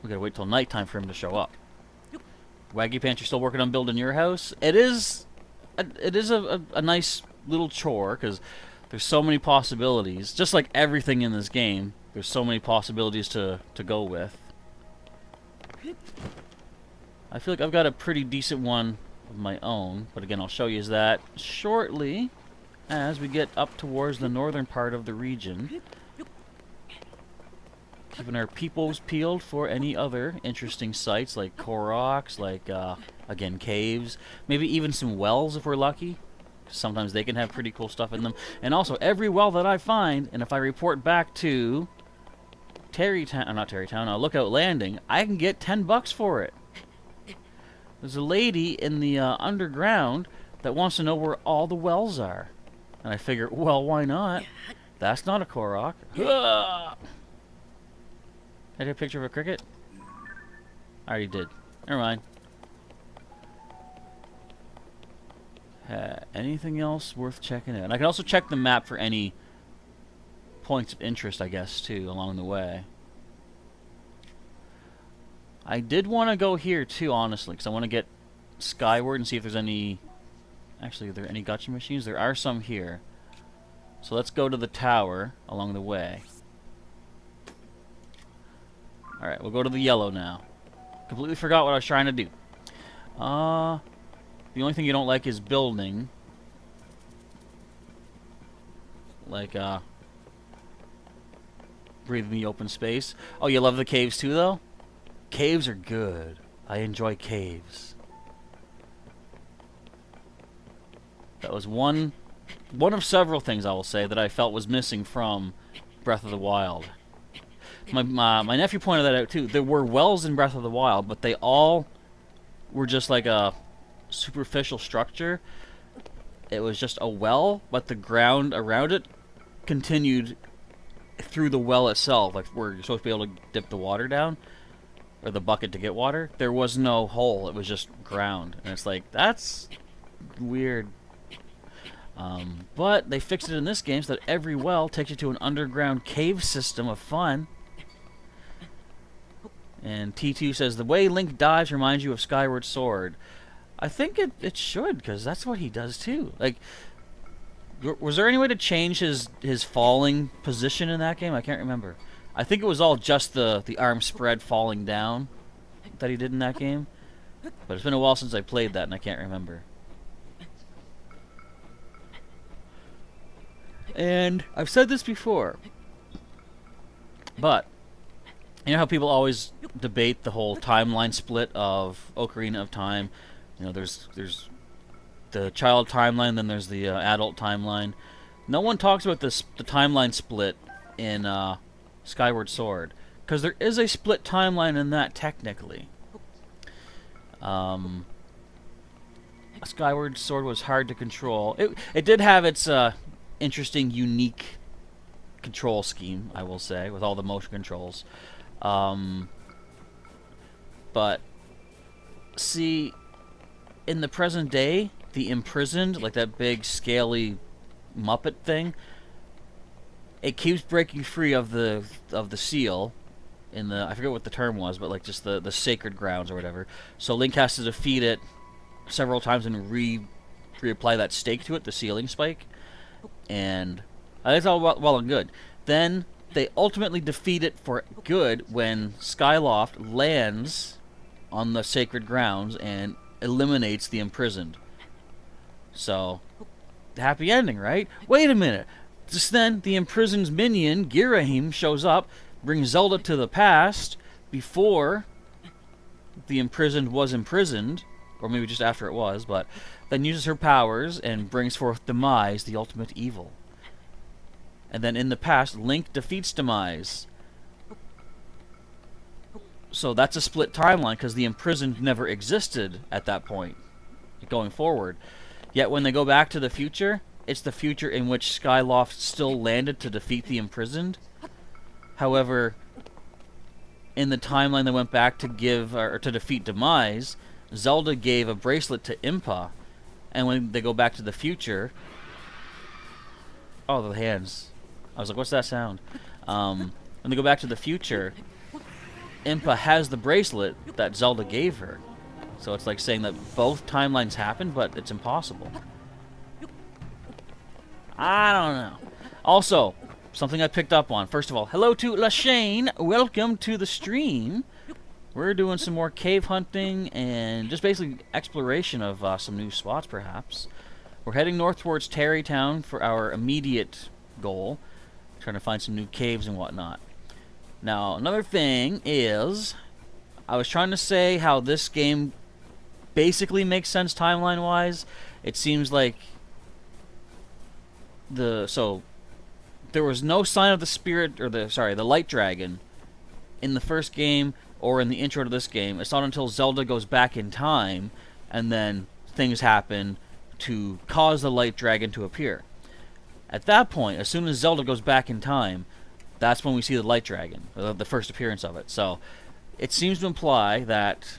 we gotta wait till nighttime for him to show up. Waggy Pants, you're still working on building your house? It is a nice little chore, because there's so many possibilities. Just like everything in this game, there's so many possibilities to go with. I feel like I've got a pretty decent one of my own, but again, I'll show you that shortly as we get up towards the northern part of the region. Keeping our peepers peeled for any other interesting sites like Koroks, like, again, caves. Maybe even some wells if we're lucky. Sometimes they can have pretty cool stuff in them. And also, every well that I find, and if I report back to Lookout Landing, I can get 10 bucks for it. There's a lady in the underground that wants to know where all the wells are. And I figure, well, why not? That's not a Korok. Did I get a picture of a cricket? I already did. Never mind. Anything else worth checking out? And I can also check the map for any points of interest, I guess, too, along the way. I did want to go here, too, honestly, because I want to get skyward and see if there's any... Actually, are there any gacha machines? There are some here. So let's go to the tower along the way. Alright, we'll go to the yellow now. Completely forgot what I was trying to do. The only thing you don't like is building. Like, breathing the open space. Oh, you love the caves too, though? Caves are good. I enjoy caves. That was one of several things, I will say, that I felt was missing from Breath of the Wild. My nephew pointed that out too. There were wells in Breath of the Wild, but they all were just like a superficial structure. It was just a well, but the ground around it continued through the well itself, like where you're supposed to be able to dip the water down, or the bucket to get water. There was no hole. It was just ground, and it's like, that's weird. But they fixed it in this game so that every well takes you to an underground cave system of fun. And T2 says, the way Link dives reminds you of Skyward Sword. I think it should, because that's what he does too. Like, was there any way to change his falling position in that game? I can't remember. I think it was all just the arm spread falling down that he did in that game. But it's been a while since I played that, and I can't remember. And I've said this before, but you know how people always debate the whole timeline split of Ocarina of Time? You know, there's the child timeline, then there's the adult timeline. No one talks about the timeline split in Skyward Sword, because there is a split timeline in that technically. Skyward Sword was hard to control. It did have its interesting, unique control scheme, I will say, with all the motion controls. But see, in the present day, the imprisoned, like that big scaly Muppet thing, it keeps breaking free of the seal in the, I forget what the term was, but like just the sacred grounds or whatever. So Link has to defeat it several times and reapply that stake to it, the sealing spike. And that's all well and good. Then they ultimately defeat it for good when Skyloft lands on the sacred grounds and eliminates the imprisoned. So, happy ending, right? Wait a minute. Just then, the imprisoned's minion, Girahim, shows up, brings Zelda to the past before the imprisoned was imprisoned, or maybe just after it was, but then uses her powers and brings forth Demise, the ultimate evil. And then in the past, Link defeats Demise. So that's a split timeline because the imprisoned never existed at that point going forward. Yet when they go back to the future, it's the future in which Skyloft still landed to defeat the imprisoned. However, in the timeline they went back to give or to defeat Demise, Zelda gave a bracelet to Impa, and when they go back to the future, oh, the hands. I was like, what's that sound? When they go back to the future, Impa has the bracelet that Zelda gave her. So it's like saying that both timelines happened, but it's impossible. I don't know. Also, something I picked up on. First of all, hello to Lashane. Welcome to the stream. We're doing some more cave hunting and just basically exploration of some new spots, perhaps. We're heading north towards Tarrytown for our immediate goal. Trying to find some new caves and whatnot. Now, another thing is, I was trying to say how this game basically makes sense timeline-wise. It seems like there was no sign of the spirit, or the light dragon in the first game or in the intro to this game. It's not until Zelda goes back in time and then things happen to cause the light dragon to appear. At that point, as soon as Zelda goes back in time, that's when we see the light dragon, the first appearance of it. So it seems to imply that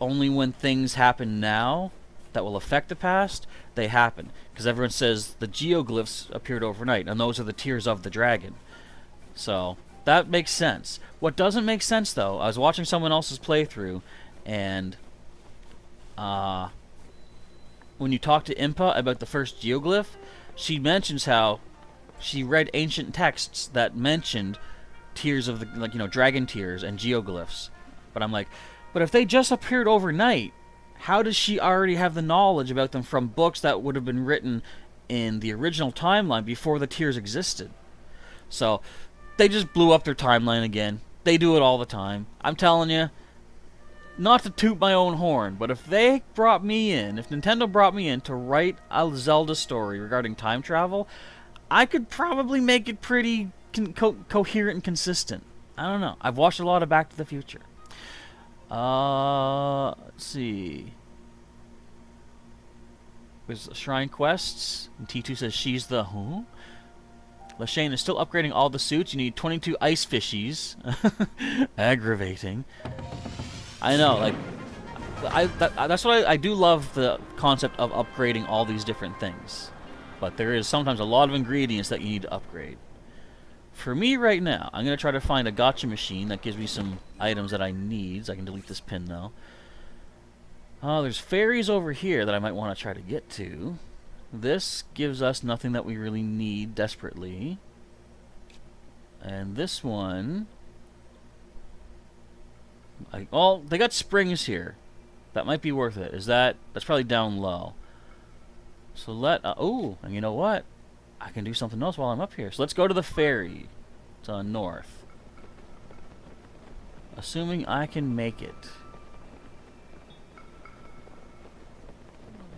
only when things happen now that will affect the past, they happen. Because everyone says the geoglyphs appeared overnight, and those are the tears of the dragon. So that makes sense. What doesn't make sense, though, I was watching someone else's playthrough, and when you talk to Impa about the first geoglyph, she mentions how she read ancient texts that mentioned tears of the, dragon tears and geoglyphs. But I'm like, but if they just appeared overnight, how does she already have the knowledge about them from books that would have been written in the original timeline before the tears existed? So they just blew up their timeline again. They do it all the time. I'm telling you, not to toot my own horn, but if Nintendo brought me in to write a Zelda story regarding time travel, I could probably make it pretty coherent and consistent. I don't know. I've watched a lot of Back to the Future. Let's see. There's Shrine Quests. And T2 says she's the who? Lashane is still upgrading all the suits. You need 22 ice fishies. Aggravating. I know, that's what I do love, the concept of upgrading all these different things. But there is sometimes a lot of ingredients that you need to upgrade. For me right now, I'm going to try to find a gacha machine that gives me some items that I need. So I can delete this pin, though. Oh, there's fairies over here that I might want to try to get to. This gives us nothing that we really need desperately. And this one... well, they got springs here. That might be worth it. That's probably down low. So and you know what? I can do something else while I'm up here. So let's go to the ferry. It's on north. Assuming I can make it.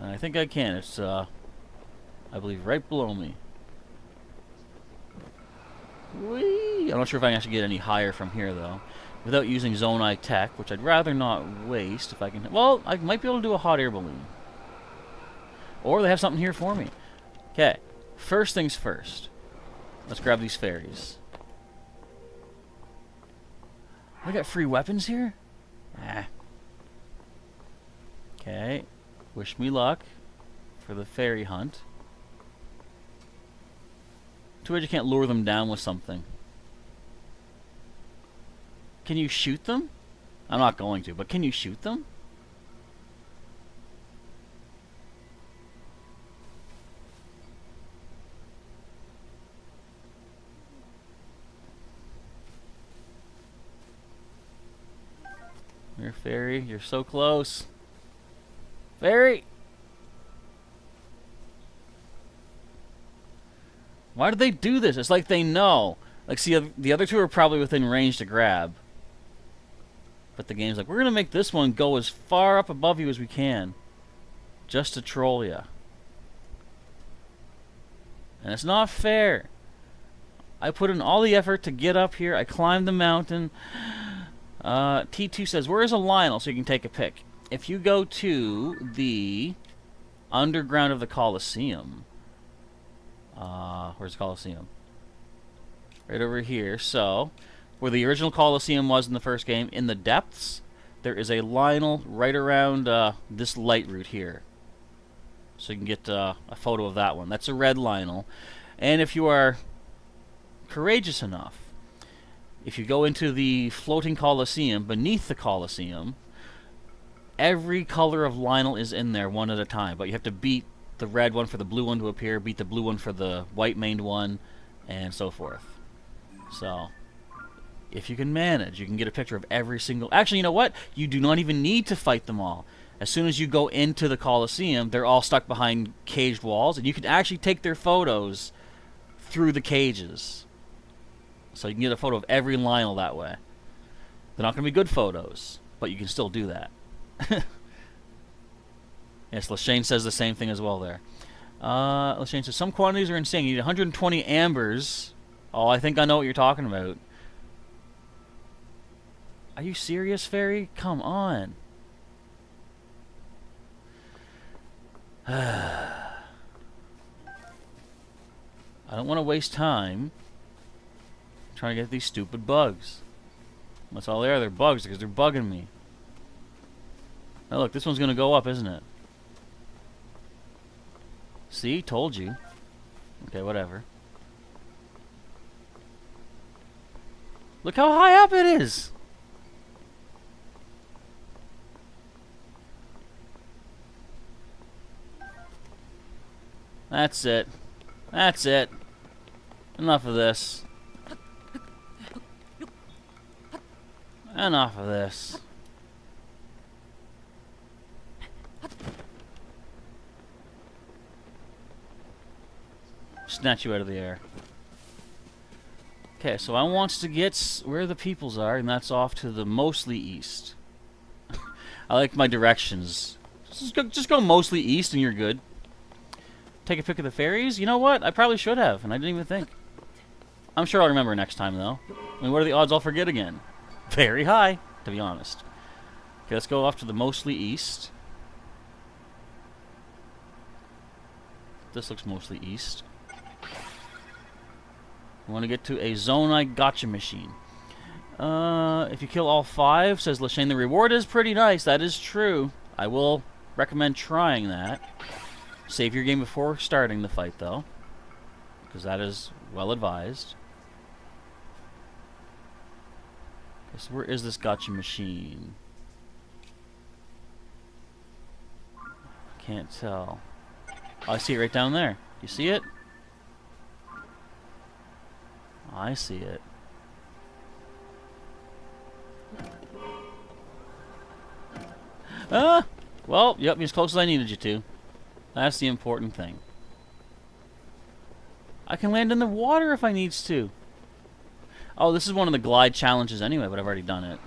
And I think I can. It's, I believe, right below me. Whee! I'm not sure if I can actually get any higher from here, though. Without using Zone Eye Tech, which I'd rather not waste if I can... Well, I might be able to do a hot air balloon. Or they have something here for me. Okay. First things first. Let's grab these fairies. I got free weapons here? Ah. Okay. Wish me luck for the fairy hunt. Too bad you can't lure them down with something. Can you shoot them? I'm not going to, but can you shoot them? Here, fairy, you're so close. Fairy! Why do they do this? It's like they know. Like, see, the other two are probably within range to grab. But the game's like, we're going to make this one go as far up above you as we can. Just to troll ya. And it's not fair. I put in all the effort to get up here. I climbed the mountain. T2 says, where is a Lionel so you can take a pic? If you go to the underground of the Colosseum, where's the Colosseum? Right over here. So, where the original Colosseum was in the first game, in the depths, there is a Lionel right around this light route here. So you can get a photo of that one. That's a red Lionel. And if you are courageous enough, if you go into the floating Colosseum, beneath the Colosseum, every color of Lionel is in there one at a time. But you have to beat the red one for the blue one to appear, beat the blue one for the white-maned one, and so forth. So, if you can manage, you can get a picture of every single... Actually, you know what? You do not even need to fight them all. As soon as you go into the Colosseum, they're all stuck behind caged walls, and you can actually take their photos through the cages. So you can get a photo of every Lionel that way. They're not going to be good photos, but you can still do that. Yes, Lashane says the same thing as well there. Lashane says, some quantities are insane. You need 120 ambers. Oh, I think I know what you're talking about. Are you serious, Fairy? Come on. I don't want to waste time trying to get these stupid bugs. That's all they are. They're bugs because they're bugging me. Now look, this one's going to go up, isn't it? See? Told you. Okay, whatever. Look how high up it is! That's it. That's it. Enough of this. Enough of this. Snatch you out of the air. Okay, so I want to get where the peoples are, and that's off to the mostly east. I like my directions. Just go mostly east and you're good. Take a pic of the fairies? You know what? I probably should have, and I didn't even think. I'm sure I'll remember next time, though. I mean, what are the odds I'll forget again? Very high, to be honest. Okay, let's go off to the mostly east. This looks mostly east. We want to get to a Zonai gotcha machine. If you kill all 5, says Lashane, the reward is pretty nice. That is true. I will recommend trying that. Save your game before starting the fight, though, because that is well advised. Okay, so where is this gotcha machine? Can't tell. Oh, I see it right down there. You see it? I see it. Well, yep, you're as close as I needed you to. That's the important thing. I can land in the water if I needs to. Oh, this is one of the glide challenges anyway, but I've already done it.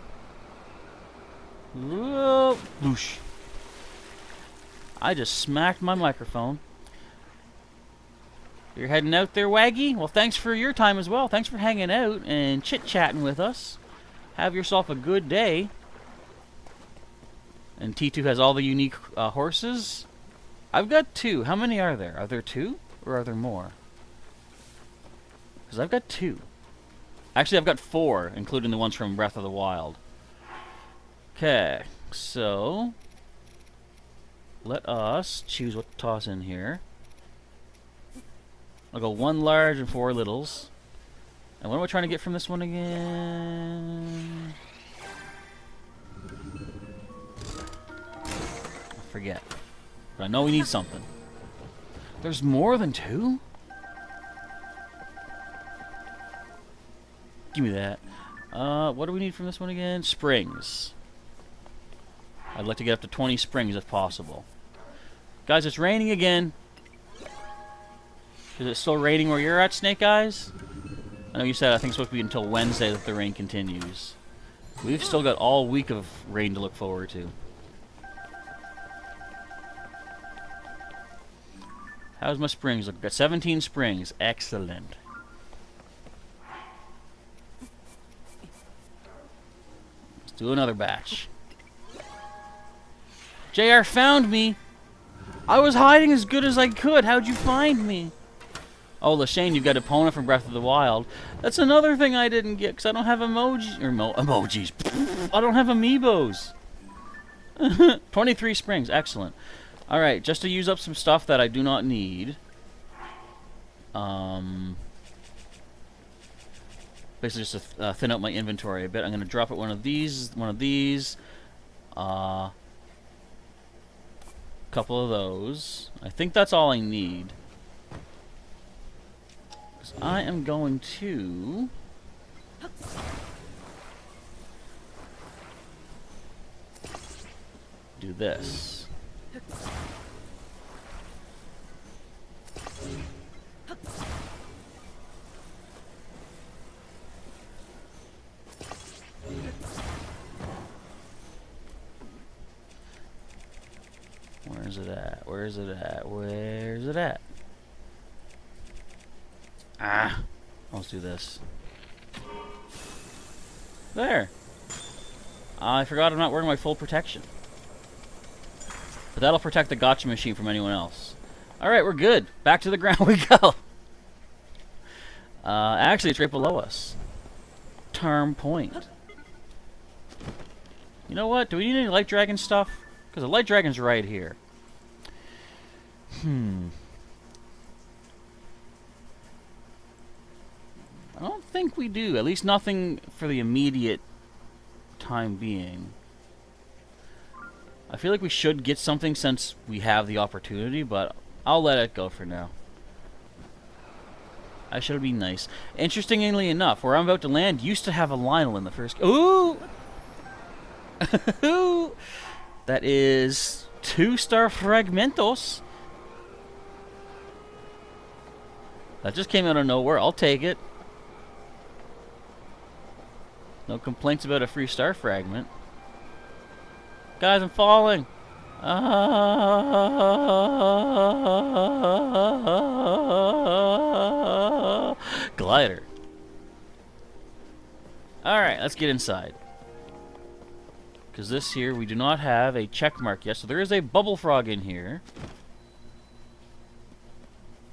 Whoa, whoosh. I just smacked my microphone. You're heading out there, Waggy? Well, thanks for your time as well. Thanks for hanging out and chit-chatting with us. Have yourself a good day. And T2 has all the unique horses. I've got 2. How many are there? Are there 2? Or are there more? Because I've got 2. Actually, I've got 4, including the ones from Breath of the Wild. Okay, so let us choose what to toss in here. I'll go 1 large and 4 littles. And what am I trying to get from this one again? I forget. But I know we need something. There's more than 2? Give me that. What do we need from this one again? Springs. I'd like to get up to 20 springs if possible. Guys, it's raining again. Is it still raining where you're at, Snake Eyes? I know you said I think it's supposed to be until Wednesday that the rain continues. We've still got all week of rain to look forward to. How's my springs look? Got 17 springs. Excellent. Do another batch. JR found me! I was hiding as good as I could. How'd you find me? Oh, Lashane, you got Epona from Breath of the Wild. That's another thing I didn't get, because I don't have emojis. I don't have amiibos. 23 springs. Excellent. Alright, just to use up some stuff that I do not need. Basically just to thin out my inventory a bit. I'm going to drop it one of these. Couple of those. I think that's all I need. I am going to do this. Where's it at? Where's it at? Where's it at? Ah, let's do this. There. I forgot I'm not wearing my full protection. But that'll protect the gotcha machine from anyone else. Alright, we're good. Back to the ground we go. Actually, it's right below us. Term point. You know what? Do we need any light dragon stuff? Because the light dragon's right here. I don't think we do. At least nothing for the immediate time being. I feel like we should get something since we have the opportunity, but I'll let it go for now. I should be nice. Interestingly enough, where I'm about to land used to have a Lionel in the first... Ooh! That is 2-star fragmentos. That just came out of nowhere. I'll take it. No complaints about a free star fragment. Guys, I'm falling. Glider. Alright, let's get inside. Because this here, we do not have a check mark yet. So there is a bubble frog in here.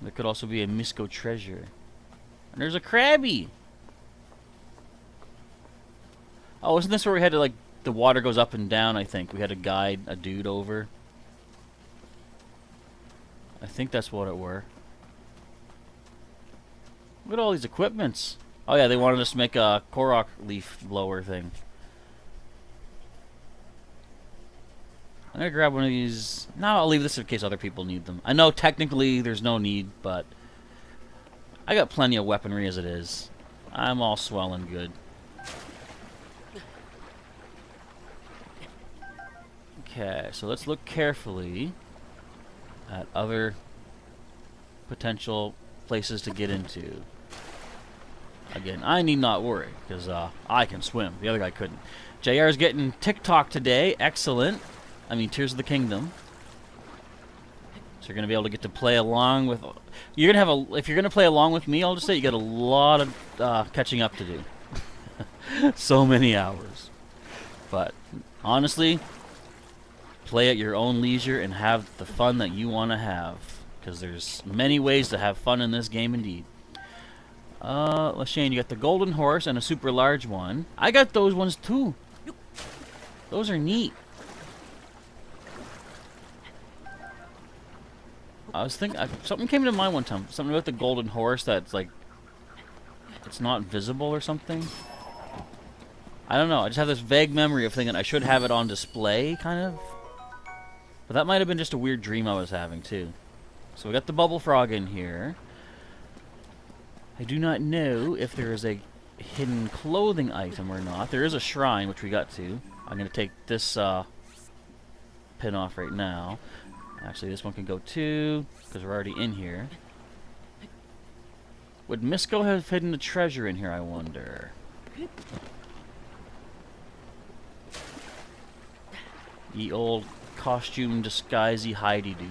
There could also be a Misco treasure. And there's a Krabby. Oh, isn't this where we had to, like, the water goes up and down, I think. We had to guide a dude over. I think that's what it were. Look at all these equipments. Oh yeah, they wanted us to make a Korok leaf blower thing. I'm gonna grab one of these. No, I'll leave this in case other people need them. I know technically there's no need, but I got plenty of weaponry as it is. I'm all swell and good. Okay, so let's look carefully at other potential places to get into. Again, I need not worry, because I can swim. The other guy couldn't. JR's getting TikTok today. Excellent. I mean, Tears of the Kingdom. So you're going to be able to get to play along with... You're going to have a... If you're going to play along with me, I'll just say you got a lot of catching up to do. So many hours. But, honestly... Play at your own leisure and have the fun that you want to have. Because there's many ways to have fun in this game indeed. Lashane, you got the golden horse and a super large one. I got those ones too. Those are neat. I was thinking... something came to mind one time. Something about the golden horse that's like... It's not visible or something. I don't know. I just have this vague memory of thinking I should have it on display, kind of. But that might have been just a weird dream I was having, too. So we got the bubble frog in here. I do not know if there is a hidden clothing item or not. There is a shrine, which we got to. I'm going to take this pin off right now. Actually, this one can go too, because we're already in here. Would Misco have hidden a treasure in here, I wonder? Ye old costume disguisey hidey dude.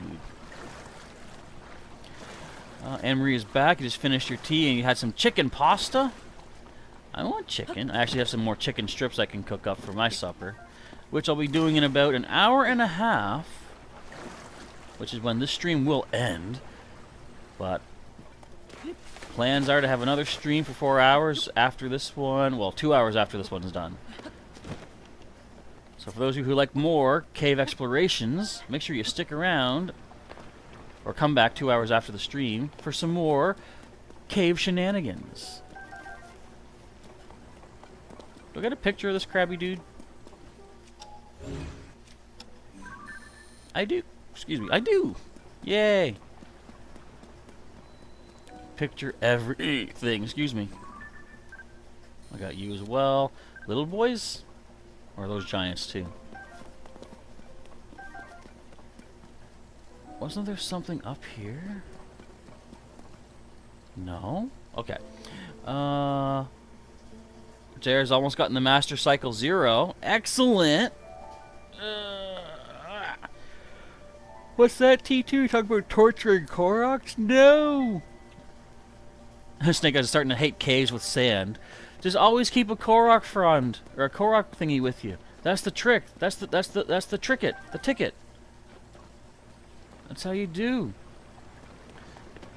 Anne-Marie is back. You just finished your tea and you had some chicken pasta? I want chicken. I actually have some more chicken strips I can cook up for my supper, which I'll be doing in about an hour and a half, which is when this stream will end. But plans are to have another stream for 4 hours after this one. Well, 2 hours after this one's done. So for those of you who like more cave explorations, make sure you stick around or come back 2 hours after the stream for some more cave shenanigans. Do I get a picture of this crabby dude? I do. Excuse me. I do. Yay. Picture everything. Excuse me. I got you as well. Little boys? Or are those giants too? Wasn't there something up here? No? Okay. Jared's almost gotten the Master Cycle 0. Excellent! What's that, T2? Talking about torturing Koroks? No! Snake Eyes is starting to hate caves with sand. Just always keep a Korok frond or a Korok thingy with you. That's the trick. That's the ticket. The ticket. That's how you do.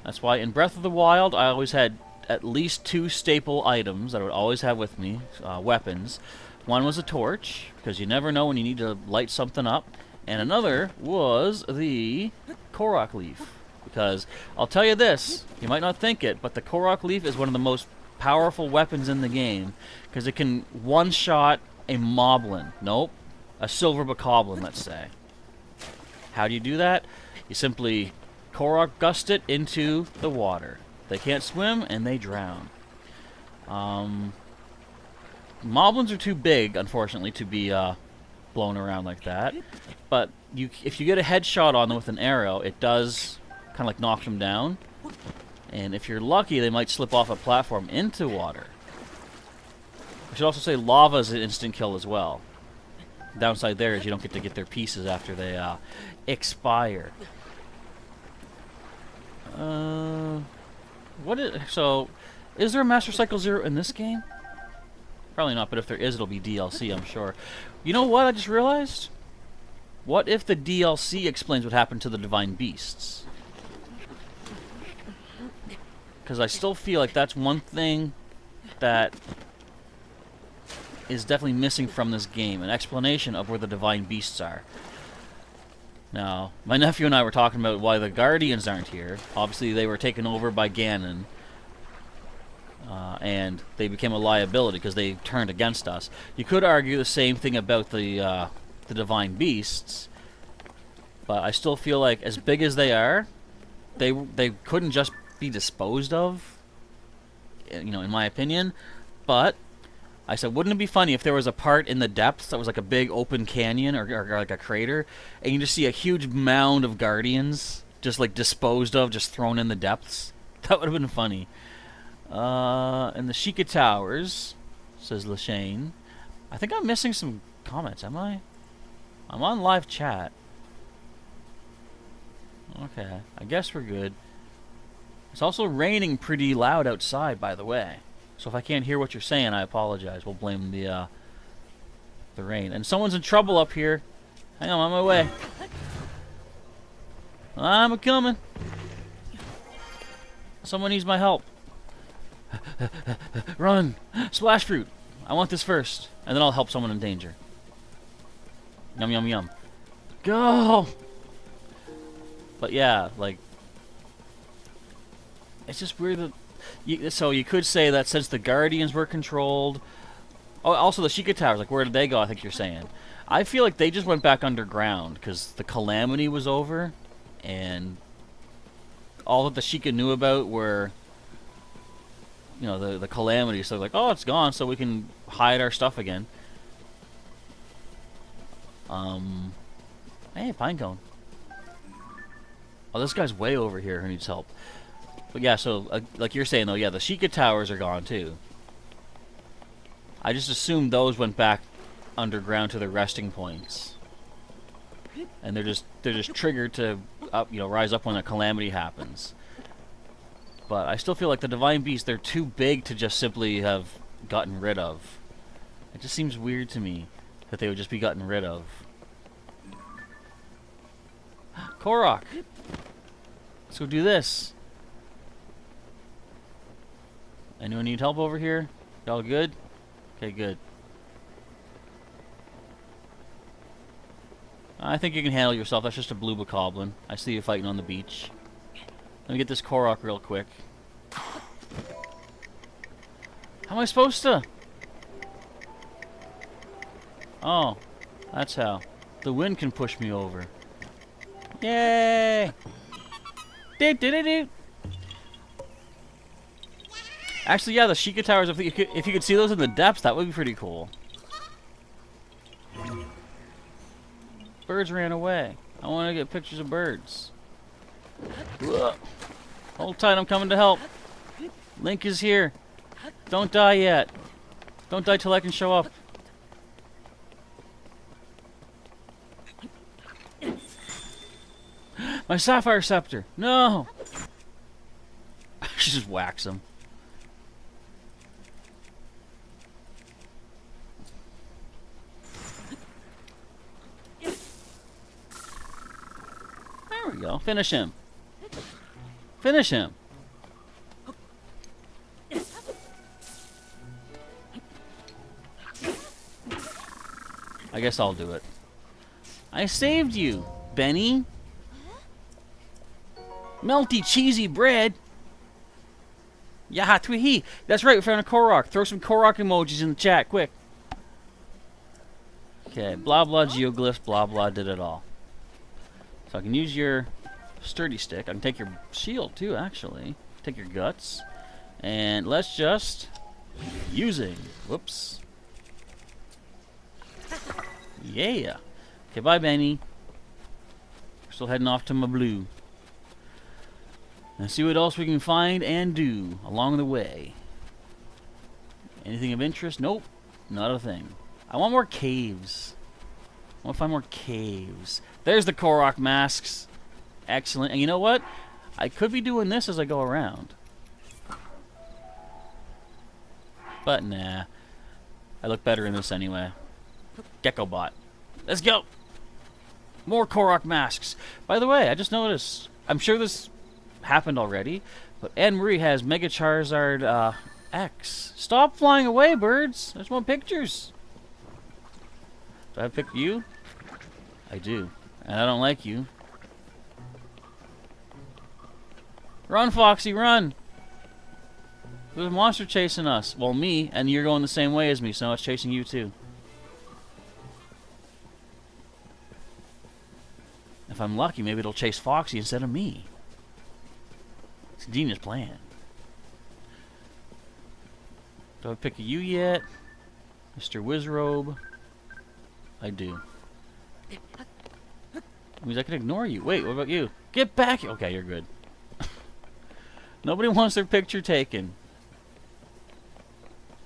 That's why in Breath of the Wild I always had at least 2 staple items that I would always have with me, weapons. One was a torch, because you never know when you need to light something up, and another was the Korok leaf. Because I'll tell you this, you might not think it, but the Korok leaf is one of the most powerful weapons in the game, because it can one-shot a moblin. Nope, a silver bokoblin, let's say. How do you do that? You simply Korok gust it into the water. They can't swim, and they drown. Moblins are too big, unfortunately, to be blown around like that. But if you get a headshot on them with an arrow, it does kind of like knock them down. And if you're lucky, they might slip off a platform into water. I should also say lava is an instant kill as well. The downside there is you don't get to get their pieces after they expire. Is there a Master Cycle 0 in this game? Probably not, but if there is, it'll be DLC, I'm sure. You know what I just realized? What if the DLC explains what happened to the Divine Beasts? Because I still feel like that's one thing that is definitely missing from this game. An explanation of where the Divine Beasts are. Now, my nephew and I were talking about why the Guardians aren't here. Obviously, they were taken over by Ganon. And they became a liability because they turned against us. You could argue the same thing about the Divine Beasts. But I still feel like, as big as they are, they couldn't just be disposed of, you know, in my opinion. But I said, wouldn't it be funny if there was a part in the depths that was like a big open canyon or like a crater, and you just see a huge mound of Guardians just like disposed of, just thrown in the depths? That would have been funny. And the Sheikah Towers, says Lashane. I think I'm missing some comments, am I? I'm on live chat. Okay, I guess we're good. It's also raining pretty loud outside, by the way. So if I can't hear what you're saying, I apologize. We'll blame the rain. And someone's in trouble up here. Hang on, I'm on my way. I'm a-coming. Someone needs my help. Run! Splash fruit! I want this first. And then I'll help someone in danger. Yum, yum, yum. Go! But yeah, like... It's just weird that... So you could say that since the Guardians were controlled... Oh, also the Sheikah Towers, like where did they go, I think you're saying. I feel like they just went back underground, because the Calamity was over, and... all that the Sheikah knew about were... you know, the Calamity, so like, oh, it's gone, so we can hide our stuff again. Hey, Pinecone. Oh, this guy's way over here who needs help. But yeah, so, like you're saying, though, yeah, the Sheikah Towers are gone, too. I just assumed those went back underground to their resting points. And they're just triggered to, rise up when a Calamity happens. But I still feel like the Divine Beasts, they're too big to just simply have gotten rid of. It just seems weird to me that they would just be gotten rid of. Korok! Let's go do this. Anyone need help over here? Y'all good? Okay, good. I think you can handle yourself. That's just a blue bokoblin. I see you fighting on the beach. Let me get this Korok real quick. How am I supposed to? Oh, that's how. The wind can push me over. Yay! Do-do-do-do! Actually, yeah, the Sheikah Towers, if you could see those in the depths, that would be pretty cool. Birds ran away. I want to get pictures of birds. Ugh. Hold tight, I'm coming to help. Link is here. Don't die yet. Don't die till I can show up. My Sapphire Scepter! No! She just whacks him. There we go. Finish him. Finish him. I guess I'll do it. I saved you, Benny. Melty, cheesy bread. Yaha tweehee. That's right, we found a Korok. Throw some Korok emojis in the chat, quick. Okay, blah blah geoglyphs, blah blah did it all. So I can use your sturdy stick. I can take your shield too, actually. Take your guts. And let's just... using. Whoops. Yeah. Okay, bye, Benny. We're still heading off to my blue. Let's see what else we can find and do along the way. Anything of interest? Nope. Not a thing. I want more caves. I want to find more caves. There's the Korok masks. Excellent. And you know what? I could be doing this as I go around. But nah. I look better in this anyway. Geckobot. Let's go! More Korok masks. By the way, I just noticed, I'm sure this happened already, but Anne-Marie has Mega Charizard X. Stop flying away, birds! I just want pictures. Do I pick you? I do. And I don't like you. Run, Foxy, run! There's a monster chasing us. Well, me, and you're going the same way as me, so it's chasing you too. If I'm lucky, maybe it'll chase Foxy instead of me. It's a genius plan. Do I pick you yet? Mr. Wizrobe? I do. That means I can ignore you. Wait, what about you? Get back here! Okay, you're good. Nobody wants their picture taken.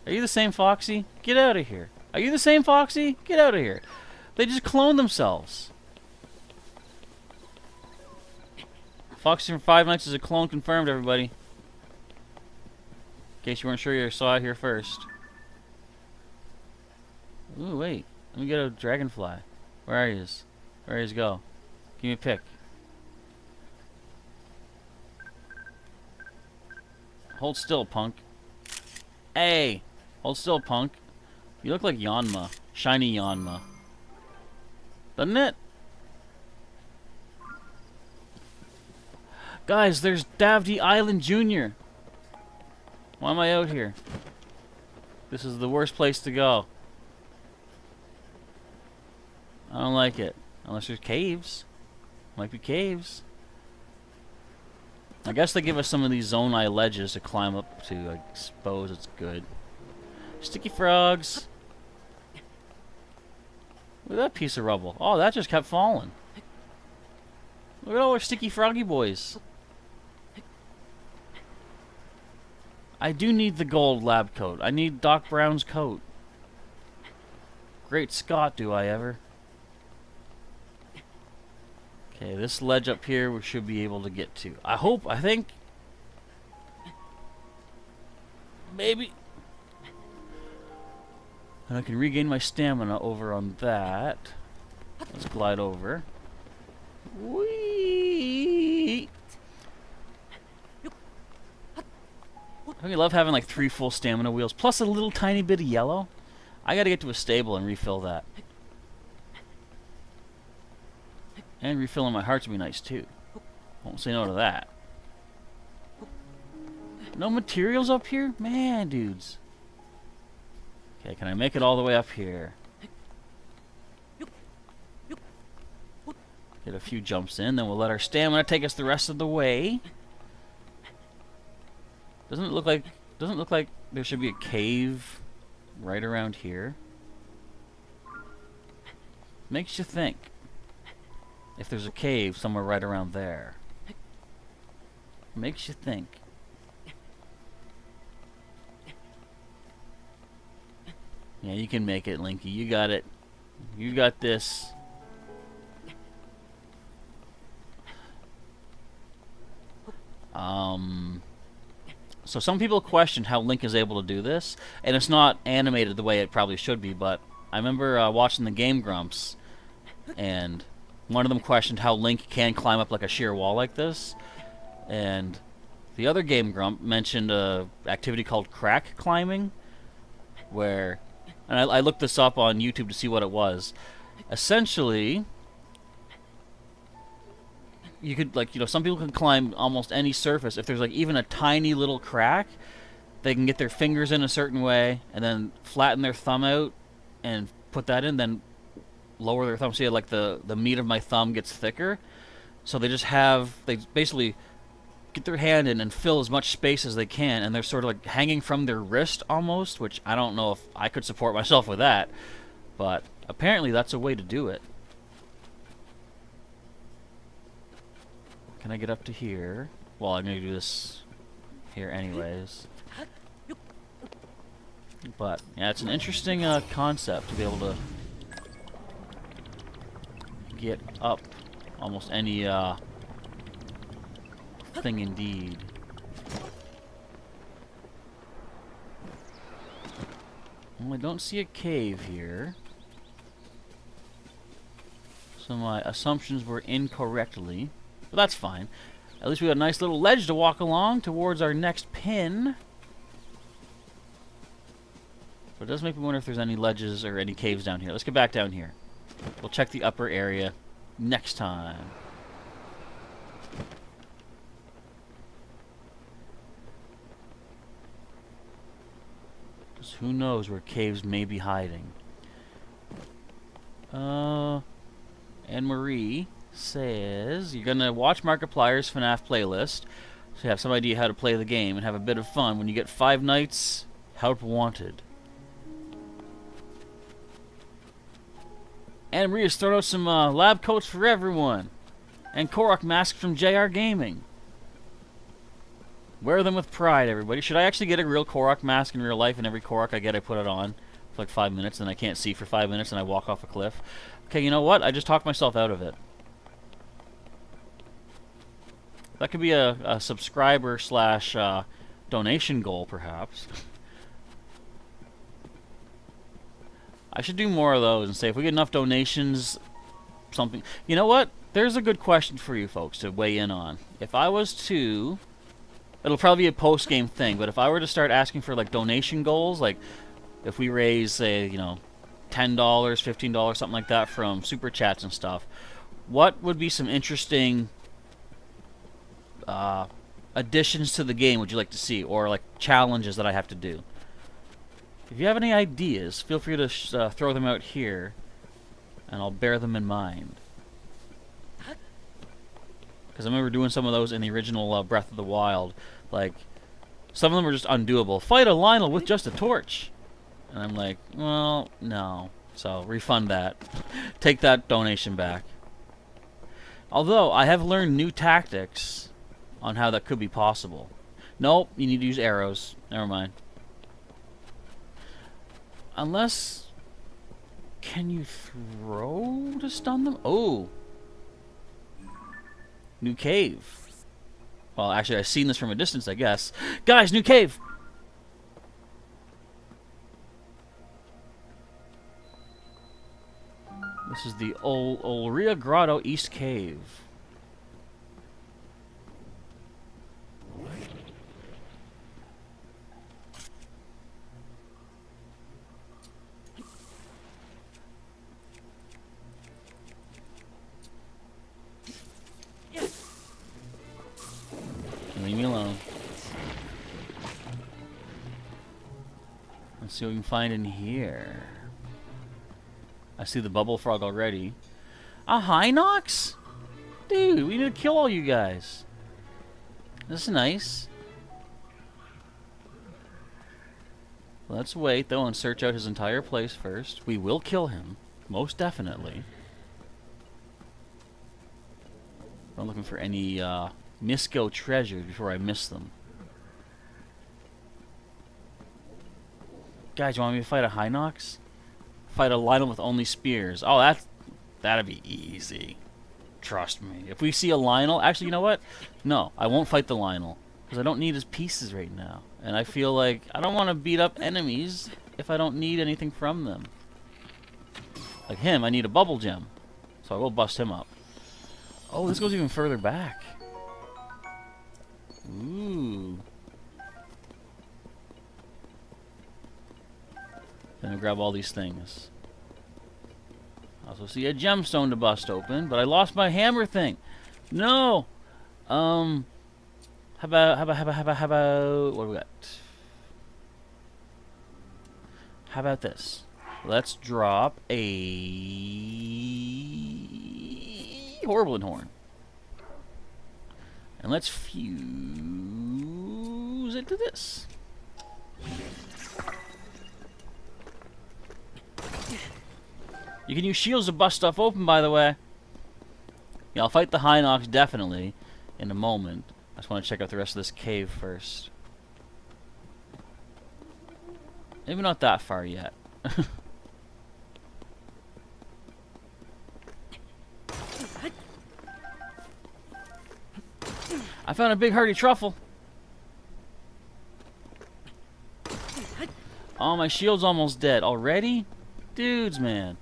Are you the same Foxy? Get out of here. Are you the same Foxy? Get out of here. They just cloned themselves. Foxy from Five Nights is a clone confirmed, everybody. In case you weren't sure, you saw it here first. Ooh, wait. Let me get a dragonfly. Where are yous? Where yous go? Give me a pick. Hold still, punk. Hey! Hold still, punk. You look like Yanma. Shiny Yanma. Doesn't it? Guys, there's Davdi Island Jr. Why am I out here? This is the worst place to go. I don't like it. Unless there's caves. Might be caves. I guess they give us some of these Zonai ledges to climb up to. I suppose it's good. Sticky frogs. Look at that piece of rubble. Oh, that just kept falling. Look at all our sticky froggy boys. I do need the gold lab coat. I need Doc Brown's coat. Great Scott, do I ever. Okay, this ledge up here we should be able to get to. I think. Maybe. And I can regain my stamina over on that. Let's glide over. Whee! Don't you love having like 3 full stamina wheels, plus a little tiny bit of yellow? I gotta get to a stable and refill that. And refilling my hearts would be nice too. Won't say no to that. No materials up here? Man, dudes. Okay, can I make it all the way up here? Get a few jumps in, then we'll let our stamina take us the rest of the way. Doesn't it look like there should be a cave right around here? Makes you think. If there's a cave somewhere right around there. Makes you think. Yeah, you can make it, Linky. You got it. You got this. So some people question how Link is able to do this, and it's not animated the way it probably should be, but I remember watching the Game Grumps, and one of them questioned how Link can climb up like a sheer wall like this, and the other Game Grump mentioned a activity called crack climbing, where, and I looked this up on YouTube to see what it was. Essentially, you could, like, you know, some people can climb almost any surface. If there's like even a tiny little crack, they can get their fingers in a certain way and then flatten their thumb out and put that in, then lower their thumb. See, like the meat of my thumb gets thicker. So they basically get their hand in and fill as much space as they can, and they're sort of like hanging from their wrist almost, which I don't know if I could support myself with that, but apparently that's a way to do it. Can I get up to here? Well, I'm going to do this here anyways. But, yeah, it's an interesting concept to be able to get up almost any thing indeed. Well, I don't see a cave here. So my assumptions were incorrectly. But that's fine. At least we got a nice little ledge to walk along towards our next pin. But it does make me wonder if there's any ledges or any caves down here. Let's get back down here. We'll check the upper area next time. Because who knows where caves may be hiding. Anne-Marie says you're gonna watch Markiplier's FNAF playlist, so you have some idea how to play the game and have a bit of fun. When you get 5 nights, help wanted. And Maria's thrown out some lab coats for everyone, and Korok masks from JR Gaming. Wear them with pride, everybody. Should I actually get a real Korok mask in real life, and every Korok I get I put it on for like 5 minutes, and I can't see for 5 minutes, and I walk off a cliff? Okay, you know what? I just talked myself out of it. That could be a subscriber slash donation goal, perhaps. I should do more of those and say if we get enough donations, something. You know what? There's a good question for you folks to weigh in on. If I was to, it'll probably be a post-game thing, but if I were to start asking for like donation goals, like if we raise, say, you know, $10, $15, something like that from super chats and stuff, what would be some interesting additions to the game would you like to see, or like challenges that I have to do? If you have any ideas, feel free to throw them out here, and I'll bear them in mind. Because I remember doing some of those in the original Breath of the Wild. Like, some of them were just undoable. Fight a Lionel with just a torch! And I'm like, well, no. So, refund that. Take that donation back. Although, I have learned new tactics on how that could be possible. Nope, you need to use arrows. Never mind. Unless... Can you throw to stun them? Oh! New cave. Well, actually, I've seen this from a distance, I guess. Guys, new cave! This is the Olria Grotto East Cave. Leave me alone. Let's see what we can find in here. I see the bubble frog already. A Hinox? Dude, we need to kill all you guys. This is nice. Let's wait, though, and search out his entire place first. We will kill him. Most definitely. I'm looking for any Misco treasures before I miss them. Guys, you want me to fight a Hinox? Fight a Lionel with only spears. Oh, that'd be easy. Trust me. If we see a Lionel... Actually, you know what? No, I won't fight the Lionel. Because I don't need his pieces right now. And I feel like I don't want to beat up enemies if I don't need anything from them. Like him, I need a bubble gem. So I will bust him up. Oh, this goes even further back. Ooh. Then I grab all these things. I also see a gemstone to bust open, but I lost my hammer thing. No. How about what do we got? How about this? Let's drop a Horrible Horn. And let's fuse it to this. You can use shields to bust stuff open, by the way. Yeah, I'll fight the Hinox definitely in a moment. I just want to check out the rest of this cave first. Maybe not that far yet. I found a big hearty truffle. Oh, my shield's almost dead. Already? Dudes, man.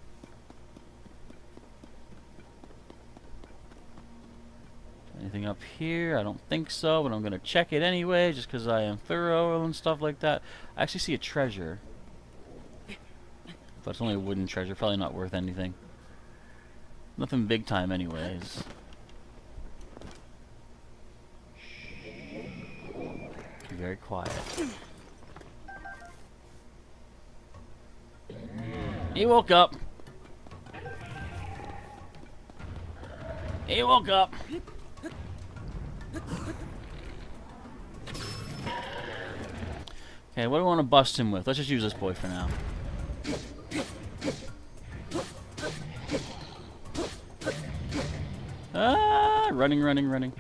Anything up here? I don't think so, but I'm going to check it anyway, just because I am thorough and stuff like that. I actually see a treasure. But it's only a wooden treasure, probably not worth anything. Nothing big time anyways. Be very quiet. He woke up. He woke up. Okay, what do we want to bust him with? Let's just use this boy for now. Ah, running. Running.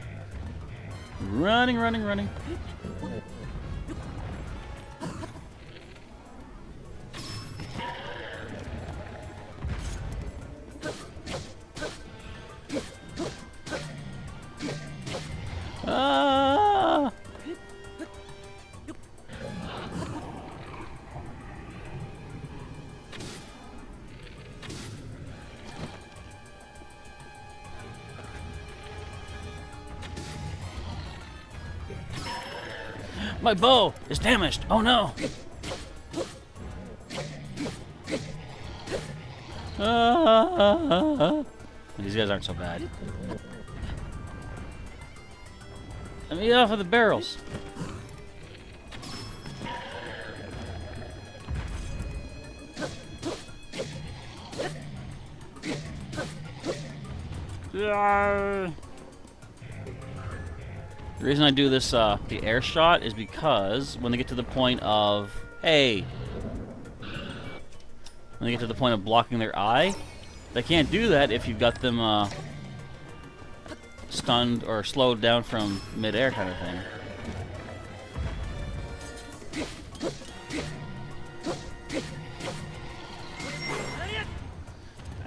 Ah! My bow is damaged. Oh no! These guys aren't so bad. Let me get off of the barrels. The reason I do this, the air shot, is because when they get to the point of, when they get to the point of blocking their eye, they can't do that if you've got them, stunned or slowed down from mid-air kind of thing.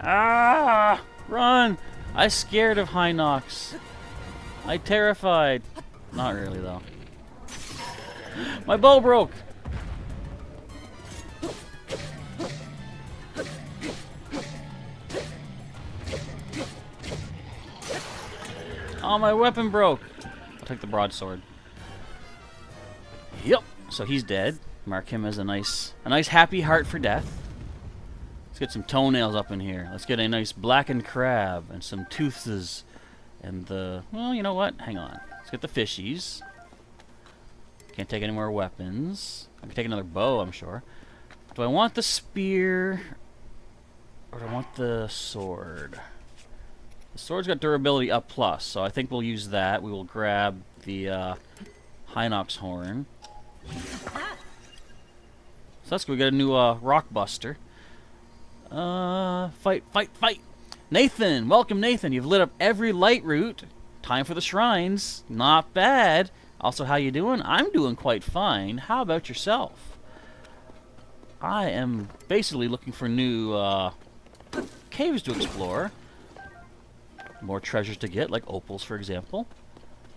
Ah! Run! I scared of Hinox. I terrified. Not really, though. My bow broke! Oh, my weapon broke. I'll take the broadsword. Yep. So he's dead. Mark him as a nice happy heart for death. Let's get some toenails up in here. Let's get a nice blackened crab and some tooths and the... Well, you know what? Hang on. Let's get the fishies. Can't take any more weapons. I can take another bow, I'm sure. Do I want the spear or do I want the sword? The sword's got durability up plus, so I think we'll use that. We will grab the Hinox horn. So that's good. We got a new rock buster. Fight, fight, fight! Nathan! Welcome, Nathan. You've lit up every light route. Time for the shrines. Not bad. Also, how you doing? I'm doing quite fine. How about yourself? I am basically looking for new caves to explore. More treasures to get, like opals, for example.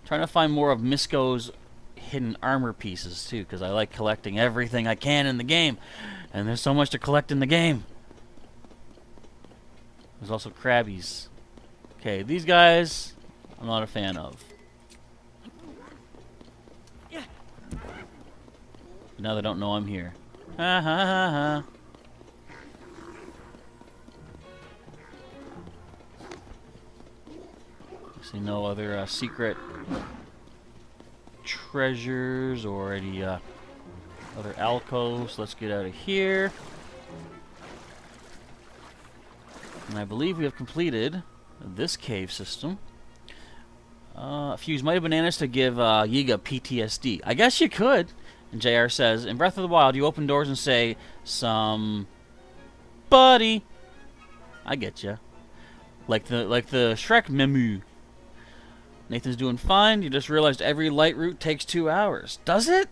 Trying to find more of Misko's hidden armor pieces, too, because I like collecting everything I can in the game. And there's so much to collect in the game. There's also crabbies. Okay, these guys, I'm not a fan of. Now they don't know I'm here. Ha ha ha ha. See no other secret treasures or any other alcoves. Let's get out of here. And I believe we have completed this cave system. Fuse mighty bananas to give Yiga PTSD. I guess you could. And JR says, in Breath of the Wild, you open doors and say, "Some buddy." I get ya. Like the Shrek memu. Nathan's doing fine. You just realized every light route takes 2 hours. Does it?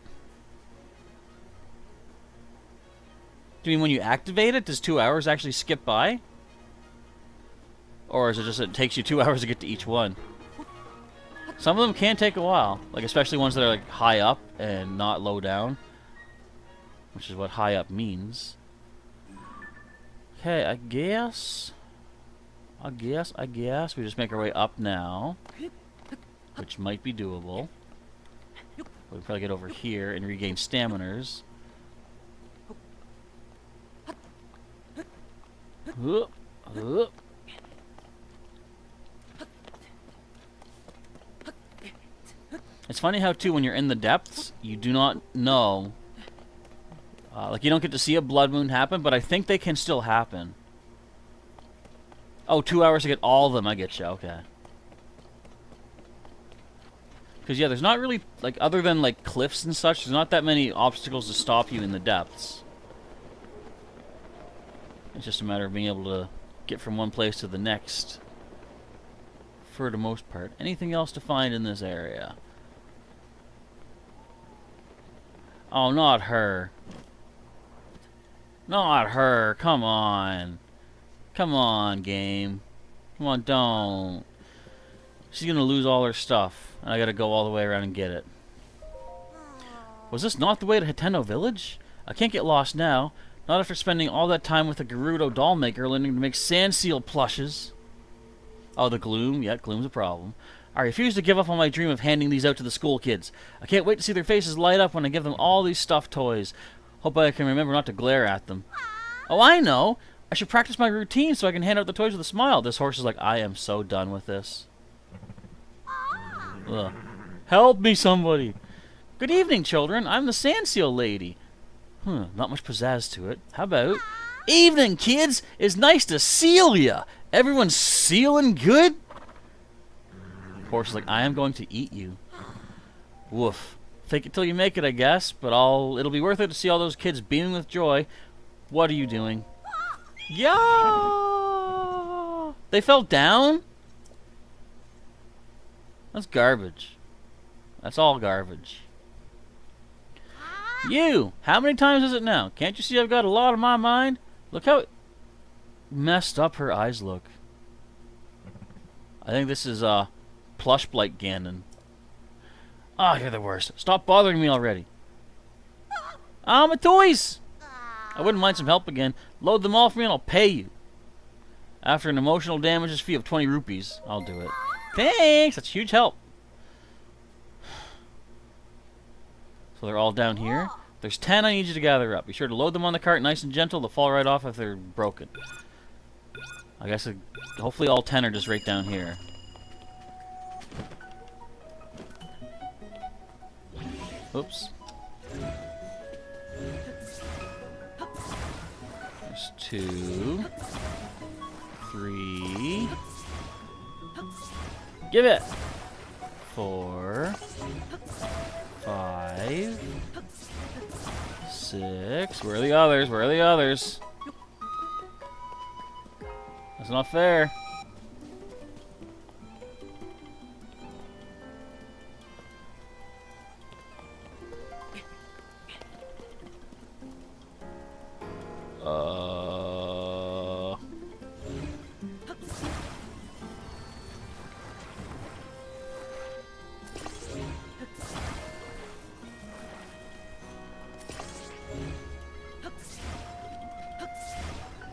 Do you mean when you activate it, does 2 hours actually skip by? Or is it just it takes you 2 hours to get to each one? Some of them can take a while, like especially ones that are like high up and not low down, which is what high up means. Okay, I guess we just make our way up now, which might be doable. We'll probably get over here and regain staminers. It's funny how, too, when you're in the depths, you do not know. Like, you don't get to see a blood moon happen, but I think they can still happen. Oh, 2 hours to get all of them. I get you. Okay. Because, yeah, there's not really, like, other than, like, cliffs and such, there's not that many obstacles to stop you in the depths. It's just a matter of being able to get from one place to the next. For the most part. Anything else to find in this area? Oh, not her. Not her. Come on. Come on, game. Come on, don't. She's gonna lose all her stuff. And I gotta go all the way around and get it. Was this not the way to Hiteno Village? I can't get lost now. Not after spending all that time with the Gerudo doll maker learning to make sand seal plushes. Oh, the gloom. Yeah, gloom's a problem. I refuse to give up on my dream of handing these out to the school kids. I can't wait to see their faces light up when I give them all these stuffed toys. Hope I can remember not to glare at them. Oh, I know! I should practice my routine so I can hand out the toys with a smile. This horse is like, I am so done with this. Ugh. Help me, somebody! Good evening, children. I'm the Sand Seal Lady. Not much pizzazz to it. How about... Evening, kids! It's nice to seal ya! Everyone's sealing good? Horse is like, I am going to eat you. Woof. Fake it till you make it, I guess, but it'll be worth it to see all those kids beaming with joy. What are you doing? Yeah! They fell down? That's garbage. That's all garbage. You! How many times is it now? Can't you see I've got a lot on my mind? Look how messed up her eyes look. I think this is, Plush Blight Ganon. Ah, you're the worst. Stop bothering me already. Ah, my toys! I wouldn't mind some help again. Load them all for me and I'll pay you. After an emotional damages fee of 20 rupees, I'll do it. Thanks! That's huge help. So they're all down here. There's 10 I need you to gather up. Be sure to load them on the cart nice and gentle. They'll fall right off if they're broken. I guess hopefully all 10 are just right down here. Oops. There's 2, 3. Give it! 4, 5, 6. Where are the others? Where are the others? That's not fair.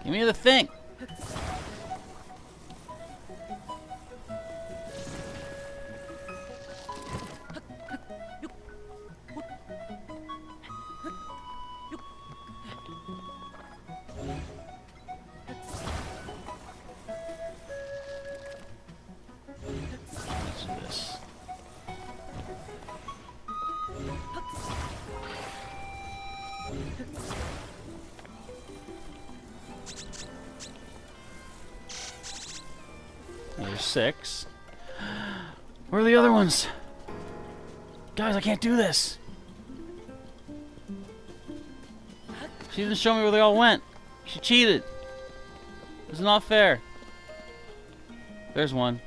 Give me the thing. Let's do this. There's 6. Where are the other ones? Guys, I can't do this. She didn't show me where they all went. She cheated. This is not fair. There's one.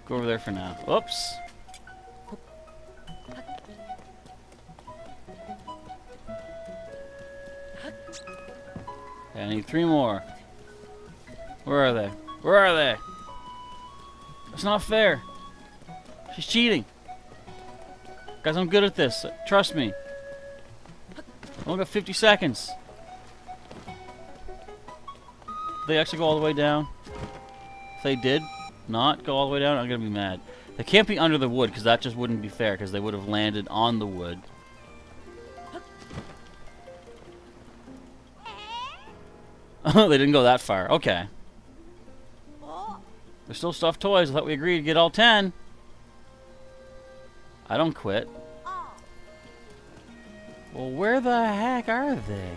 Go over there for now. Oops. Okay, I need 3 more. Where are they? Where are they? It's not fair. She's cheating. Guys, I'm good at this. Trust me. I only got 50 seconds. They actually go all the way down? If they did not go all the way down, I'm gonna be mad. They can't be under the wood, because that just wouldn't be fair, because they would have landed on the wood. They didn't go that far. Okay. There's still stuffed toys. I thought we agreed to get all 10. I don't quit. Well, where the heck are they?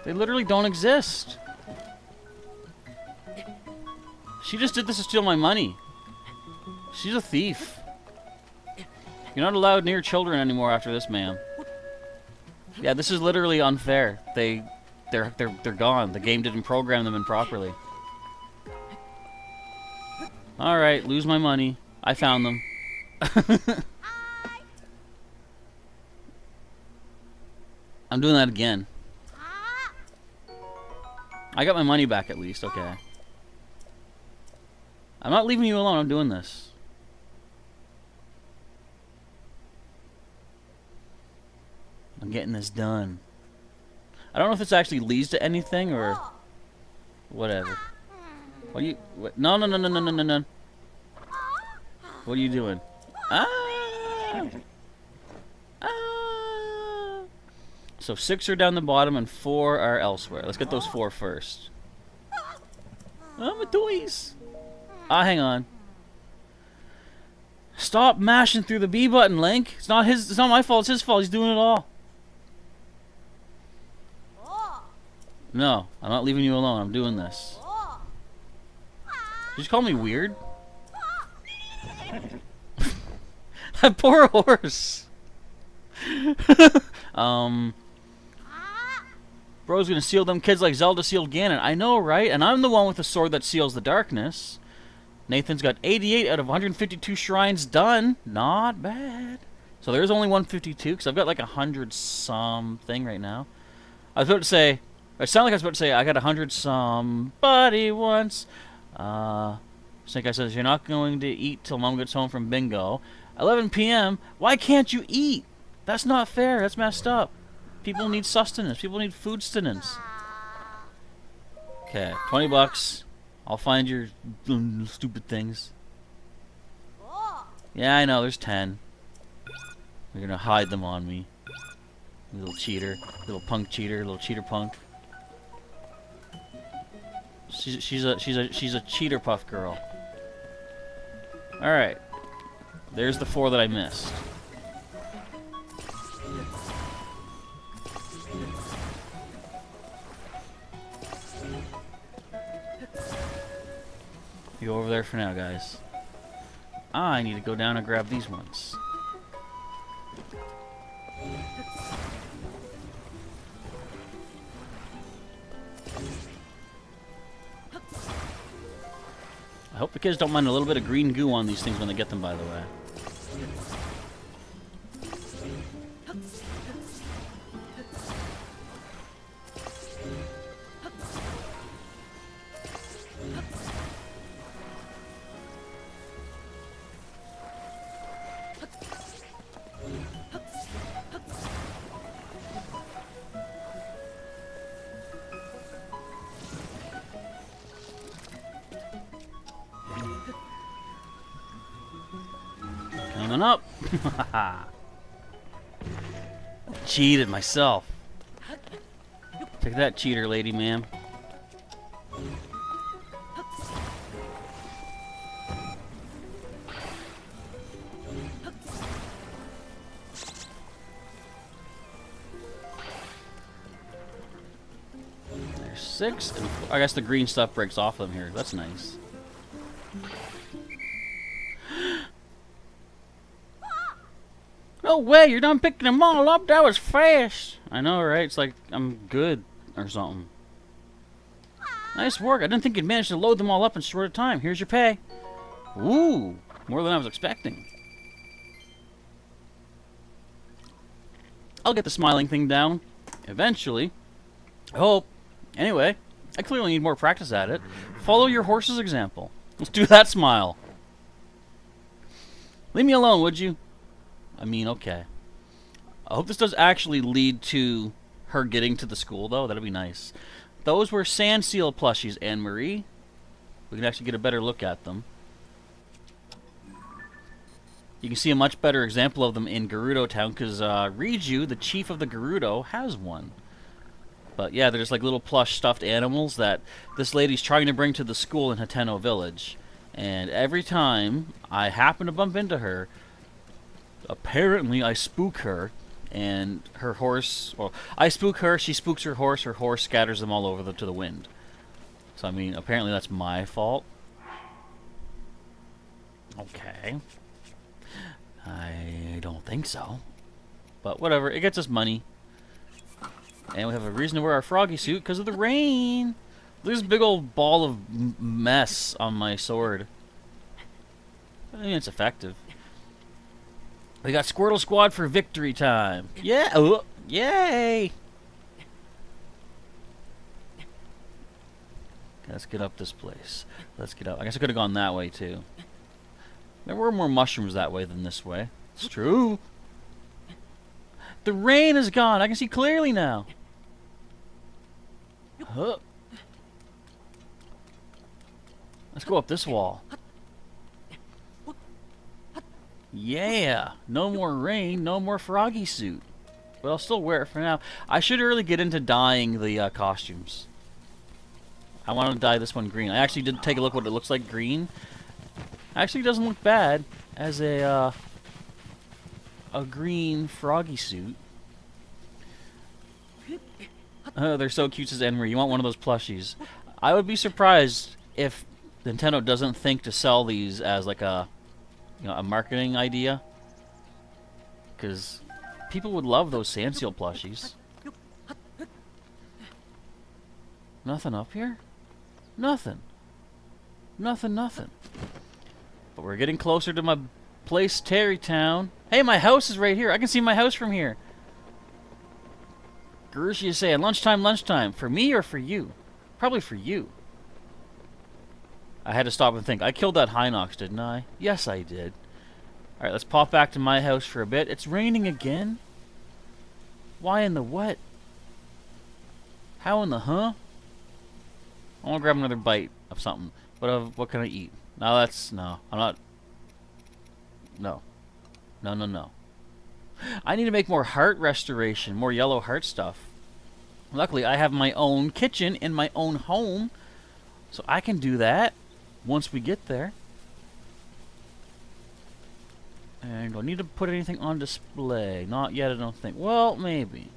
They literally don't exist. She just did this to steal my money. She's a thief. You're not allowed near children anymore after this, ma'am. Yeah, this is literally unfair. They're gone. The game didn't program them in properly. All right, lose my money. I found them. I'm doing that again. I got my money back at least. Okay. I'm not leaving you alone. I'm doing this. I'm getting this done. I don't know if this actually leads to anything or whatever. What are you? What? No, no, no, no, no, no, no, no. What are you doing? Ah! Ah! So 6 are down the bottom and 4 are elsewhere. Let's get those 4 first. Oh, my toys. Ah, hang on. Stop mashing through the B button, Link. It's not his. It's not my fault. It's his fault. He's doing it all. No, I'm not leaving you alone. I'm doing this. Did you call me weird? That poor horse. Bro's gonna seal them kids like Zelda sealed Ganon. I know, right? And I'm the one with the sword that seals the darkness. Nathan's got 88 out of 152 shrines done. Not bad. So there's only 152, because I've got like 100 something right now. I was about to say, it sounded like I was about to say, I got 100 somebody once. Snake Eye says, you're not going to eat till Mom gets home from bingo. 11 p.m. Why can't you eat? That's not fair. That's messed up. People need sustenance. People need food sustenance. Okay, 20 bucks. I'll find your stupid things. Yeah, I know. There's 10. You're gonna hide them on me. You little cheater. Little punk cheater. Little cheater punk. She's a cheater puff girl. Alright. There's the 4 that I missed. You go over there for now, guys. I need to go down and grab these ones. I hope the kids don't mind a little bit of green goo on these things when they get them, by the way. Coming up. Cheated myself. Take that, cheater lady, ma'am. There's 6. And I guess the green stuff breaks off them here. That's nice. No way, you're done picking them all up? That was fast. I know, right? It's like I'm good or something. Nice work. I didn't think you'd manage to load them all up in short time. Here's your pay. Ooh, more than I was expecting. I'll get the smiling thing down eventually. I hope. Anyway, I clearly need more practice at it. Follow your horse's example. Let's do that smile. Leave me alone, would you? I mean, okay. I hope this does actually lead to her getting to the school, though. That'd be nice. Those were sand seal plushies, Anne-Marie. We can actually get a better look at them. You can see a much better example of them in Gerudo Town, because Riju, the chief of the Gerudo, has one. But yeah, they're just like little plush stuffed animals that this lady's trying to bring to the school in Hateno Village. And every time I happen to bump into her, apparently I spook her, and her horse... Well, I spook her, she spooks her horse scatters them all over to the wind. So, I mean, apparently that's my fault. Okay. I don't think so. But whatever, it gets us money. And we have a reason to wear our froggy suit because of the rain. There's a big old ball of mess on my sword. I mean, it's effective. We got Squirtle Squad for victory time. Yeah! Oh, yay! Let's get up this place. Let's get up. I guess I could have gone that way, too. There were more mushrooms that way than this way. It's true. The rain is gone. I can see clearly now. Huh. Let's go up this wall. Yeah, no more rain, no more froggy suit. But I'll still wear it for now. I should really get into dyeing the costumes. I want to dye this one green. I actually did take a look what it looks like green. Actually doesn't look bad as a green froggy suit. Oh, they're so cute, says Enry. You want one of those plushies. I would be surprised if Nintendo doesn't think to sell these as like a a marketing idea, because people would love those sand seal plushies. Nothing up here? Nothing. Nothing. But we're getting closer to my place, Terrytown. Hey, my house is right here. I can see my house from here. Garushi is saying, lunchtime. For me or for you? Probably for you. I had to stop and think. I killed that Hinox, didn't I? Yes, I did. Alright, let's pop back to my house for a bit. It's raining again. Why in the what? How in the huh? I want to grab another bite of something. What can I eat? No, that's... No. I'm not... No. No, no, no. I need to make more heart restoration. More yellow heart stuff. Luckily, I have my own kitchen in my own home. So I can do that once we get there. And do I need to put anything on display? Not yet, I don't think. Well, maybe.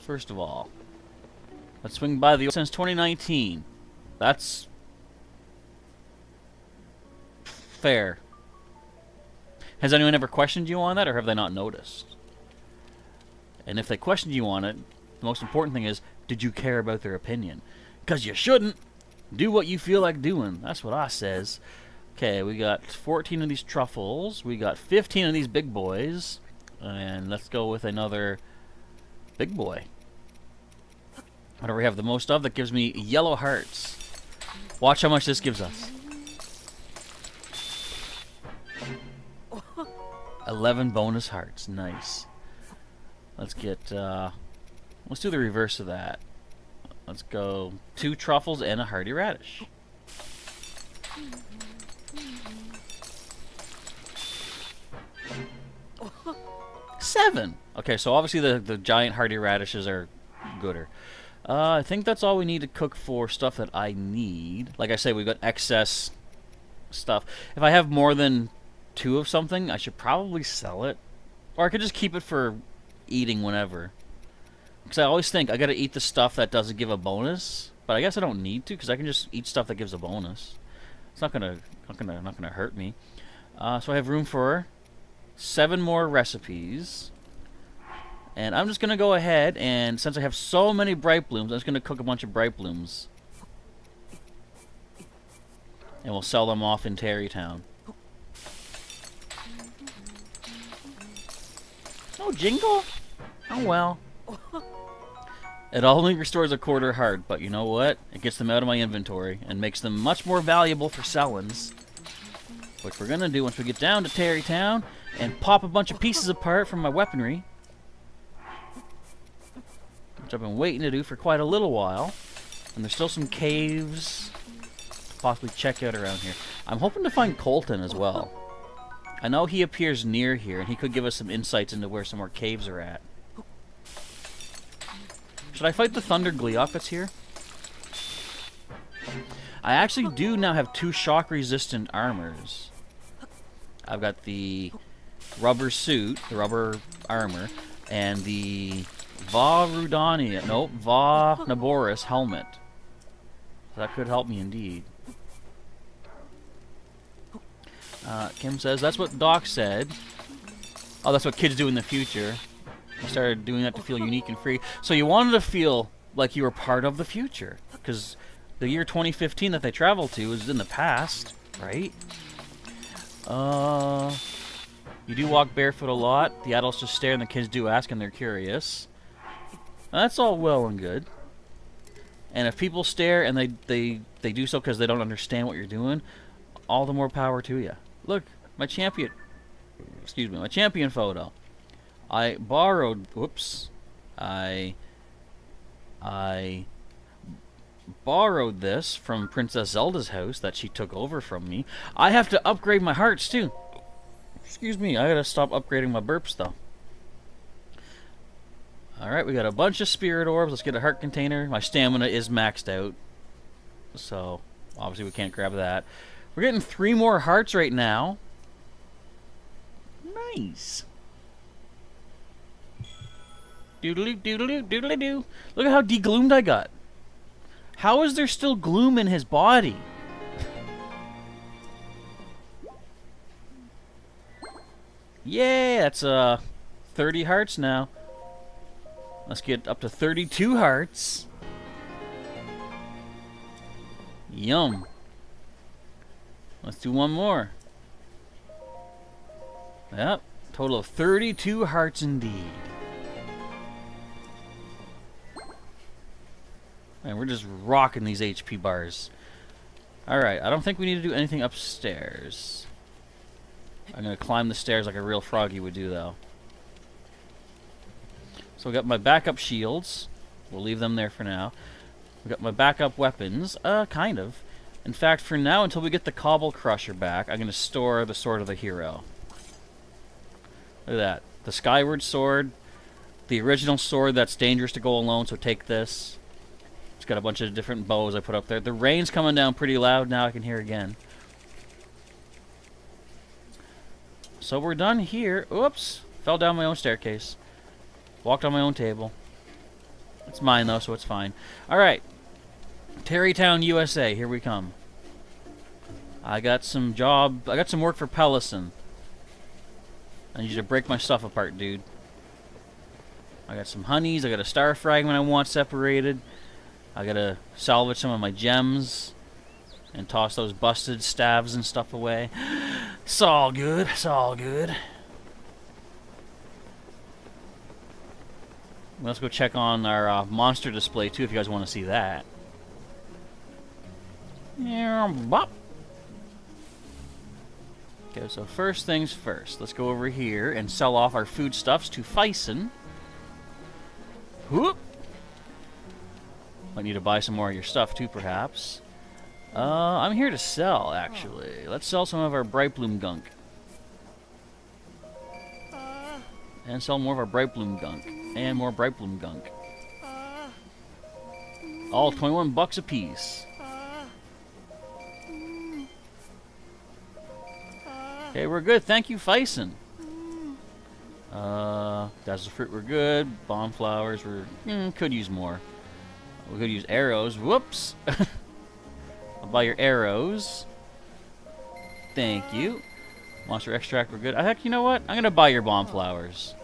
First of all, let's swing by the... Since 2019. That's... fair. Has anyone ever questioned you on that, or have they not noticed? And if they questioned you on it, the most important thing is, did you care about their opinion? Because you shouldn't. Do what you feel like doing. That's what I says. Okay, we got 14 of these truffles. We got 15 of these big boys. And let's go with another big boy. Whatever we have the most of, that gives me yellow hearts. Watch how much this gives us. 11 bonus hearts. Nice. Let's get, let's do the reverse of that. Let's go 2 truffles and a hearty radish. Seven. Okay, so obviously the giant hearty radishes are gooder. I think that's all we need to cook for stuff that I need. Like I say, we've got excess stuff. If I have more than 2 of something, I should probably sell it. Or I could just keep it for eating whenever. Because I always think I gotta eat the stuff that doesn't give a bonus. But I guess I don't need to, because I can just eat stuff that gives a bonus. It's not gonna hurt me. So I have room for 7 more recipes. And I'm just going to go ahead, and since I have so many bright blooms, I'm just going to cook a bunch of bright blooms. And we'll sell them off in Terrytown. Oh, jingle? Oh, well. It only restores a quarter heart, but you know what? It gets them out of my inventory and makes them much more valuable for sellings. Which we're going to do once we get down to Terrytown and pop a bunch of pieces apart from my weaponry. Which I've been waiting to do for quite a little while. And there's still some caves to possibly check out around here. I'm hoping to find Colton as well. I know he appears near here, and he could give us some insights into where some more caves are at. Should I fight the Thunder Gleeok that's here? I actually do now have 2 shock-resistant armors. I've got the rubber suit, the rubber armor, and the Va Naboris helmet. So that could help me indeed. Kim says, that's what Doc said. Oh, that's what kids do in the future. You started doing that to feel unique and free. So you wanted to feel like you were part of the future. Because the year 2015 that they traveled to is in the past, right? You do walk barefoot a lot. The adults just stare and the kids do ask and they're curious. Now, that's all well and good. And if people stare and they do so because they don't understand what you're doing, all the more power to you. Look, my champion... Excuse me, my champion photo. I borrowed... Whoops. I borrowed this from Princess Zelda's house that she took over from me. I have to upgrade my hearts, too. Excuse me, I gotta stop upgrading my burps, though. Alright, we got a bunch of spirit orbs. Let's get a heart container. My stamina is maxed out. So, obviously we can't grab that. We're getting 3 more hearts right now. Nice. Doodaloo, doodaloo, doodaloo. Look at how degloomed I got. How is there still gloom in his body? Yeah, that's 30 hearts now. Let's get up to 32 hearts. Yum. Let's do one more. Yep, total of 32 hearts indeed. And we're just rocking these HP bars. Alright, I don't think we need to do anything upstairs. I'm going to climb the stairs like a real froggy would do, though. So we got my backup shields. We'll leave them there for now. We got my backup weapons. Kind of. In fact, for now, until we get the Cobble Crusher back, I'm going to store the Sword of the Hero. Look at that. The Skyward Sword. The original sword that's dangerous to go alone, so take this. It's got a bunch of different bows I put up there. The rain's coming down pretty loud now. I can hear again. So we're done here. Oops. Fell down my own staircase. Walked on my own table. It's mine, though, so it's fine. Alright. Terrytown, USA. Here we come. I got some work for Pellison. I need you to break my stuff apart, dude. I got some honeys. I got a star fragment I want separated. I gotta salvage some of my gems. And toss those busted staves and stuff away. It's all good. It's all good. Let's go check on our monster display, too, if you guys want to see that. Yeah, bop. Okay, so first things first. Let's go over here and sell off our foodstuffs to Fyson. Whoop! Might need to buy some more of your stuff, too, perhaps. I'm here to sell, actually. Let's sell some of our Bright Bloom gunk. And sell more of our Bright Bloom gunk. And more Bright Bloom gunk. All 21 bucks a piece. Okay, we're good. Thank you, Fyson. Dazzle fruit, we're good. Bomb flowers, we're could use more. We could use arrows. Whoops. I'll buy your arrows. Thank you. Monster extract, we're good. Heck, you know what? I'm gonna buy your bomb flowers.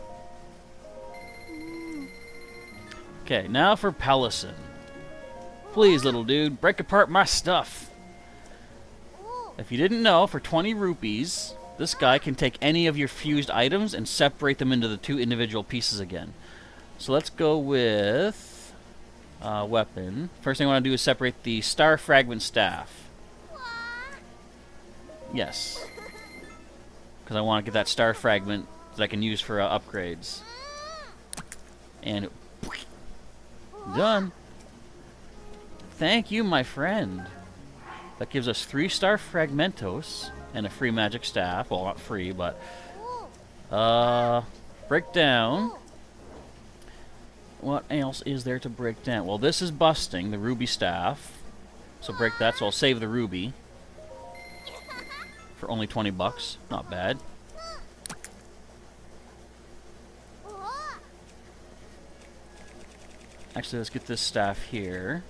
Okay, now for Pellison. Please, little dude, break apart my stuff. If you didn't know, for 20 rupees, this guy can take any of your fused items and separate them into the 2 individual pieces again. So let's go with weapon. First thing I want to do is separate the Star Fragment Staff. Yes. Because I want to get that Star Fragment that I can use for upgrades. And done. Thank you, my friend. That gives us 3 Star Fragmentos and a free magic staff. Well, not free, but break down. What else is there to break down? Well, this is busting, the ruby staff. So break that, so I'll save the ruby. For only 20 bucks. Not bad. Actually, let's get this staff here.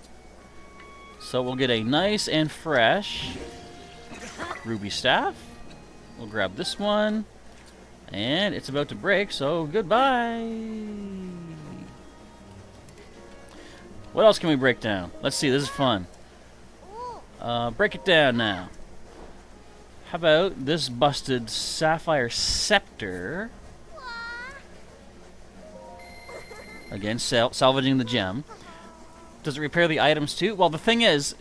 So we'll get a nice and fresh ruby staff. We'll grab this one. And it's about to break, so goodbye. What else can we break down? Let's see, this is fun. Break it down now. How about this busted sapphire scepter? Again, salvaging the gem. Does it repair the items too? Well, the thing is,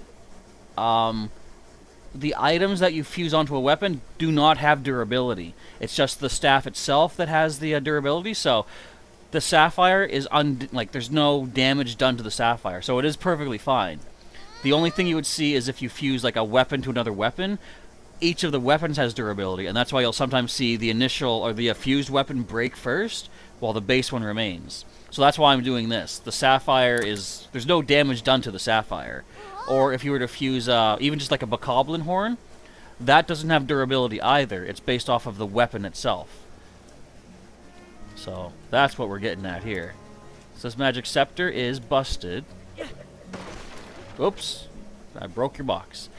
the items that you fuse onto a weapon do not have durability. It's just the staff itself that has the durability. So the sapphire is there's no damage done to the sapphire, so it is perfectly fine. The only thing you would see is if you fuse like a weapon to another weapon. Each of the weapons has durability, and that's why you'll sometimes see the initial or the fused weapon break first, while the base one remains. So that's why I'm doing this. The sapphire is... there's no damage done to the sapphire. Or if you were to fuse even just like a bokoblin horn, that doesn't have durability either. It's based off of the weapon itself. So that's what we're getting at here. So this magic scepter is busted. Oops. I broke your box.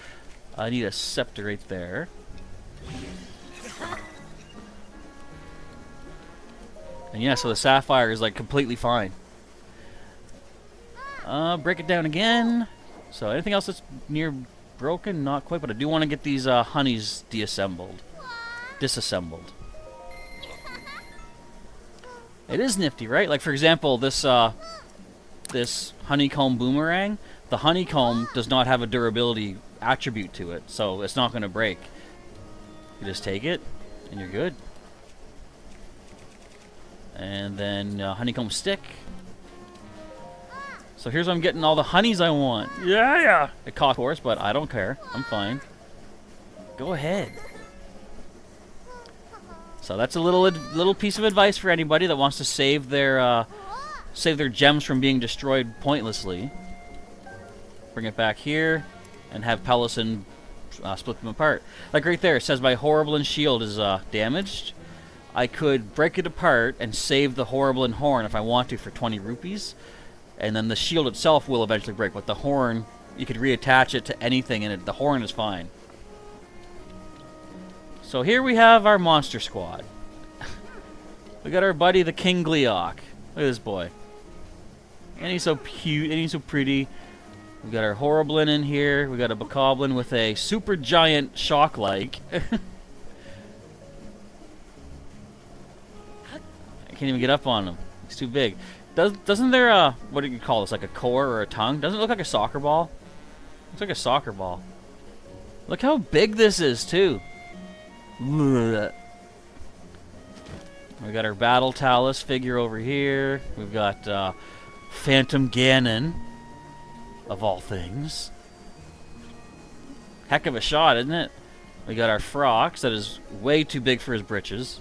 I need a scepter right there. And yeah, so the sapphire is like completely fine. Break it down again. So anything else that's near broken? Not quite, but I do want to get these honeys disassembled. It is nifty, right? Like for example, this this honeycomb boomerang. The honeycomb does not have a durability attribute to it, so it's not going to break. You just take it, and you're good. And then honeycomb stick. So here's where I'm getting all the honeys I want. Yeah! It costs, of course, but I don't care. I'm fine. Go ahead. So that's a little piece of advice for anybody that wants to save their gems from being destroyed pointlessly. Bring it back here, and have Pellison split them apart. Like right there, it says my Hyrulean shield is damaged. I could break it apart and save the Hyrulean horn if I want to for 20 rupees. And then the shield itself will eventually break, but the horn, you could reattach it to anything, and the horn is fine. So here we have our monster squad. We got our buddy, the King Gleeok. Look at this boy. And he's so cute, and he's so pretty. We got our Hyrulean in here. We got a Bokoblin with a super giant shock-like. I can't even get up on him. He's too big. Doesn't there what do you call this, like a core or a tongue? Doesn't it look like a soccer ball? Looks like a soccer ball. Look how big this is too. We got our Battle Talus figure over here. We've got Phantom Ganon, of all things. Heck of a shot, isn't it? We got our Frox that is way too big for his britches.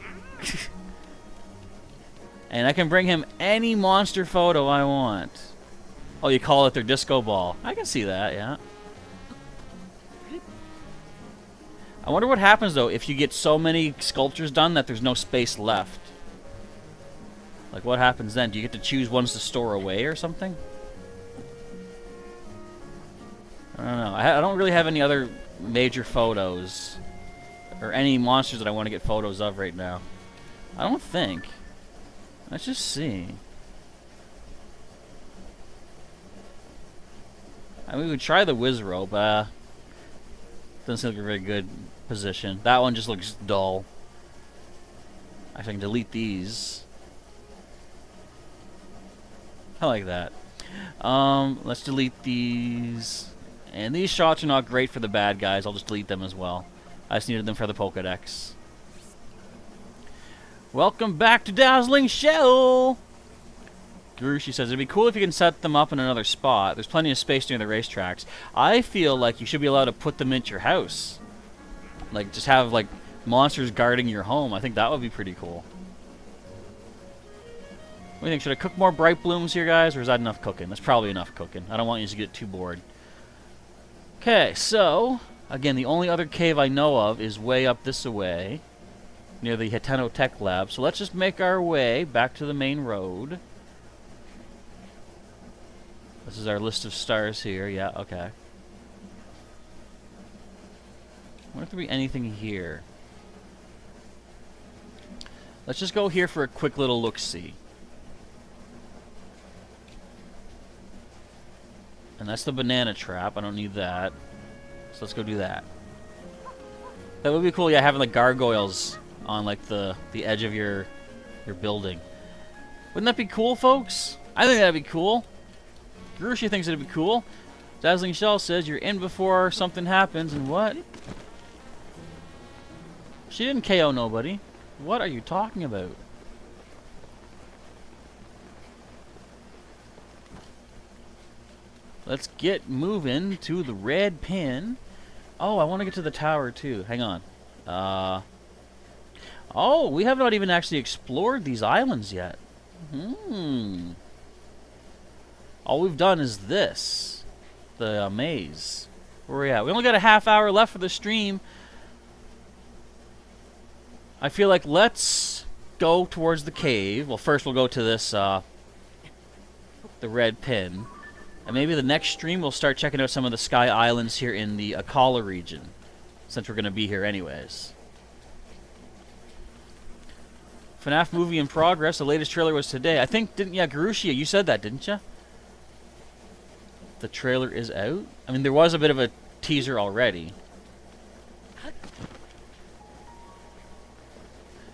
And I can bring him any monster photo I want. Oh, you call it their disco ball. I can see that, yeah. I wonder what happens, though, if you get so many sculptures done that there's no space left. Like, what happens then? Do you get to choose ones to store away or something? I don't know. I don't really have any other major photos. Or any monsters that I want to get photos of right now. I don't think. Let's just see. I mean, we would try the Wizrobe. Doesn't seem like a very good position. That one just looks dull. Actually, I can delete these. I like that. Let's delete these. And these shots are not great for the bad guys. I'll just delete them as well. I just needed them for the Pokedex. Welcome back to Dazzling Shell! Gurushi says, it'd be cool if you can set them up in another spot. There's plenty of space near the racetracks. I feel like you should be allowed to put them into your house. Like, just have, like, monsters guarding your home. I think that would be pretty cool. What do you think? Should I cook more Bright Blooms here, guys? Or is that enough cooking? That's probably enough cooking. I don't want you to get too bored. Okay, so, again, the only other cave I know of is way up this way, near the Hiteno Tech Lab. So let's just make our way back to the main road. This is our list of stars here. Yeah, okay. I wonder if there be anything here. Let's just go here for a quick little look-see. And that's the banana trap. I don't need that. So let's go do that. That would be cool, yeah, having like gargoyles on like the edge of your building. Wouldn't that be cool, folks? I think that'd be cool. Gurushi thinks it'd be cool. Dazzling Shell says you're in before something happens, and what? She didn't KO nobody. What are you talking about? Let's get moving to the red pin. Oh, I want to get to the tower too. Hang on. Oh, we have not even actually explored these islands yet. All we've done is this. The maze. Where are we at? We only got a half hour left for the stream. I feel like let's go towards the cave. Well, first we'll go to this, the red pin. And maybe the next stream we'll start checking out some of the Sky Islands here in the Akala region. Since we're going to be here anyways. FNAF movie in progress. The latest trailer was today. I think, yeah, Gurushi, you said that, didn't you? The trailer is out? I mean, there was a bit of a teaser already.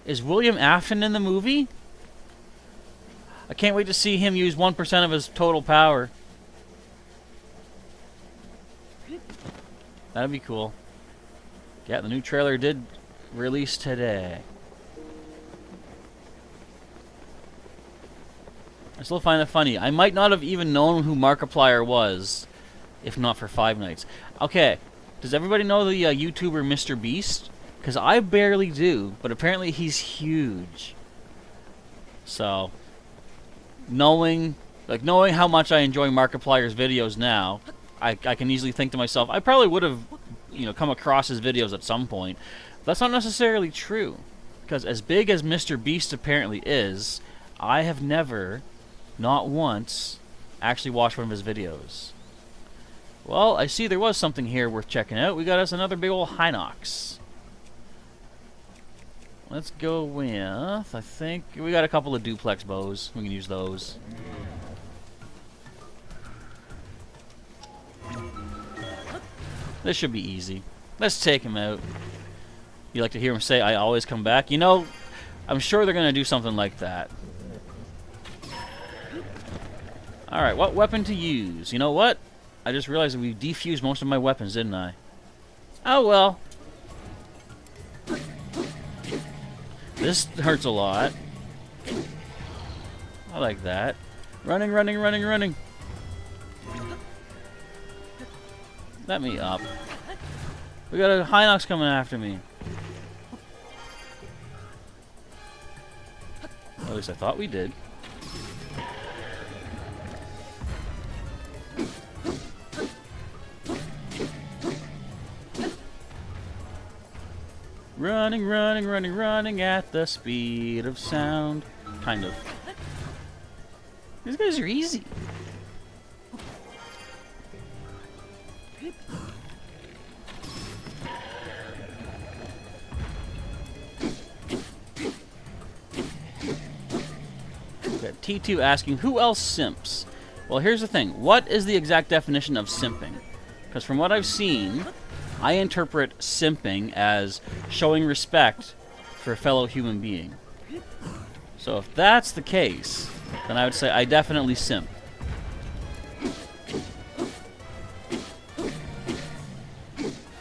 Is William Afton in the movie? I can't wait to see him use 1% of his total power. That'd be cool. Yeah, the new trailer did release today. I still find it funny. I might not have even known who Markiplier was if not for Five Nights. Okay, does everybody know the YouTuber Mr. Beast? Because I barely do, but apparently he's huge. So, knowing how much I enjoy Markiplier's videos now, I can easily think to myself, I probably would have, come across his videos at some point. That's not necessarily true, because as big as Mr. Beast apparently is, I have never, not once, actually watched one of his videos. Well, I see there was something here worth checking out. We got us another big old Hinox. Let's go with, I think, we got a couple of duplex bows. We can use those. This should be easy. Let's take him out. You like to hear him say, I always come back? You know, I'm sure they're going to do something like that. Alright, what weapon to use? You know what? I just realized that we defused most of my weapons, didn't I? Oh well. This hurts a lot. I like that. Running, running, running, running. Let me up. We got a Hinox coming after me. At least I thought we did. Running, running, running, running at the speed of sound. Kind of. These guys are easy. Got T2 asking, who else simps? Well, here's the thing. What is the exact definition of simping? Because from what I've seen, I interpret simping as showing respect for a fellow human being. So if that's the case, then I would say I definitely simp.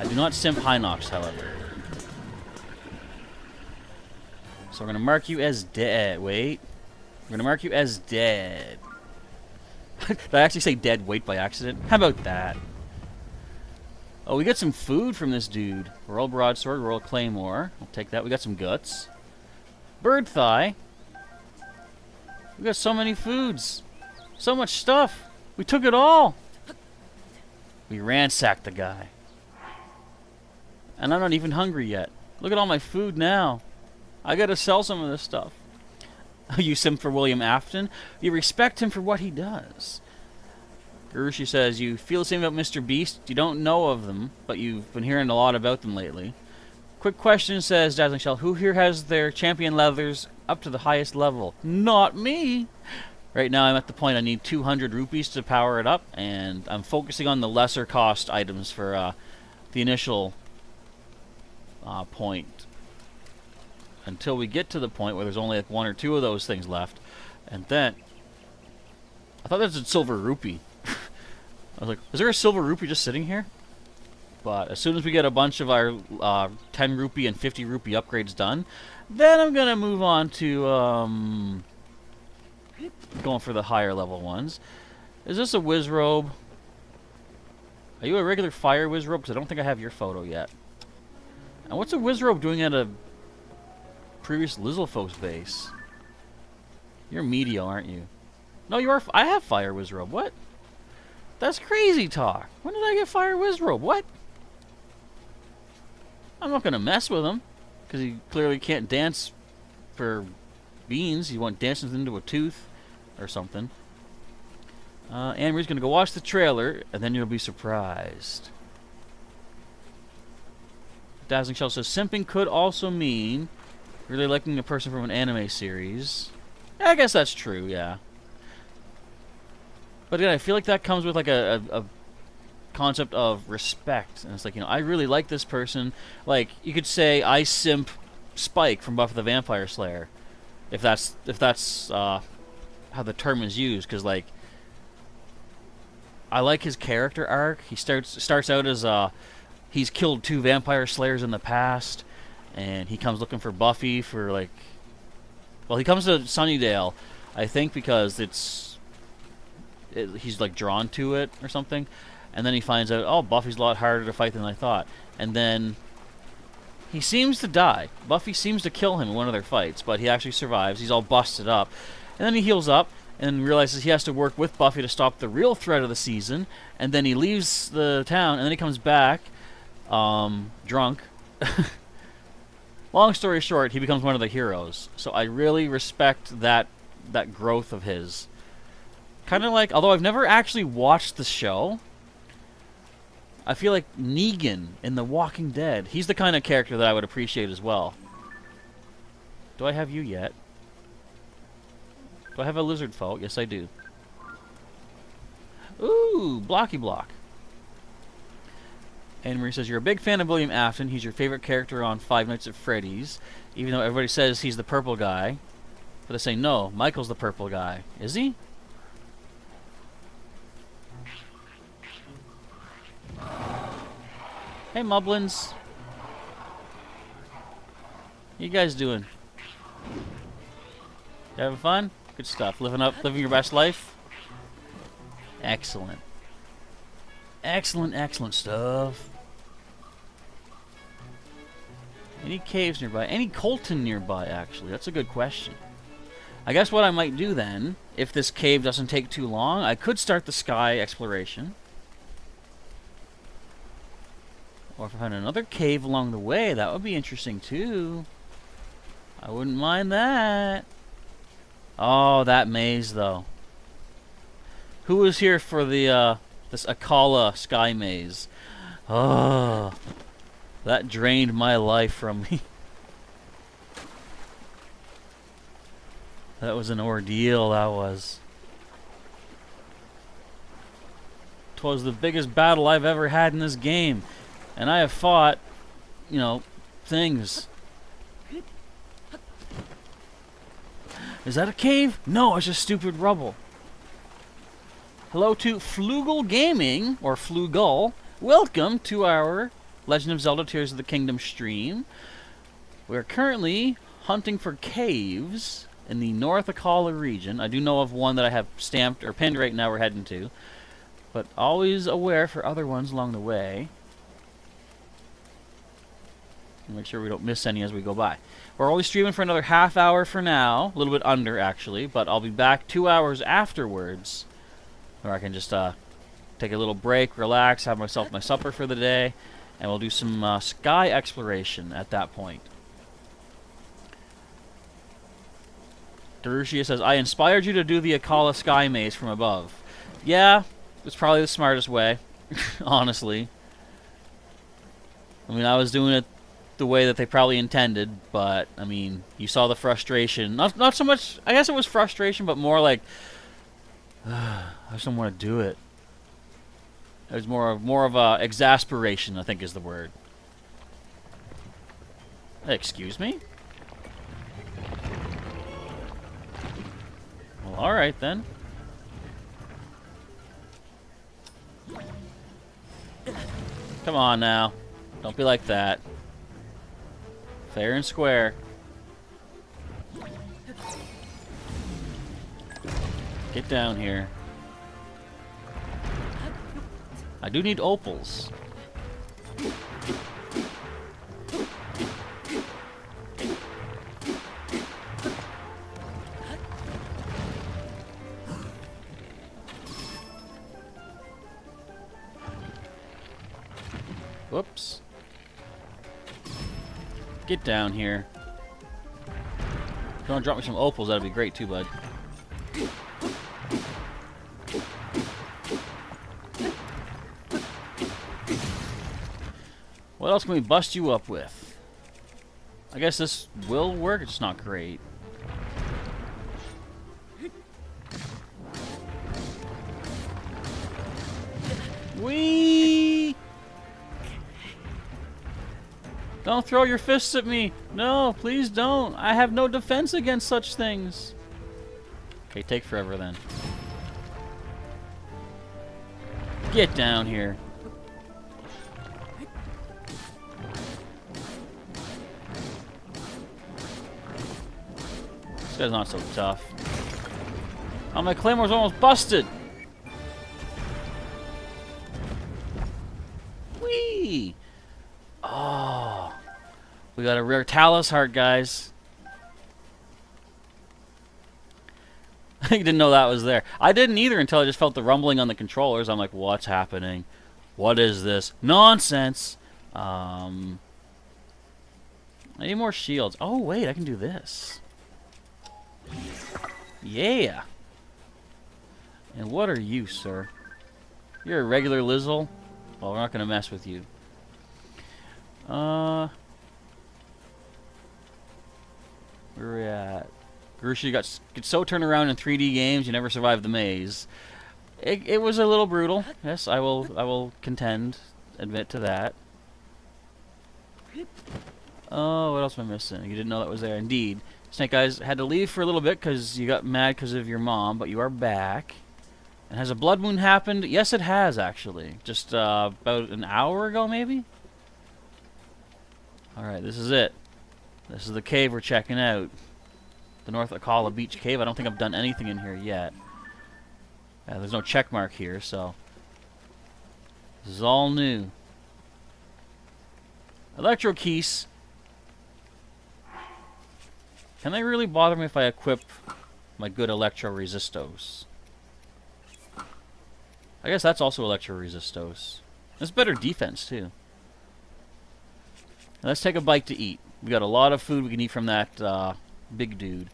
I do not simp Hinox, however. So we're going to mark you as dead. Wait. We're going to mark you as dead. Did I actually say dead weight by accident? How about that? Oh, we got some food from this dude. Royal Broadsword, Royal Claymore. I'll take that. We got some guts. Bird Thigh. We got so many foods. So much stuff. We took it all. We ransacked the guy. And I'm not even hungry yet. Look at all my food now. I gotta sell some of this stuff. You simp for William Afton? You respect him for what he does. Gurushi says, you feel the same about Mr. Beast? You don't know of them, but you've been hearing a lot about them lately. Quick question, says Dazzling Shell. Who here has their champion leathers up to the highest level? Not me! Right now I'm at the point I need 200 rupees to power it up, and I'm focusing on the lesser cost items for the initial point. Until we get to the point where there's only like one or two of those things left. And then... I thought that was a silver rupee. I was like, is there a silver rupee just sitting here? But as soon as we get a bunch of our 10 rupee and 50 rupee upgrades done, then I'm going to move on to going for the higher level ones. Is this a whiz robe? Are you a regular fire whiz robe? Because I don't think I have your photo yet. And what's a whiz robe doing at a previous Lizzlefolk's base? You're media, aren't you? No, you are. I have fire whiz robe. What? That's crazy talk. When did I get Fire Whiz Robe? What? I'm not going to mess with him. Because he clearly can't dance for beans. You want dancing into a tooth or something. Anne-Marie's going to go watch the trailer, and then you'll be surprised. Dazzling Shell says, simping could also mean really liking a person from an anime series. Yeah, I guess that's true, yeah. But again, I feel like that comes with like a concept of respect. And it's like, I really like this person. Like, you could say, I simp Spike from Buffy the Vampire Slayer. If that's how the term is used. Because, like, I like his character arc. He starts out as, he's killed 2 vampire slayers in the past. And he comes looking for Buffy for, like... Well, he comes to Sunnydale I think because he's like drawn to it or something. And then he finds out, oh, Buffy's a lot harder to fight than I thought. And then he seems to die. Buffy seems to kill him in one of their fights, but he actually survives. He's all busted up. And then he heals up and realizes he has to work with Buffy to stop the real threat of the season. And then he leaves the town, and then he comes back drunk. Long story short, he becomes one of the heroes. So I really respect that growth of his. Kind of like, although I've never actually watched the show, I feel like Negan in The Walking Dead, he's the kind of character that I would appreciate as well. Do I have you yet? Do I have a lizard folk? Yes, I do. Ooh, Blocky Block. And Marie says, you're a big fan of William Afton. He's your favorite character on Five Nights at Freddy's, even though everybody says he's the purple guy. But they say, no, Michael's the purple guy. Is he? Hey, Mublins. You guys doing? You having fun? Good stuff. Living your best life? Excellent. Excellent, excellent stuff. Any caves nearby? Any Colton nearby, actually? That's a good question. I guess what I might do then, if this cave doesn't take too long, I could start the sky exploration. Or if I find another cave along the way, that would be interesting too. I wouldn't mind that. Oh, that maze though. Who was here for the this Akala sky maze? Oh, that drained my life from me. That was an ordeal, that was. 'Twas the biggest battle I've ever had in this game. And I have fought, you know, things. Is that a cave? No, it's just stupid rubble. Hello to Flugel Gaming, or Flugel. Welcome to our Legend of Zelda Tears of the Kingdom stream. We are currently hunting for caves in the North Akala region. I do know of one that I have stamped or pinned right now we're heading to. But always aware for other ones along the way. Make sure we don't miss any as we go by. We're only streaming for another half hour for now. A little bit under, actually. But I'll be back 2 hours afterwards. Where I can just take a little break, relax, have myself my supper for the day. And we'll do some sky exploration at that point. Darushia says, I inspired you to do the Akala sky maze from above. Yeah, it's probably the smartest way. Honestly. I mean, I was doing it the way that they probably intended, but I mean, you saw the frustration. Not so much, I guess it was frustration, but more like I just don't want to do it. It was more of a exasperation, I think is the word. Excuse me? Well, all right then. Come on now. Don't be like that. Fair and square. Get down here. I do need opals. Whoops. Get down here. If you want to drop me some opals, that'd be great too, bud. What else can we bust you up with? I guess this will work, it's not great. Whee! Don't throw your fists at me! No, please don't! I have no defense against such things! Okay, take forever then. Get down here. This guy's not so tough. Oh, my Claymore's almost busted! Whee! Oh. We got a rare Talus heart, guys. I didn't know that was there. I didn't either until I just felt the rumbling on the controllers. I'm like, what's happening? What is this? Nonsense! I need more shields. Oh, wait, I can do this. Yeah! And what are you, sir? You're a regular Lizzle? Well, we're not going to mess with you. Where are we at? Grusha gets so turned around in 3D games, you never survive the maze. It was a little brutal. Yes, I will admit to that. Oh, what else am I missing? You didn't know that was there. Indeed. Snake Eyes had to leave for a little bit because you got mad because of your mom, but you are back. And has a blood moon happened? Yes, it has, actually. Just about an hour ago, maybe? Alright, this is it. This is the cave we're checking out. The North Akala Beach Cave. I don't think I've done anything in here yet. There's no check mark here, so... This is all new. Electro Keys. Can they really bother me if I equip my good Electro Resistos? I guess that's also Electro Resistos. It's better defense, too. Now let's take a bite to eat. We got a lot of food we can eat from that big dude.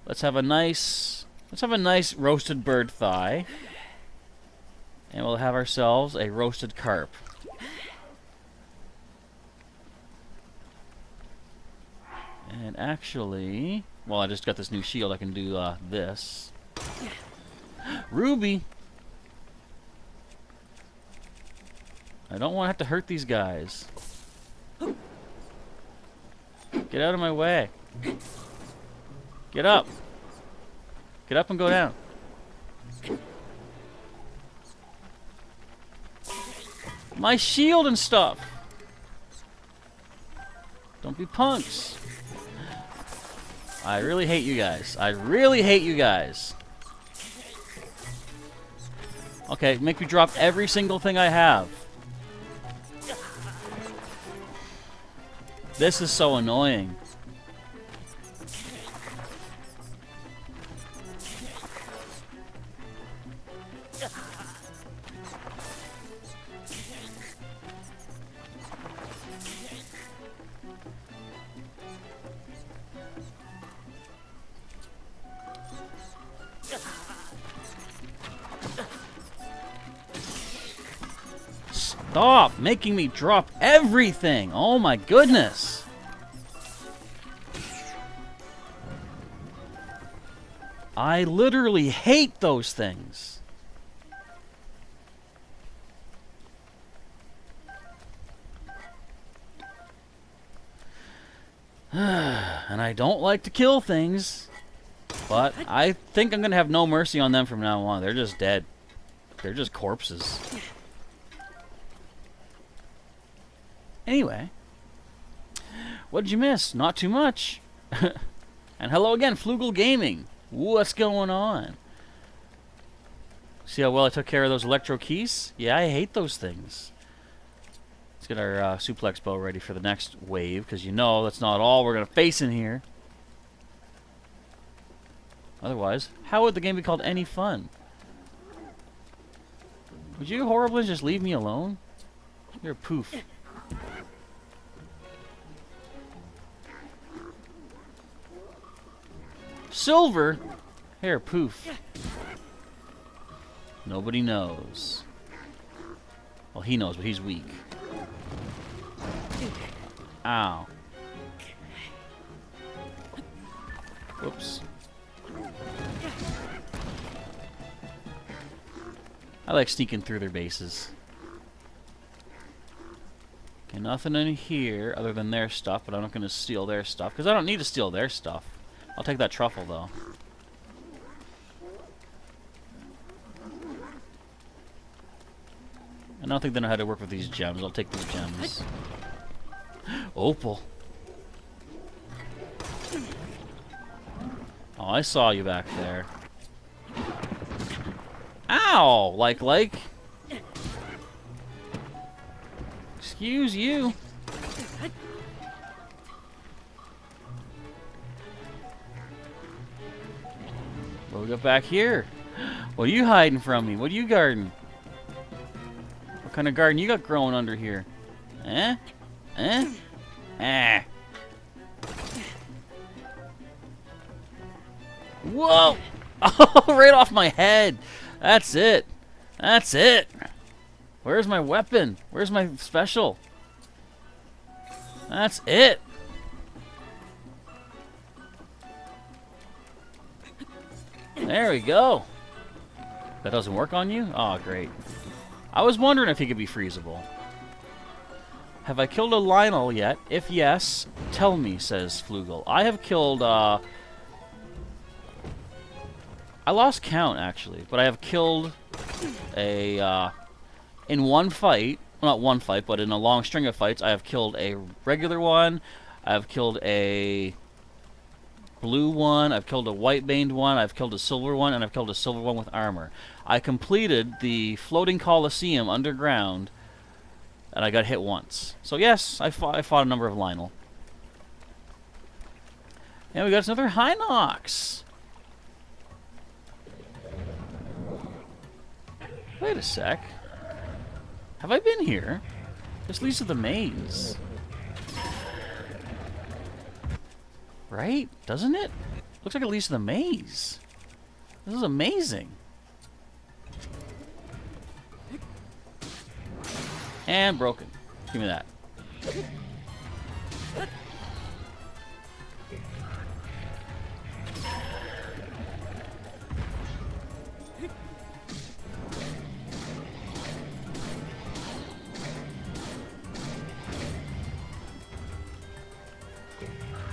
Let's have a nice roasted bird thigh. And we'll have ourselves a roasted carp. And actually, well, I just got this new shield. I can do this. Ruby! I don't want to have to hurt these guys. Get out of my way. Get up. Get up and go down. My shield and stuff. Don't be punks. I really hate you guys. I really hate you guys. Okay, make me drop every single thing I have. This is so annoying. Stop making me drop everything! Oh my goodness! I literally hate those things. And I don't like to kill things, but I think I'm gonna have no mercy on them from now on. They're just dead. They're just corpses. Anyway, what did you miss? Not too much. And hello again, Flugel Gaming. What's going on? See how well I took care of those electro keys? Yeah, I hate those things. Let's get our suplex bow ready for the next wave, because you know that's not all we're going to face in here. Otherwise, how would the game be called Any Fun? Would you horribly just leave me alone? You're a poof. Silver? Here, poof. Nobody knows. Well, he knows, but he's weak. Ow. Whoops. I like sneaking through their bases. Okay, nothing in here other than their stuff, but I'm not going to steal their stuff, because I don't need to steal their stuff. I'll take that truffle, though. I don't think they know how to work with these gems. I'll take these gems. Opal. Oh, I saw you back there. Ow! Like. Excuse you. What we got back here? What are you hiding from me? What are you guarding? What kind of garden you got growing under here? Eh? Eh? Ah. Whoa! Oh, right off my head. That's it. That's it. Where's my weapon? Where's my special? That's it. There we go. That doesn't work on you? Oh, great. I was wondering if he could be freezable. Have I killed a Lionel yet? If yes, tell me, says Flugel. I have killed, I lost count, actually, but I have killed a, in one fight, well, not one fight, but in a long string of fights, I have killed a regular one, I have killed a blue one, I've killed a white-baned one, I've killed a silver one, and I've killed a silver one with armor. I completed the floating Coliseum underground, and I got hit once. So yes, I fought a number of Lionel. And we got another Hinox. Wait a sec. Have I been here? This leads to the maze. Right? Doesn't it? Looks like it leads to the maze. This is amazing. And broken. Give me that.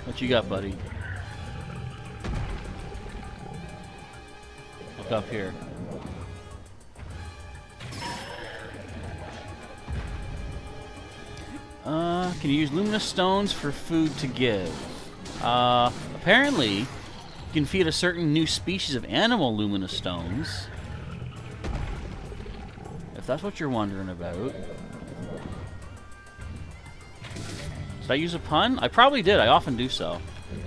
What you got, buddy? Look up here. Can you use luminous stones for food to give? Apparently, you can feed a certain new species of animal luminous stones. If that's what you're wondering about. Did I use a pun? I probably did. I often do so.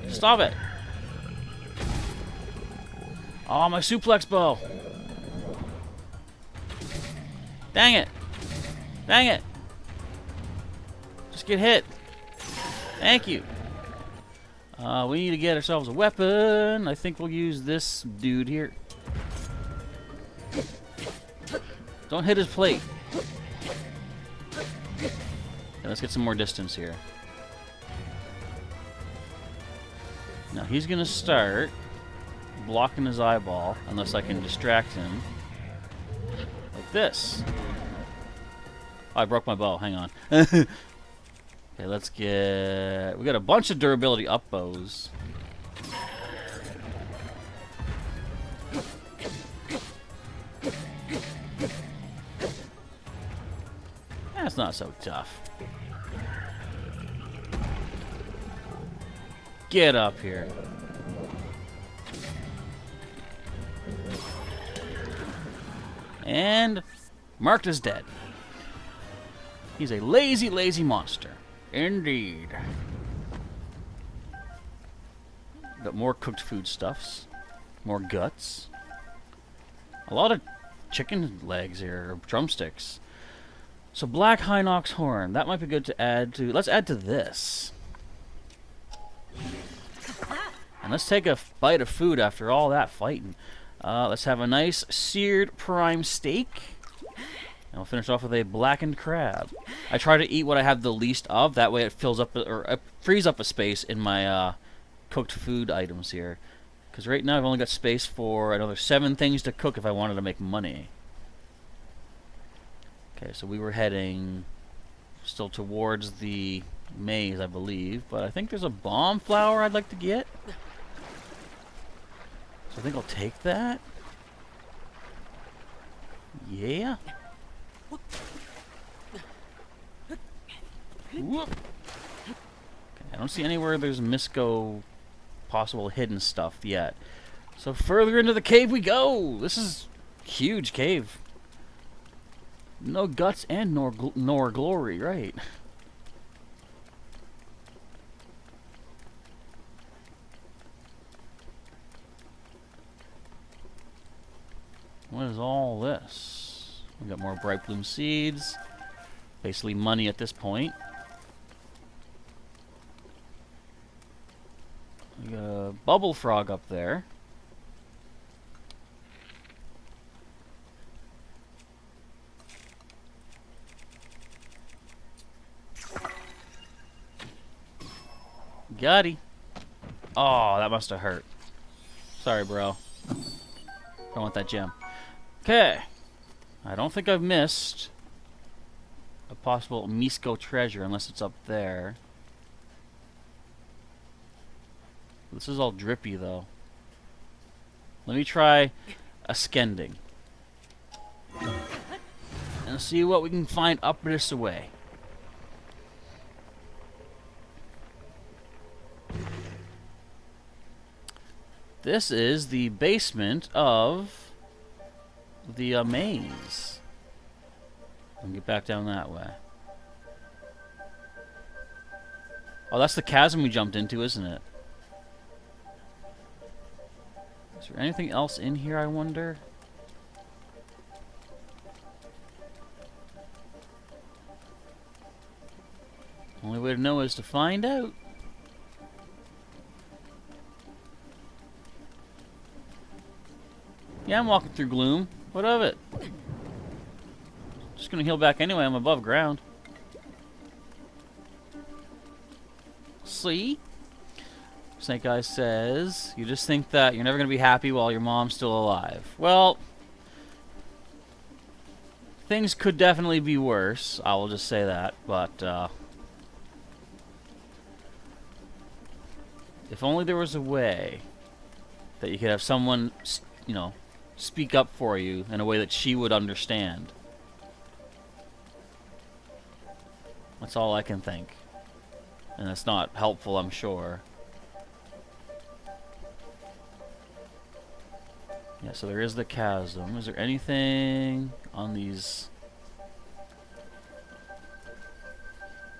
Stop it. Oh, my suplex bow. Dang it. Dang it. Just get hit. Thank you. We need to get ourselves a weapon. I think we'll use this dude here. Don't hit his plate. Okay, let's get some more distance here. Now he's gonna start blocking his eyeball unless I can distract him like this. Oh, I broke my bow. Hang on. Okay, let's get... We got a bunch of durability up bows. That's not so tough. Get up here. And marked as dead. He's a lazy, lazy monster. Indeed. Got more cooked foodstuffs. More guts. A lot of chicken legs here, or drumsticks. So black Hinox horn. That might be good to add to... Let's add to this. And let's take a bite of food after all that fighting. Let's have a nice seared prime steak. And we'll finish off with a blackened crab. I try to eat what I have the least of. That way it fills up, or frees up a space in my cooked food items here. Because right now I've only got space for another 7 things to cook if I wanted to make money. Okay, so we were heading still towards the maze, I believe. But I think there's a bomb flower I'd like to get. So I think I'll take that. Yeah. Whoop. Okay, I don't see anywhere there's Misco possible hidden stuff yet. So further into the cave we go. This is Huge cave. No guts and nor glory, right? What is all this? We got more bright bloom seeds. Basically money at this point. We got a bubble frog up there. Gutty. Oh, that must have hurt. Sorry, bro. Don't want that gem. Okay. I don't think I've missed a possible Misko treasure unless it's up there. This is all drippy, though. Let me try a skending. And see what we can find up this way. This is the basement of the maze. I'll get back down that way. Oh, that's the chasm we jumped into, isn't it? Is there anything else in here, I wonder? Only way to know is to find out. Yeah, I'm walking through gloom. What of it? Just gonna heal back anyway, I'm above ground. See? Snake Eyes says, you just think that you're never gonna be happy while your mom's still alive. Well, things could definitely be worse. I will just say that, but if only there was a way that you could have someone, you know, speak up for you in a way that she would understand. That's all I can think. And that's not helpful, I'm sure. Yeah, so there is the chasm. Is there anything on these?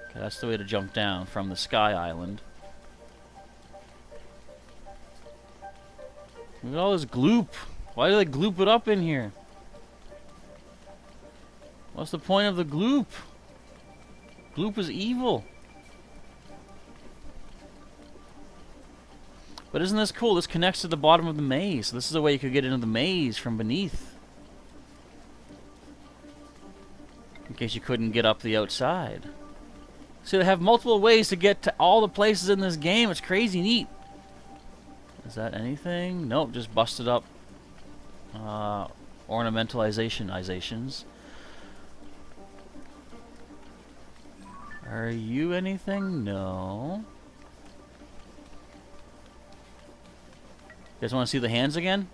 Okay, that's the way to jump down from the Sky Island. Look at all this gloop. Why do they gloop it up in here? What's the point of the gloop? Gloop is evil. But isn't this cool? This connects to the bottom of the maze. So this is a way you could get into the maze from beneath. In case you couldn't get up the outside. So they have multiple ways to get to all the places in this game. It's crazy neat. Is that anything? Nope, just busted up ornamentalizations. Are you anything? No. You guys want to see the hands again?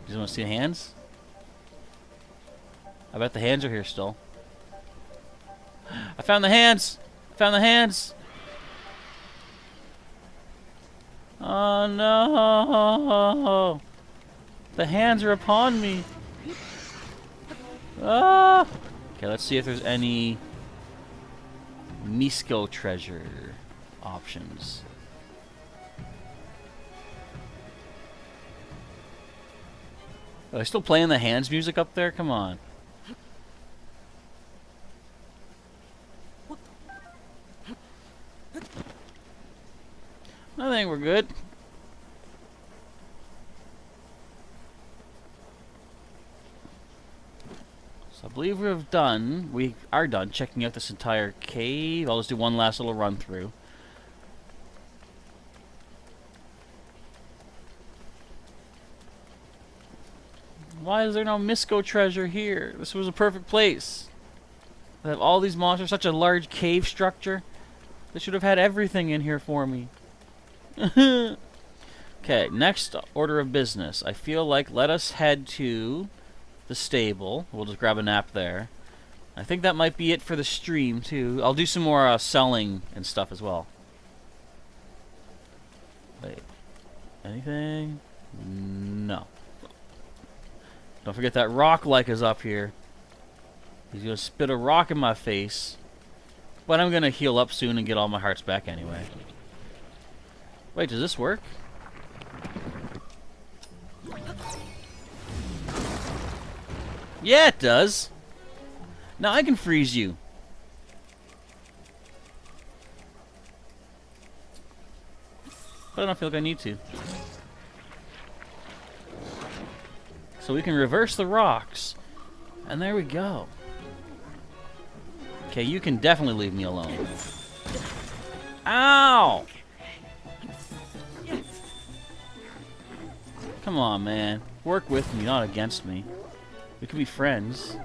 You guys want to see the hands? I bet the hands are here still. I found the hands! I found the hands! Oh no! The hands are upon me! Ah! Okay, let's see if there's any Misko treasure options. Are they still playing the hands music up there? Come on. I think we're good. So I believe we are done checking out this entire cave. I'll just do one last little run through. Why is there no Misko treasure here? This was a perfect place. They have all these monsters, such a large cave structure. They should have had everything in here for me. Okay, next order of business. I feel like let us head to the stable. We'll just grab a nap there. I think that might be it for the stream, too. I'll do some more selling and stuff as well. Wait. Anything? No. Don't forget that rock-like is up here. He's gonna spit a rock in my face. But I'm gonna heal up soon and get all my hearts back anyway. Wait, does this work? Yeah, it does. Now I can freeze you. But I don't feel like I need to. So we can reverse the rocks. And there we go. Okay, you can definitely leave me alone. Ow! Come on, man. Work with me, not against me. We could be friends.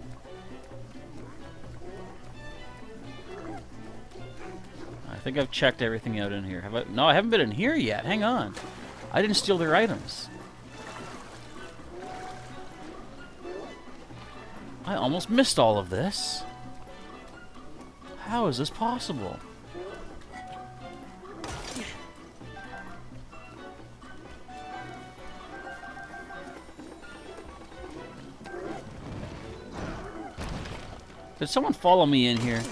I think I've checked everything out in here. Have I? No, I haven't been in here yet. Hang on. I didn't steal their items. I almost missed all of this. How is this possible? Did someone follow me in here?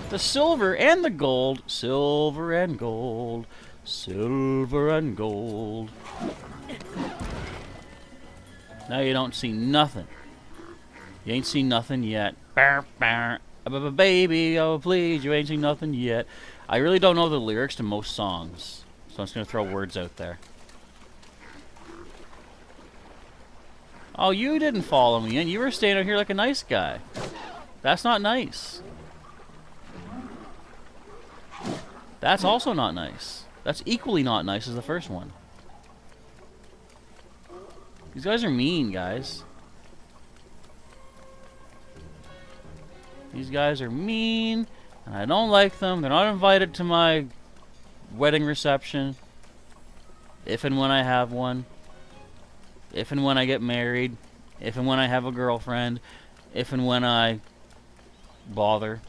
The silver and the gold. Silver and gold. Silver and gold. Now you don't see nothing. You ain't seen nothing yet. Baby, oh please, you ain't seen nothing yet. I really don't know the lyrics to most songs, so I'm just gonna throw words out there. Oh, you didn't follow me in. You were staying out here like a nice guy. That's not nice. That's also not nice. That's equally not nice as the first one. These guys are mean, guys. These guys are mean, and I don't like them. They're not invited to my wedding reception. If and when I have one. If and when I get married. If and when I have a girlfriend. If and when I bother.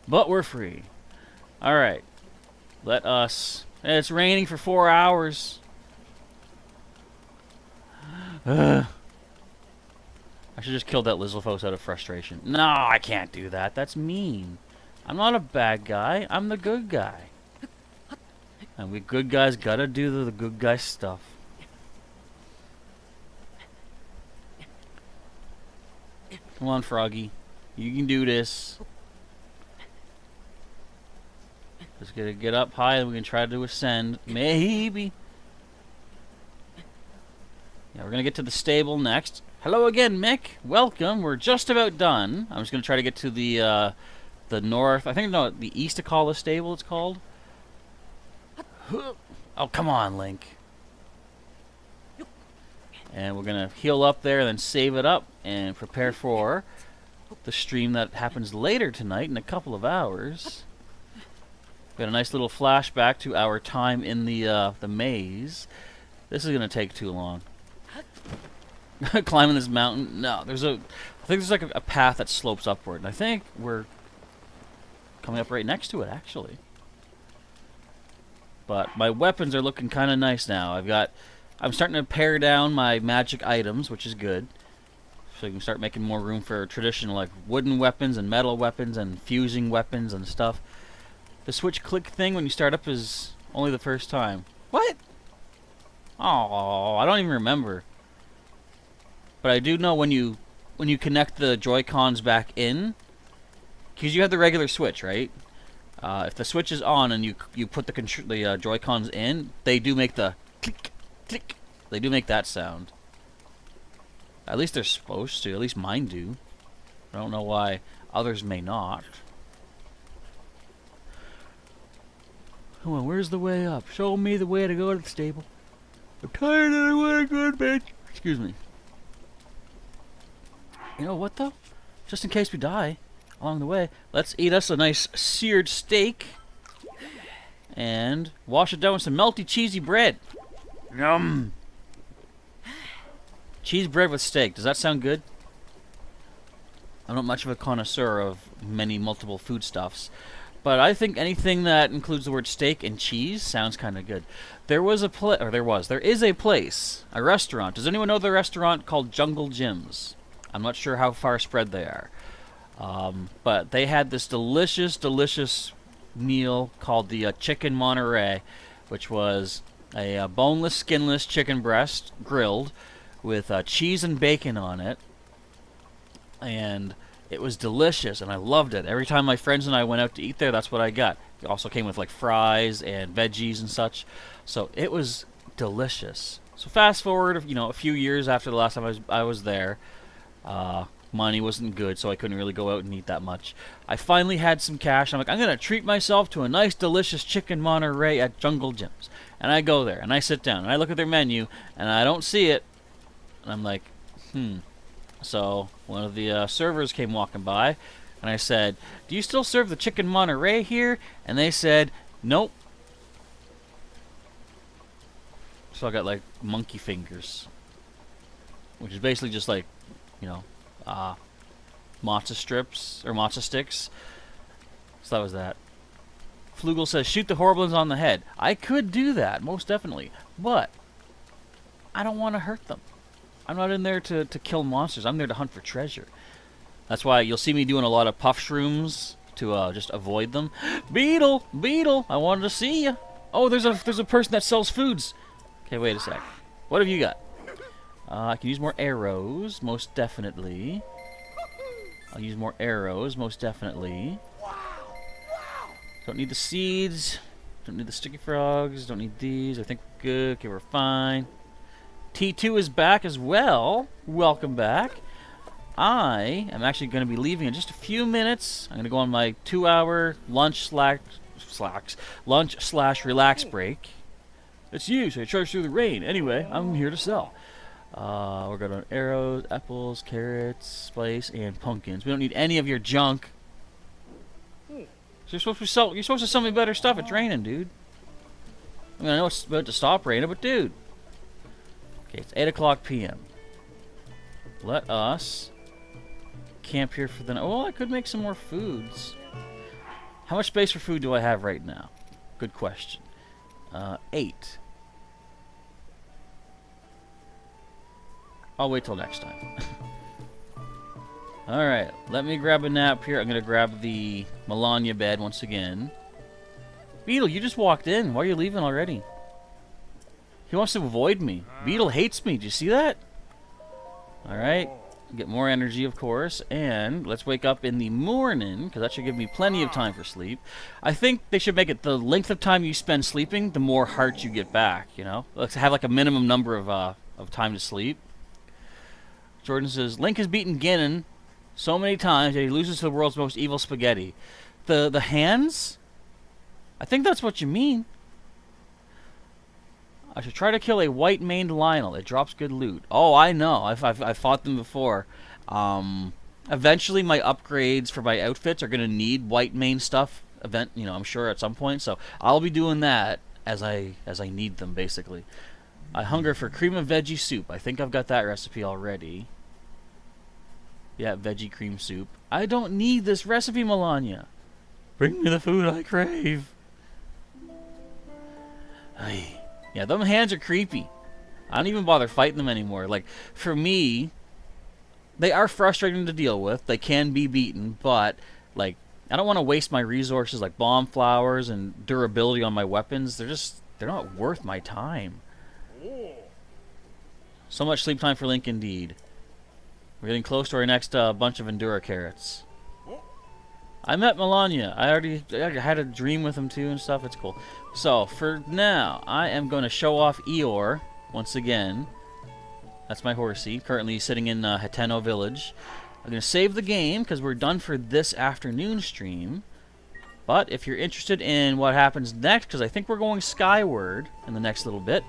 But we're free. Alright. Let us... It's raining for 4 hours. I should just kill that Lizalfos out of frustration. No, I can't do that. That's mean. I'm not a bad guy. I'm the good guy. And we good guys gotta do the good guy stuff. Come on, Froggy. You can do this. Just gotta get up high and we can try to ascend. Maybe. Yeah, we're gonna get to the stable next. Hello again, Mick. Welcome. We're just about done. I'm just gonna try to get to the north. I think no, the East-Akala stable. It's called. Oh, come on, Link. And we're gonna heal up there, and then save it up and prepare for the stream that happens later tonight in a couple of hours. Got a nice little flashback to our time in the maze. This is gonna take too long. Climbing this mountain. No, I think there's like a path that slopes upward, and I think we're coming up right next to it, actually. But my weapons are looking kind of nice now. I'm starting to pare down my magic items, which is good. So you can start making more room for traditional like wooden weapons and metal weapons and fusing weapons and stuff. The switch click thing when you start up is only the first time. What? Oh, I don't even remember. But I do know when you connect the Joy-Cons back in, because you have the regular switch, right? If the switch is on and you put the Joy-Cons in, they do make the click, click. They do make that sound. At least they're supposed to. At least mine do. I don't know why others may not. Come on, where's the way up? Show me the way to go to the stable. I'm tired and I want to go to bed. Excuse me. You know what, though? Just in case we die along the way, let's eat us a nice seared steak and wash it down with some melty, cheesy bread. Yum! Cheese bread with steak. Does that sound good? I'm not much of a connoisseur of multiple foodstuffs, But I think anything that includes the word steak and cheese sounds kind of good. There is a place, a restaurant. Does anyone know the restaurant called Jungle Gyms? I'm not sure how far spread they are. But they had this delicious, delicious meal called the chicken Monterey, which was a boneless, skinless chicken breast grilled with cheese and bacon on it. And it was delicious, and I loved it. Every time my friends and I went out to eat there, that's what I got. It also came with like fries and veggies and such. So it was delicious. So fast forward, a few years after the last time I was there, money wasn't good, so I couldn't really go out and eat that much. I finally had some cash. I'm like, I'm going to treat myself to a nice, delicious chicken Monterey at Jungle Gyms. And I go there, and I sit down, and I look at their menu, and I don't see it. And I'm like, So one of the servers came walking by, and I said, "Do you still serve the chicken Monterey here?" And they said, "Nope." So I got like monkey fingers, which is basically just like, matzo strips or matzo sticks. So that was that. Flugel says, "Shoot the Horriblins on the head." I could do that, most definitely, but I don't want to hurt them. I'm not in there to kill monsters. I'm there to hunt for treasure. That's why you'll see me doing a lot of puff shrooms to just avoid them. Beetle! Beetle! I wanted to see you. Oh, there's a person that sells foods. Okay, wait a sec. What have you got? I can use more arrows, most definitely. I'll use more arrows, most definitely. Don't need the seeds. Don't need the sticky frogs. Don't need these. I think we're good. Okay, we're fine. T2 is back as well. Welcome back. I am actually going to be leaving in just a few minutes. I'm going to go on my 2-hour lunch/relax break. It's you, so I charge through the rain. Anyway, I'm here to sell. We're going to arrows, apples, carrots, spice, and pumpkins. We don't need any of your junk. So you're supposed to sell me better stuff. It's raining, dude. I mean, I know it's about to stop raining, but dude. Okay, it's 8 o'clock p.m. Let us camp here for the night. Oh, I could make some more foods. How much space for food do I have right now? Good question. 8. I'll wait till next time. Alright, let me grab a nap here. I'm going to grab the Melania bed once again. Beetle, you just walked in. Why are you leaving already? He wants to avoid me. Beetle hates me. Do you see that? Alright. Get more energy, of course. And let's wake up in the morning, because that should give me plenty of time for sleep. I think they should make it the length of time you spend sleeping, the more hearts you get back, Let's have like a minimum number of time to sleep. Jordan says, Link has beaten Ganon so many times that he loses to the world's most evil spaghetti. The hands? I think that's what you mean. I should try to kill a white-maned Lionel. It drops good loot. Oh, I know. I've fought them before. Eventually, my upgrades for my outfits are going to need white-maned stuff. I'm sure at some point. So I'll be doing that as I need them, basically. I hunger for cream of veggie soup. I think I've got that recipe already. Yeah, veggie cream soup. I don't need this recipe, Melania. Bring me the food I crave. Aye. Yeah, them hands are creepy. I don't even bother fighting them anymore. Like, for me, they are frustrating to deal with. They can be beaten, but, like, I don't want to waste my resources like bomb flowers and durability on my weapons. They're not worth my time. So much sleep time for Link indeed. We're getting close to our next bunch of Endura carrots. I met Melania. I had a dream with him too and stuff. It's cool. So, for now, I am going to show off Eeyore once again. That's my horsey, currently sitting in Hateno Village. I'm going to save the game because we're done for this afternoon stream. But if you're interested in what happens next, because I think we're going skyward in the next little bit,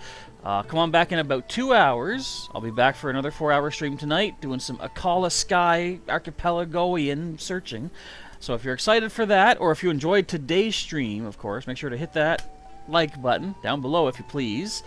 come on back in about 2 hours. I'll be back for another 4-hour stream tonight, doing some Akala Sky Archipelagoian searching. So if you're excited for that, or if you enjoyed today's stream, of course, make sure to hit that like button down below if you please.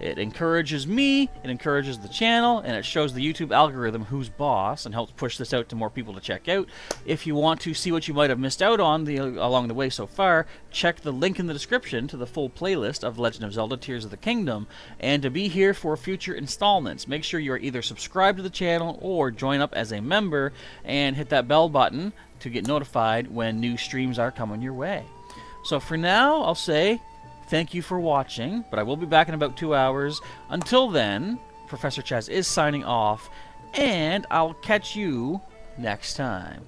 It encourages me, it encourages the channel, and it shows the YouTube algorithm who's boss and helps push this out to more people to check out. If you want to see what you might have missed out on along the way so far, check the link in the description to the full playlist of Legend of Zelda Tears of the Kingdom, and to be here for future installments, make sure you are either subscribed to the channel or join up as a member and hit that bell button to get notified when new streams are coming your way. So for now, I'll say thank you for watching, but I will be back in about 2 hours. Until then, Professor Chaz is signing off, and I'll catch you next time.